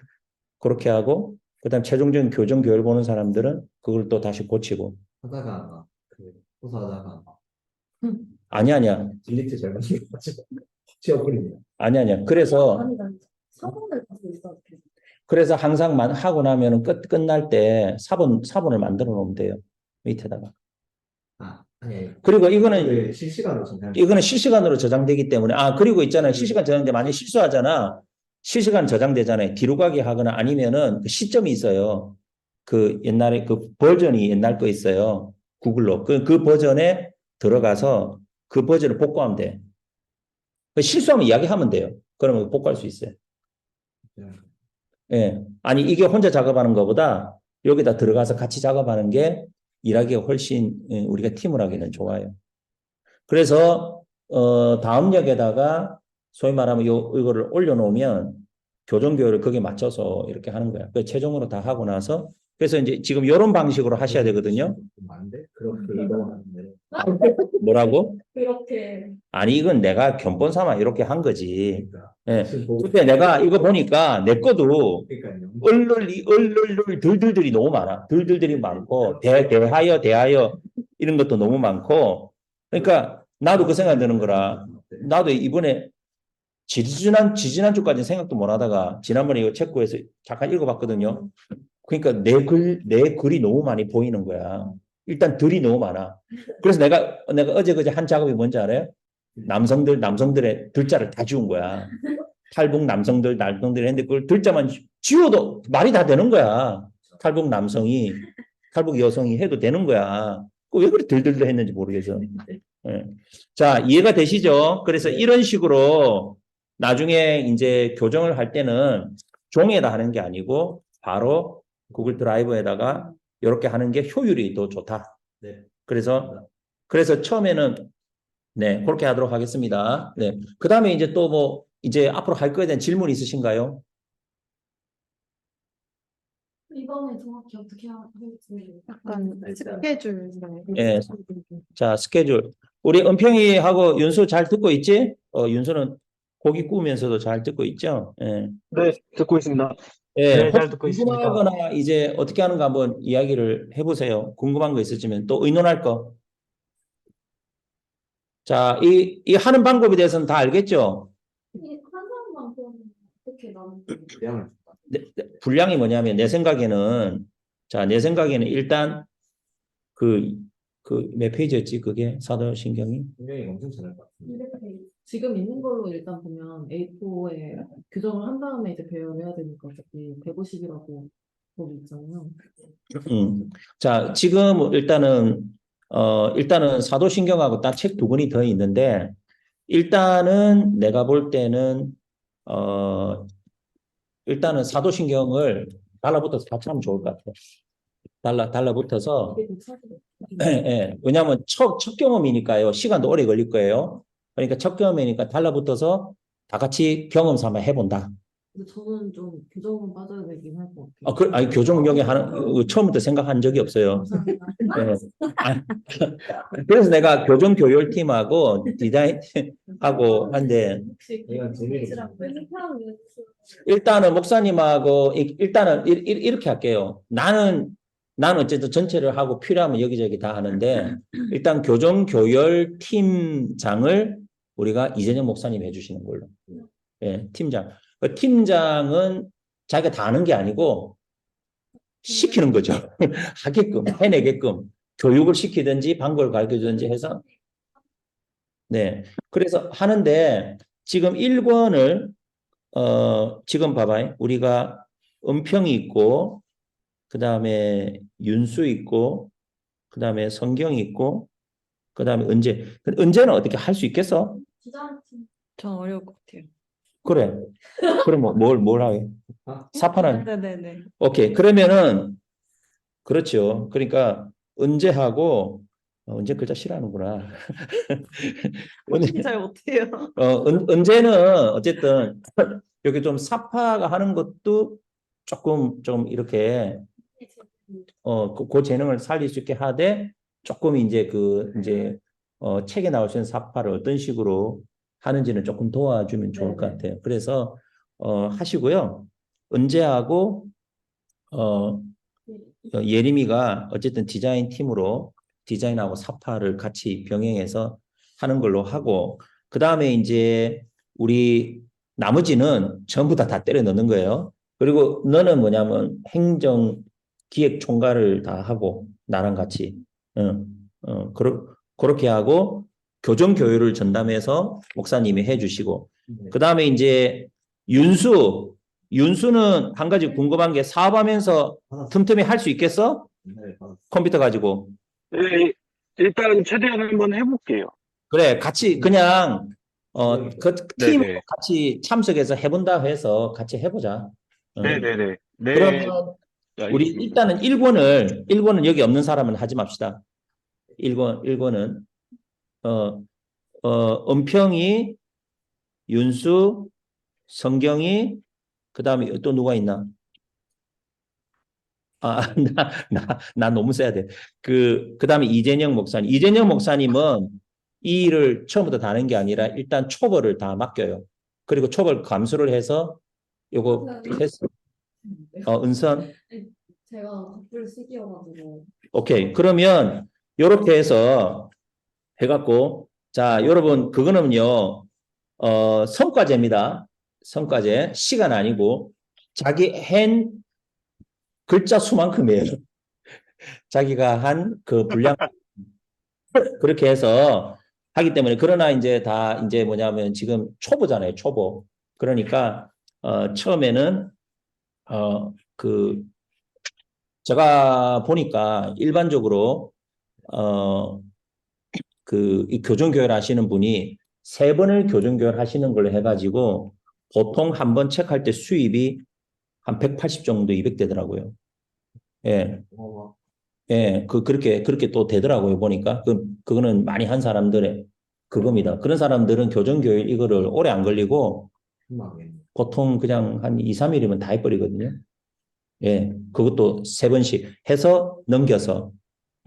그렇게 하고 그다음 최종적인 교정 교열 보는 사람들은 그걸 또 다시 고치고 하다가 호소하다가 아니야 딜리트 잘못해가지고 지워버리면 아니야 그래서 사본을 가지고 있어. 그래서 항상 하고 나면은 끝날 때 사본을 만들어 놓으면 돼요 밑에다가 아니 그리고 이거는 실시간으로 전달. 이거는 실시간으로 저장되기 때문에 그리고 있잖아요 실시간 저장돼 만약 실수하잖아 실시간 저장되잖아요 뒤로 가게 하거나 아니면은 그 시점이 있어요 그 옛날에 그 버전이 옛날 거 있어요 구글로 그 버전에 들어가서 그 버전을 복구하면 돼 실수하면 이야기하면 돼요 그러면 복구할 수 있어요 아니 이게 혼자 작업하는 것보다 여기다 들어가서 같이 작업하는 게 일하기가 훨씬 우리가 팀을 하기는 좋아요 그래서 다음역에다가 소위 말하면 이거를 올려놓으면 교정교육을 거기에 맞춰서 이렇게 하는 거야. 그 최종으로 다 하고 나서 그래서 이제 지금 이런 방식으로 하셔야 되거든요. 안 돼? 그렇게 이동하는데. 뭐라고? 그렇게 아니 이건 내가 견본 삼아 이렇게 한 거지. 그러니까. 예. 지금 보고 그때 내가 이거 보니까 내 것도 그러니까요. 얼얼얼얼 들들들이 너무 많아. 들들들이 많고 대하여 이런 것도 너무 많고. 그러니까 나도 그 생각 드는 거라. 나도 이번에 지지난주까지 생각도 못 하다가 지난번에 이거 체크해서 잠깐 읽어봤거든요. 그러니까 내 글이 너무 많이 보이는 거야. 일단 글이 너무 많아. 그래서 내가 어제 그제 한 작업이 뭔지 알아요? 남성들의 글자를 다 지운 거야. 탈북 남성들이 했는데 그걸 글자만 지워도 말이 다 되는 거야. 탈북 여성이 해도 되는 거야. 왜 그렇게 들들들 했는지 모르겠어. 예. 자, 이해가 되시죠? 그래서 이런 식으로 나중에 이제 교정을 할 때는 종이에다 하는 게 아니고 바로 구글 드라이브에다가 이렇게 하는 게 효율이 더 좋다. 네. 그래서 처음에는 네, 그렇게 하도록 하겠습니다. 네. 그다음에 이제 또 뭐 이제 앞으로 할 거에 대한 질문 있으신가요? 이번에 정확히 어떻게 할지. 약간 스케줄. 예. 자, 스케줄. 우리 은평이하고 윤수 잘 듣고 있지? 윤수는 고기 구우면서도 잘 듣고 있죠? 예. 네, 듣고 있습니다. 예, 네, 혹시 잘 듣고 있습니다. 궁금하거나 이제 어떻게 하는가 한번 이야기를 해보세요. 궁금한 거 있으시면 또 의논할 거. 자, 이 하는 방법에 대해서는 다 알겠죠? 한 사람만 그러면 어떻게 나누? 분량이 뭐냐면 내 생각에는 일단 몇 페이지였지 그게 사도신경이? 분명히 엄청 잘할 것 같은데. 이렇게 지금 있는 걸로 일단 보면 A4에 교정을 한 다음에 이제 배열을 해야 되니까 어차피 150이라고 거기 있잖아요. 자, 지금 일단은 사도신경하고 딱 책 두 권이 더 있는데 일단은 내가 볼 때는 일단은 사도신경을 달라붙어서 같이 하면 좋을 것 같아요. 달라붙어서 이게 좀 차지돼. 예, 왜냐하면 첫 경험이니까요. 시간도 오래 걸릴 거예요. 그러니까 첫 경험이니까 달라붙어서 다 같이 경험 삼아 해본다. 근데 저는 좀 교정은 빠져야 되긴 할 것 같아요. 아니 교정용이 처음부터 생각한 적이 없어요. 감사합니다. 예. 그래서 내가 교정교열팀하고 디자인하고 한데 혹시 이건 재미로 일단은 목사님하고 일단은 이렇게 할게요. 나는 어쨌든 전체를 하고 필요하면 여기저기 다 하는데 일단 교정교열 팀장을 우리가 이재정 목사님 해주시는 걸로. 예, 팀장. 그 팀장은 자기가 다 하는 게 아니고 시키는 거죠. 하게끔 해내게끔 교육을 시키든지 방법을 가르쳐주든지 해서 네. 그래서 하는데 지금 1권을 지금 봐봐요. 우리가 은평이 있고 그 다음에 윤수 있고 그 다음에 성경이 있고 그 다음에 은재는 어떻게 할 수 있겠어? 디자인팀. 전 어려울 것 같아요. 그래. 그럼 뭘 하게? 사파는 네네네. 오케이. 그러면은 그렇죠. 그러니까 은재하고 은재 글자 싫어하는구나. 잘 못해요. 은재는 어쨌든 여기 좀 사파가 하는 것도 조금 좀 이렇게 그 재능을 살릴 수 있게 하되 조금 이제 책에 나올 수 있는 사파를 어떤 식으로 하는지는 조금 도와주면 좋을 것 같아요. 그래서 하시고요. 은재하고 예림이가 어쨌든 디자인 팀으로 디자인하고 사파를 같이 병행해서 하는 걸로 하고 그 다음에 이제 우리 나머지는 전부 다 때려 넣는 거예요. 그리고 너는 뭐냐면 행정 기획 총괄을 다 하고 나랑 같이 그렇게 하고 교정 교육을 전담해서 목사님이 해주시고 그 다음에 이제 윤수는 한 가지 궁금한 게 사업하면서 틈틈이 할 수 있겠어? 컴퓨터 가지고. 네, 일단 최대한 한번 해볼게요. 그래, 같이 그냥 그 팀으로 네네. 같이 참석해서 해본다 해서 같이 해보자. 네네네. 네, 그러면 우리 알겠습니다. 일단은 1권은 여기 없는 사람은 하지 맙시다. 1권은 은평이, 윤수, 성경이, 그 다음에 또 누가 있나? 아, 나 너무 써야 돼. 그 다음에 이재영 목사님. 이재영 목사님은 이 일을 처음부터 다 하는 게 아니라 일단 초벌을 다 맡겨요. 그리고 초벌 감수를 해서 요거 했어. 은선. 제가 바쁠 시기여가지고. 오케이. 그러면 요렇게 해서 해갖고 자, 여러분 그거는요. 성과제입니다. 성과제. 시간 아니고 자기 한 글자 수만큼이에요. 자기가 한 그 분량 그렇게 해서 하기 때문에 그러나 이제 다 이제 뭐냐면 지금 초보잖아요. 초보. 그러니까 처음에는 그 제가 보니까 일반적으로 이 교정교열 하시는 분이 3번을 교정교열 하시는 걸로 해가지고 보통 한 번 체크할 때 수입이 한 180 정도 200 되더라고요. 예. 예, 그렇게 또 되더라고요, 보니까. 그거는 많이 한 사람들의 그겁니다. 그런 사람들은 교정교일 이거를 오래 안 걸리고 보통 그냥 한 2, 3일이면 다 해버리거든요. 예, 그것도 3번씩 해서 넘겨서,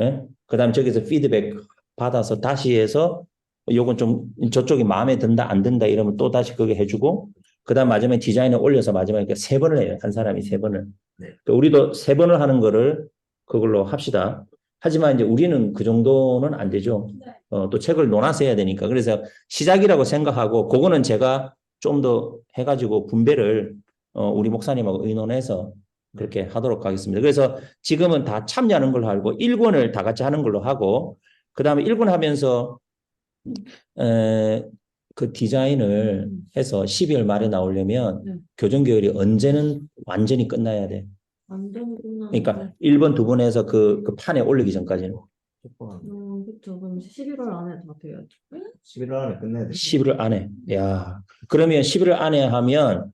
예, 그 다음에 저기서 피드백 받아서 다시 해서 요건 좀 저쪽이 마음에 든다, 안 든다 이러면 또 다시 그게 해주고, 그 다음 마지막에 디자인을 올려서 마지막에 3번을 해요. 한 사람이 3번을. 그러니까 우리도 3번을 하는 거를 그걸로 합시다. 하지만 이제 우리는 그 정도는 안 되죠. 또 책을 논아서 해야 되니까. 그래서 시작이라고 생각하고, 그거는 제가 좀 더 해가지고 분배를 우리 목사님하고 의논해서 그렇게 하도록 하겠습니다. 그래서 지금은 다 참여하는 걸로 알고 1권을 다 같이 하는 걸로 하고, 그 다음에 1권 하면서 그 디자인을 해서 12월 말에 나오려면 교정교열이 언제는 완전히 끝나야 돼. 완전히 그러니까 1번, 2번 해서 그 판에 올리기 전까지는. 그쵸. 그럼 11월 안에 다 돼야죠. 11월 안에 끝내야 돼. 11월 안에. 야, 그러면 11월 안에 하면,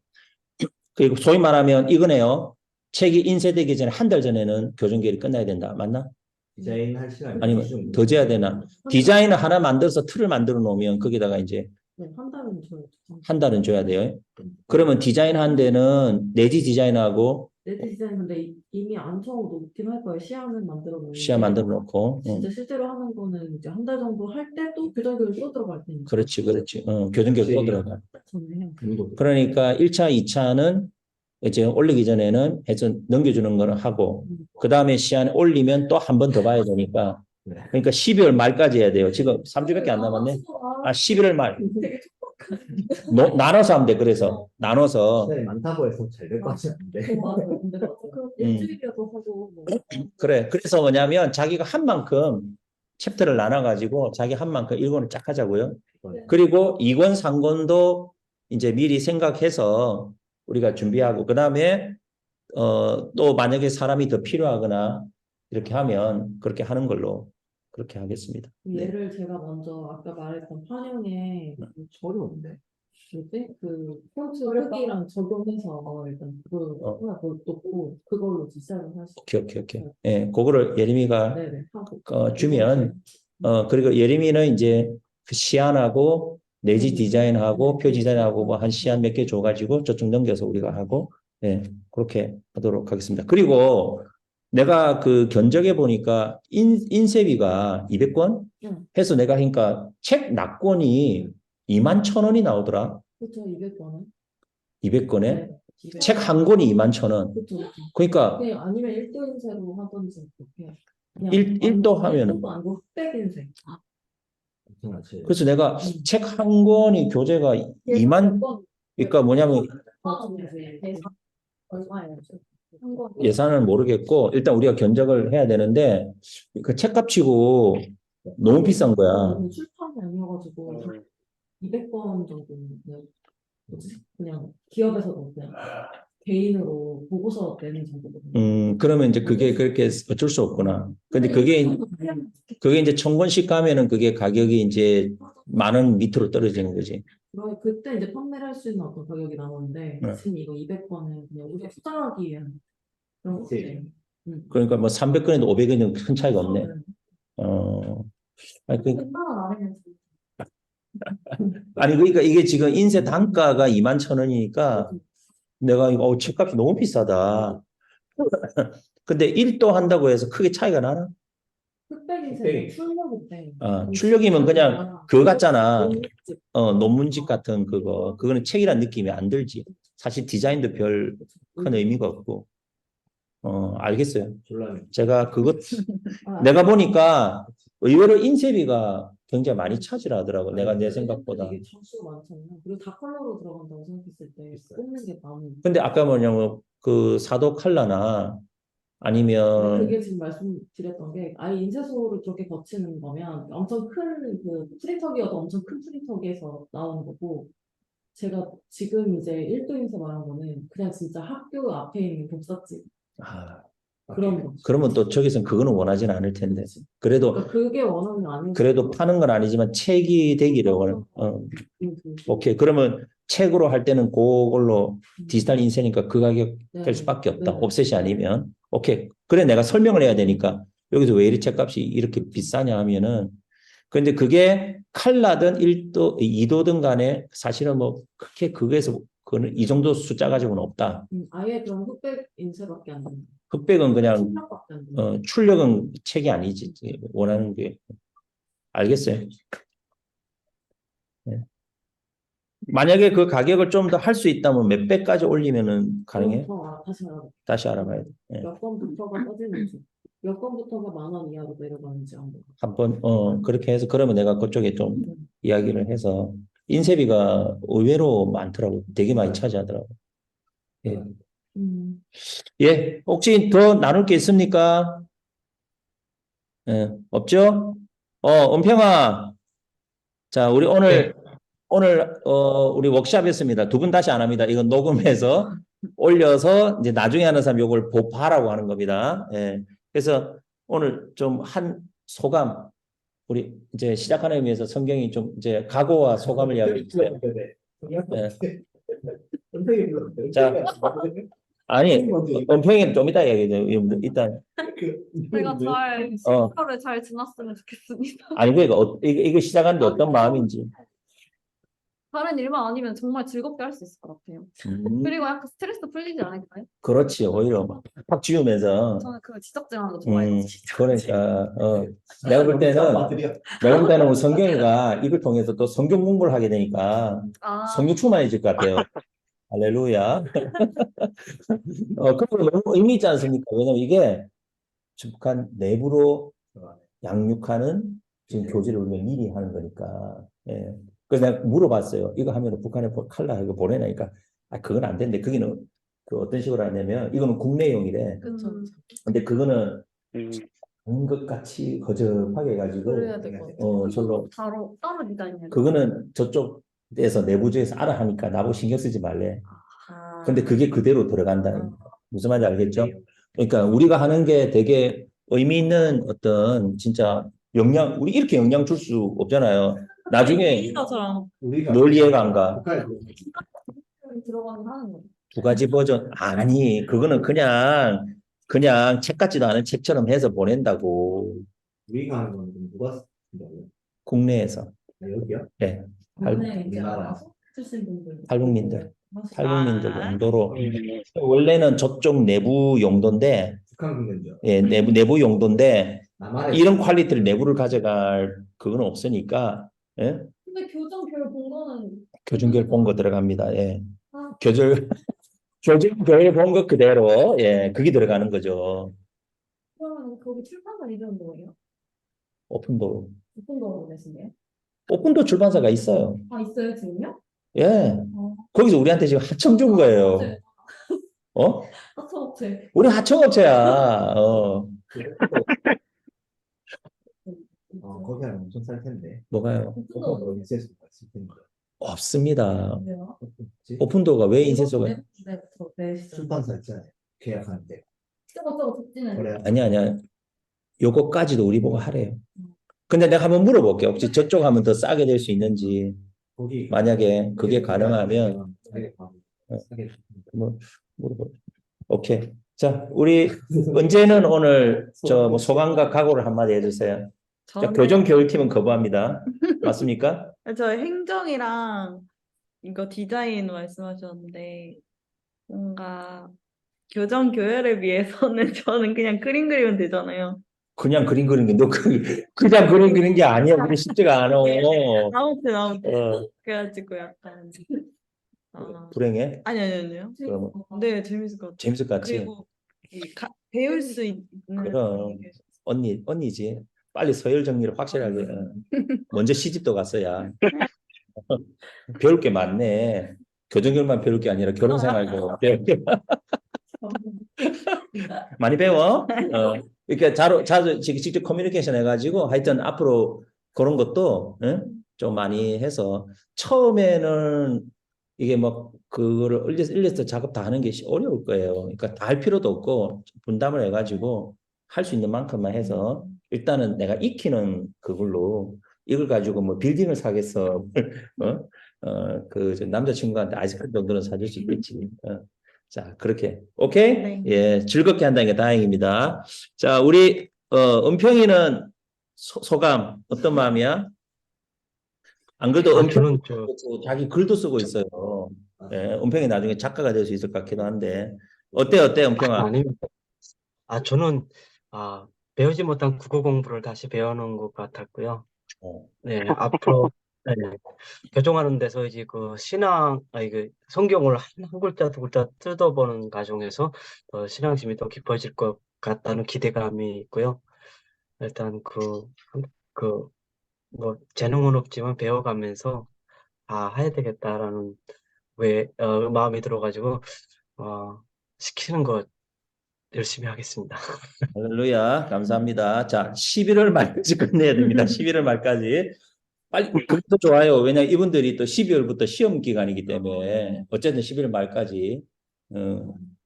그리고 소위 말하면 이거네요. 책이 인쇄되기 전에 한 달 전에는 교정교열이 끝나야 된다. 맞나? 디자인 할 시간이 아니면 더 재야 되나? 디자인을 하나 만들어서 틀을 만들어 놓으면 거기다가 이제 네, 한 달은 줘야죠. 한 달은 줘야 돼요. 그러면 디자인 한 데는 내지 디자인하고 네트 디자인 근데 이미 안 적어도 놓긴 할 거예요. 시야는 만들어 놓는 시야 게. 만들어 놓고. 진짜 실제로 하는 거는 이제 한 달 정도 할 때도 교정교육 또 들어갈 테니까. 그렇지. 교정교육 또 들어가. 저는 해요. 그러니까 1차, 2차는 이제 올리기 전에는 해서 넘겨주는 거를 하고, 그 다음에 시안에 올리면 또 한 번 더 봐야 되니까. 그러니까 12월 말까지 해야 돼요. 지금 3주밖에 안 남았네. 11월 말. 나눠서 하면 돼. 그래서 나눠서. 시간이 많다고 해서 잘 될 것 같지 않은데. 맞아요. 근데 그 일주일이라도 하고 뭐. 그래. 그래서 뭐냐면 자기가 한 만큼 챕터를 나눠가지고 자기 한 만큼 1권을 쫙 하자고요. 그리고 2권, 3권도 이제 미리 생각해서 우리가 준비하고, 그 다음에 또 만약에 사람이 더 필요하거나 이렇게 하면 그렇게 하는 걸로 그렇게 하겠습니다. 네. 얘를 제가 먼저 아까 말했던 판형에 어려운데. 뭐지? 그 폰트 크기랑 적용해서 일단 그걸 하나 놓고 그걸로 디자인을 할 수 있어요. 오케이. 예, 그거를 예림이가 네네 하고 주면 그리고 예림이는 이제 그 시안하고 내지 디자인하고 표 디자인하고 뭐 한 시안 몇 개 줘가지고 저쪽 넘겨서 우리가 하고, 예, 그렇게 하도록 하겠습니다. 그리고 내가 그 견적해 보니까 인쇄비가 200권 해서 내가 하니까 책 납권이 21,000원이 나오더라. 그쵸 200번은 200권에 책 한 권이 21,000원. 그쵸 그러니까 그냥 아니면 1도 인쇄로 하든지 그렇게 그냥 일도 하면은. 1도도 아니고 흑백 인쇄 그래서 내가 책 한 권이 교재가 2만, 그러니까 뭐냐면 얼마예요? 예산을 모르겠고 일단 우리가 견적을 해야 되는데 그 책값치고 너무 비싼 거야. 출판이 아니어가지고 200번 정도는 뭐지? 그냥 기업에서도 그냥 개인으로 보고서 내는 정도거든요. 그러면 이제 그게 그렇게 어쩔 수 없구나. 근데 그게 이제 1,000권씩 가면은 그게 가격이 이제 10,000원 밑으로 떨어지는 거지. 그때 이제 판매를 할 수 있는 어떤 가격이 나오는데 네. 지금 이거 200번은 그냥 우리가 수정하기 위한 그런 것들. 그러니까 뭐 300권에도 500원이면 큰 차이가 없네. 아니, 웬만한 안 해야지. 아니 그러니까 이게 지금 인쇄 단가가 21,000원이니까 내가 이거 책값이 너무 비싸다. 근데 1도 한다고 해서 크게 차이가 나나? 흑백인쇄는 출력인데. 출력이면 그냥 그거 같잖아. 논문집 같은 그거. 그거는 책이란 느낌이 안 들지. 사실 디자인도 별 큰 의미가 없고. 알겠어요. 제가 그것 내가 보니까 의외로 인쇄비가 굉장히 많이 차지하더라고. 내가 내 생각보다. 이게 장수가 많잖아요. 그리고 다 컬러로 들어간다고 생각했을 때 뽑는 게 많은. 근데 아까 뭐냐면 그 사도 칼라나 아니면 그게 지금 말씀드렸던 게 아예 인쇄소를 그렇게 거치는 거면 엄청 큰 그 프린터기여도 엄청 큰 프린터기에서 나오는 거고 제가 지금 이제 1도 인쇄 말한 거는 그냥 진짜 학교 앞에 있는 복사집 아, 그런 거. 그러면 또 저기서는 그거는 원하지는 않을 텐데. 그래도 그러니까 그게 원하는 게 아니고 그래도 파는 건 아니지만 책이 되기를 원해. 오케이. 그러면 책으로 할 때는 그걸로 디지털 인쇄니까 그 가격 될 수밖에 없다. 네. 옵셋이 아니면. 오케이. 그래 내가 설명을 해야 되니까 여기서 왜 이리 책값이 이렇게 비싸냐 하면은 근데 그게 칼라든 1도, 2도든 간에 사실은 뭐 크게 그거에서 그거는 이 정도 숫자 가지고는 없다. 아예 그럼 흑백 인쇄밖에 안 된다. 흑백은 그냥 출력밖에 안 된다. 출력은 책이 아니지. 원하는 게. 알겠어요. 네. 만약에 그 가격을 좀 더 할 수 있다면 몇 배까지 올리면은 가능해? 다시 알아볼게요. 다시 알아봐야 돼. 예. 몇 건부터가 꺼지는지, 몇 건부터가 10,000원 이하로 내려가는지 한번. 한번 그렇게 해서 그러면 내가 그쪽에 좀 이야기를 해서 인쇄비가 의외로 많더라고. 되게 많이 차지하더라고. 예. 예. 혹시 더 나눌 게 있습니까? 예. 없죠? 은평아. 자, 우리 오늘 우리 워크숍했습니다. 두 분 다시 안 합니다. 이건 녹음해서 올려서 이제 나중에 하는 사람 요걸 보파라고 하는 겁니다. 예. 그래서 오늘 좀 한 소감 우리 이제 시작하는 의미에서 성경이 좀 이제 각오와 소감을 이야기해 주세요. 자, 아니 은평이는 좀 이따 이야기해요. 일단 제가 잘 시간을 잘 지났으면 좋겠습니다. 아니 그러니까 이거 시작하는데 어떤 마음인지. 다른 일만 아니면 정말 즐겁게 할 수 있을 것 같아요. 그리고 약간 스트레스 풀리지 않을까요? 그렇지 오히려 팍 지우면서 저는 그 지적질하는 거 좋아해요. 그러니까 내가 볼 때는 우리 성경이가 이걸 통해서 또 성경 공부를 하게 되니까 아, 성경 충만해질 것 같아요. 할렐루야. 그리고 너무 의미 있지 않습니까? 왜냐면 이게 북한 내부로 양육하는 지금 교제를 우리가 미리 하는 거니까. 예. 그래서 내가 물어봤어요. 이거 하면 북한에 칼라 이거 보내나니까 그건 안 된대. 거기는 그 어떤 식으로 하냐면 이거는 국내용이래. 근데 그거는 것 같이 거접하게 해가지고 그래야 될 것 같아요. 절로 따로 디자인해요. 그거는 저쪽에서 내부조에서 알아 하니까 나보고 신경 쓰지 말래. 아, 근데 그게 그대로 들어간다. 무슨 말인지 알겠죠? 그러니까 우리가 하는 게 되게 의미 있는 어떤 진짜 우리 이렇게 영향 줄 수 없잖아요. 나중에 뭘 이해가 안 가? 들어가긴 하는 거. 두 가지 버전 아니 그거는 그냥 책 같지도 않은 책처럼 해서 보낸다고. 우리가 하는 건 누가 쓴다고요? 국내에서. 여기요? 네. 국내 이제 우리나라. 알아서 쓰신 분들. 탈북민들 용도로. 원래는 저쪽 내부 용도인데, 북한 국민죠. 예, 내부 용도인데, 남한에 이런 퀄리티를 내부를 가져갈 그건 없으니까, 예? 근데 교정별 본 거는 교정교육 본 거 들어갑니다. 예. 교정교육 본 거 그대로, 예, 그게 들어가는 거죠. 그러면 거기 출판사 이름 뭐예요? 오픈도. 오픈도어로 내신대요? 오픈도 출판사가 있어요. 아, 있어요, 지금요? 예. 거기서 우리한테 지금 하청 준 거예요. 어? 하청업체. 우리 하청업체야. 거기 하면 엄청 쌀 텐데. 뭐가요? 오픈도 인쇄소가 있을 텐데. 없습니다. 왜요? 오픈도어가 왜 인쇄소가? 내부터 내시죠. 출판사 있잖아요. 계약하는데. 저거 듣지는. 그래. 아니야. 요거까지도 우리 보고 하래요. 근데 내가 한번 물어볼게요. 혹시 저쪽 하면 더 싸게 될 수 있는지. 거기 만약에 그게 가능하면 싸게 뭐 물어보. 오케이. 자, 우리 은재는 오늘 뭐 소감과 각오를 한마디 해주세요. 자, 교정교육팀은 거부합니다. 맞습니까? 저 행정이랑 이거 디자인 말씀하셨는데 뭔가 교정 교열을 위해서는 저는 그냥 그림 그리면 되잖아요. 그냥 그림 그리는 게 너 그냥 그림 그리는 게 아니야. 그게 쉽지가 않아. 아무튼 어, 그래가지고 약간 아 불행해? 아니요. 그러면 네 재밌을 것 같아요. 재밌을 것 같지? 그리고 배울 수 있는 그럼 게 언니지. 빨리 서열 정리를 확실하게. 먼저 시집도 갔어야. 배울 게 많네. 교정결만 배울 게 아니라 결혼 생활도 배울 게 많이 배워. 이렇게 자주 직접 커뮤니케이션 해가지고 하여튼 앞으로 그런 것도 좀 많이 해서 처음에는 이게 뭐 그거를 일리스트 작업 다 하는 게 어려울 거예요. 그러니까 다 할 필요도 없고 분담을 해가지고 할 수 있는 만큼만 해서 일단은 내가 익히는 그걸로 이걸 가지고 뭐 빌딩을 사겠어. 그 남자친구한테 아이스크림 정도는 사줄 수 있겠지. 자, 그렇게. 오케이? 네. 예, 즐겁게 한다는 게 다행입니다. 자, 우리, 은평이는 소감, 어떤 마음이야? 안 그래도 은평, 저는 자기 글도 쓰고 있어요. 예, 은평이 나중에 작가가 될 수 있을 것 같기도 한데. 어때, 은평아? 아닙니다. 저는 배우지 못한 국어 공부를 다시 배워놓은 것 같았고요. 어, 네, 앞으로 네, 교정하는 데서 이제 그 그 성경을 한 글자 두 글자 뜯어보는 과정에서 신앙심이 더 깊어질 것 같다는 기대감이 있고요. 일단 뭐 재능은 없지만 배워가면서 해야 되겠다라는 마음이 들어가지고 시키는 거 열심히 하겠습니다. 할렐루야. 감사합니다. 자, 11월 말까지 끝내야 됩니다. 11월 말까지. 빨리, 그것도 좋아요. 왜냐면 이분들이 또 12월부터 시험 기간이기 때문에 어쨌든 11월 말까지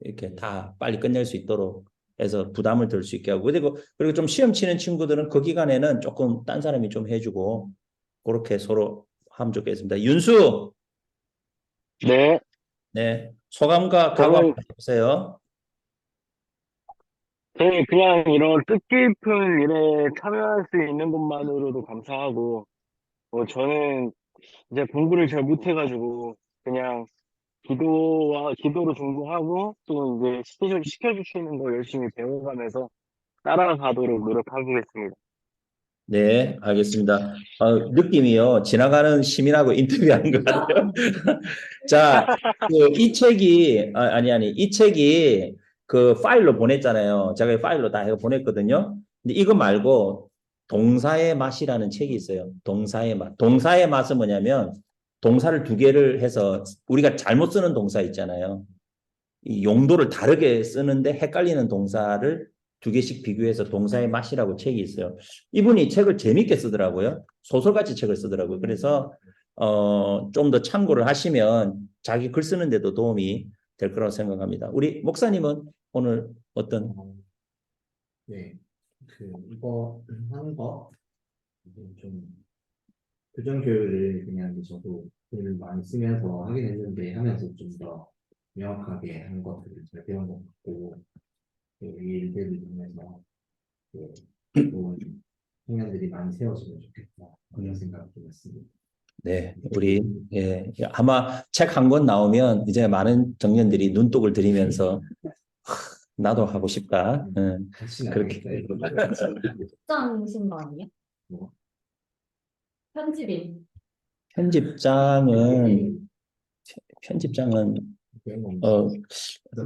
이렇게 다 빨리 끝낼 수 있도록 해서 부담을 덜 수 있게 하고 그리고 좀 시험 치는 친구들은 그 기간에는 조금 딴 사람이 좀 해주고 그렇게 서로 하면 좋겠습니다. 윤수, 네, 네, 소감과 각오 저는, 한번 해보세요. 저는 그냥 이런 뜻깊은 일에 참여할 수 있는 것만으로도 감사하고, 저는 이제 공부를 잘 못해가지고, 그냥 기도로 중보하고, 또 이제 시켜주시는 거 열심히 배워가면서 따라가도록 노력하겠습니다. 네, 알겠습니다. 느낌이요. 지나가는 시민하고 인터뷰하는 것 같아요. 자, 이 책이, 이 책이 그 파일로 보냈잖아요. 제가 이 파일로 다 해서 보냈거든요. 근데 이거 말고 동사의 맛이라는 책이 있어요. 동사의 맛. 동사의 맛은 뭐냐면 동사를 두 개를 해서 우리가 잘못 쓰는 동사 있잖아요. 이 용도를 다르게 쓰는데 헷갈리는 동사를 두 개씩 비교해서 동사의 맛이라고 책이 있어요. 이분이 책을 재밌게 쓰더라고요. 소설같이 책을 쓰더라고요. 그래서 좀 더 참고를 하시면 자기 글 쓰는데도 도움이 될 거라고 생각합니다. 우리 목사님은 오늘 어떤 네, 이거 하는 거, 이제 좀, 교정 교육을 그냥 이제 저도 글을 많이 쓰면서 하긴 했는데, 하면서 좀 더 명확하게 하는 것들을 잘 배운 것 같고, 이 일들을 통해서, 좋은 청년들이 많이 세워지면 좋겠다, 그런 생각이 들었습니다. 네, 우리 아마 책 한 권 나오면 이제 많은 청년들이 눈독을 들이면서 나도 하고 싶다. 그렇게. 직장이신 거 아니에요? 뭐? 편집인. 편집장은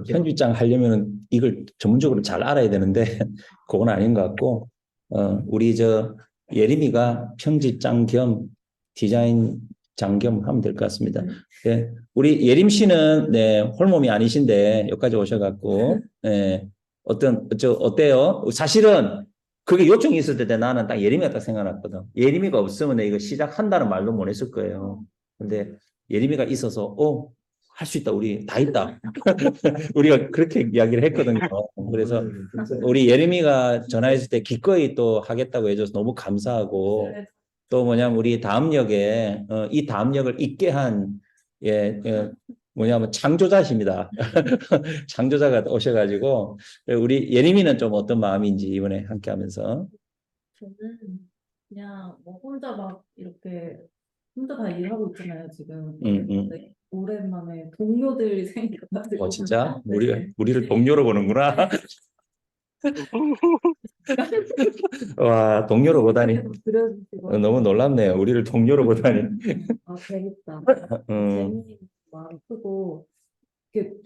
편집장 하려면 이걸 전문적으로 잘 알아야 되는데 그건 아닌 것 같고 우리 예림이가 편집장 겸 디자인장 겸 하면 될 것 같습니다. 네, 우리 예림 씨는 홀몸이 아니신데 여기까지 오셔갖고 어때요? 사실은 그게 요청이 있을 때 나는 딱 예림이가 딱 생각났거든. 예림이가 없으면 이거 시작한다는 말도 못 했을 거예요. 근데 예림이가 있어서 할 수 있다. 우리 다 있다. 우리가 그렇게 이야기를 했거든요. 그래서 우리 예림이가 전화했을 때 기꺼이 또 하겠다고 해줘서 너무 감사하고 또 뭐냐면 우리 다음 역에 이 다음 역을 잇게 한 뭐냐면 창조자십니다. 창조자가 오셔가지고 우리 예림이는 좀 어떤 마음인지 이번에 함께하면서 저는 그냥 뭐 혼자 막 이렇게 혼자 다 일하고 있잖아요, 지금. 음. 네, 오랜만에 동료들이 생겨가지고. 진짜? 네. 우리를 동료로 보는구나. 와, 동료로 보다니. 그려주시고. 너무 놀랍네요. 우리를 동료로 보다니. 아, 재밌다. 음, 재미있고 마음 크고.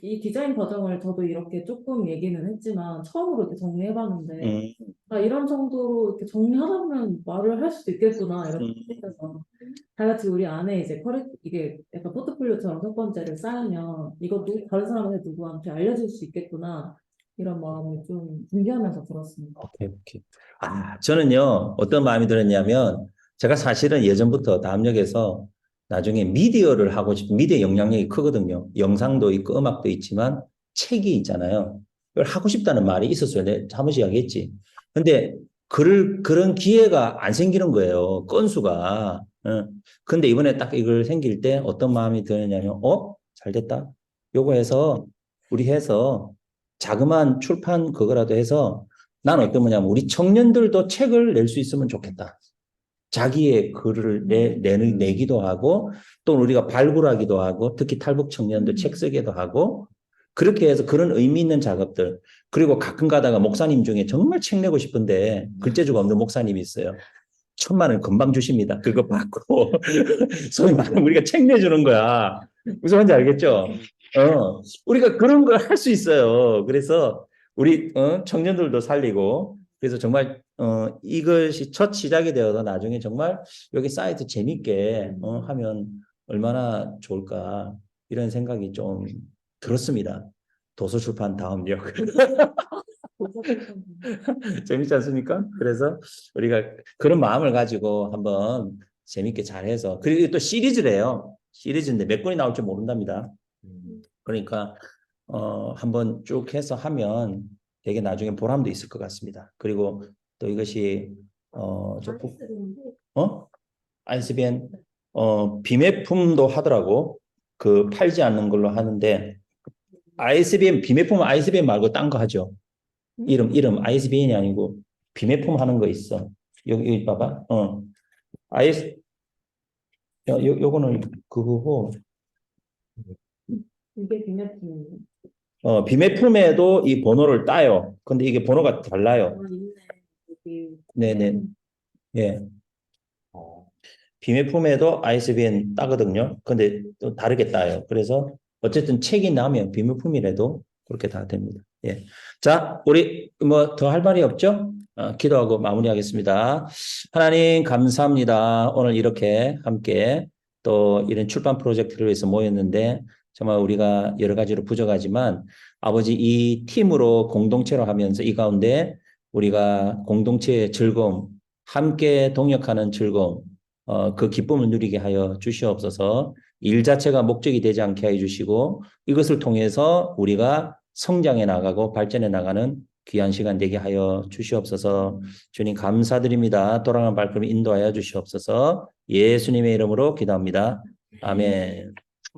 이 디자인 과정을 저도 이렇게 조금 얘기는 했지만 처음으로 이렇게 정리해봤는데 이런 정도로 이렇게 정리하다 보면 말을 할 수도 있겠구나 이렇게 생각해서 다 같이 우리 안에 이제 이게 약간 포트폴리오처럼 첫 번째를 쌓으면 이것도 다른 사람한테 누구한테 알려줄 수 있겠구나 이런 마음을 좀 준비하면서 들었습니다. 오케이. 저는요, 어떤 마음이 들었냐면, 제가 사실은 예전부터 다음역에서 나중에 미디어를 하고 싶은, 미디어 영향력이 크거든요. 영상도 있고 음악도 있지만 책이 있잖아요. 이걸 하고 싶다는 말이 있었어요. 내가 한번씩 이야기했지. 근데 그런 기회가 안 생기는 거예요. 건수가. 근데 이번에 딱 이걸 생길 때 어떤 마음이 드느냐면, 잘 됐다. 요거 해서, 우리 해서 자그마한 출판 그거라도 해서 난 어떤 거냐면 우리 청년들도 책을 낼 수 있으면 좋겠다. 자기의 글을 내기도 하고 또 우리가 발굴하기도 하고 특히 탈북 청년들 책 쓰기도 하고 그렇게 해서 그런 의미 있는 작업들 그리고 가끔 가다가 목사님 중에 정말 책 내고 싶은데 글재주가 없는 목사님이 있어요. 1,000만 원 금방 주십니다. 그거 받고 소위 말하면 우리가 책 내주는 거야. 무슨 말인지 알겠죠? 우리가 그런 걸 할 수 있어요. 그래서 우리 청년들도 살리고 그래서 정말 이것이 첫 시작이 되어서 나중에 정말 여기 사이트 재밌게 하면 얼마나 좋을까 이런 생각이 좀 들었습니다. 도서출판 다음역. 재밌지 않습니까? 그래서 우리가 그런 마음을 가지고 한번 재밌게 잘해서 그리고 또 시리즈래요. 시리즈인데 몇 권이 나올지 모른답니다. 그러니까 한번 쭉 해서 하면 되게 나중에 보람도 있을 것 같습니다. 그리고 또 이것이 ISBN 비매품도 하더라고. 그 팔지 않는 걸로 하는데 ISBN 비매품은 ISBN 말고 딴 거 하죠. 이름 ISBN이 아니고 비매품 하는 거 있어. 여기 봐봐. 요거는 그거고. 이게 비매품이에요. 비매품에도 이 번호를 따요. 근데 이게 번호가 달라요. 있네. 여기. 네네. 예. 비매품에도 ISBN 따거든요. 근데 또 다르게 따요. 그래서 어쨌든 책이 나면 비매품이라도 그렇게 다 됩니다. 예. 자, 우리 뭐 더 할 말이 없죠? 기도하고 마무리하겠습니다. 하나님 감사합니다. 오늘 이렇게 함께 또 이런 출판 프로젝트를 위해서 모였는데 정말 우리가 여러 가지로 부족하지만 아버지 이 팀으로 공동체로 하면서 이 가운데 우리가 공동체의 즐거움, 함께 동역하는 즐거움, 그 기쁨을 누리게 하여 주시옵소서. 일 자체가 목적이 되지 않게 해주시고 이것을 통해서 우리가 성장해 나가고 발전해 나가는 귀한 시간 되게 하여 주시옵소서. 주님 감사드립니다. 돌아가는 발걸음 인도하여 주시옵소서. 예수님의 이름으로 기도합니다. 아멘.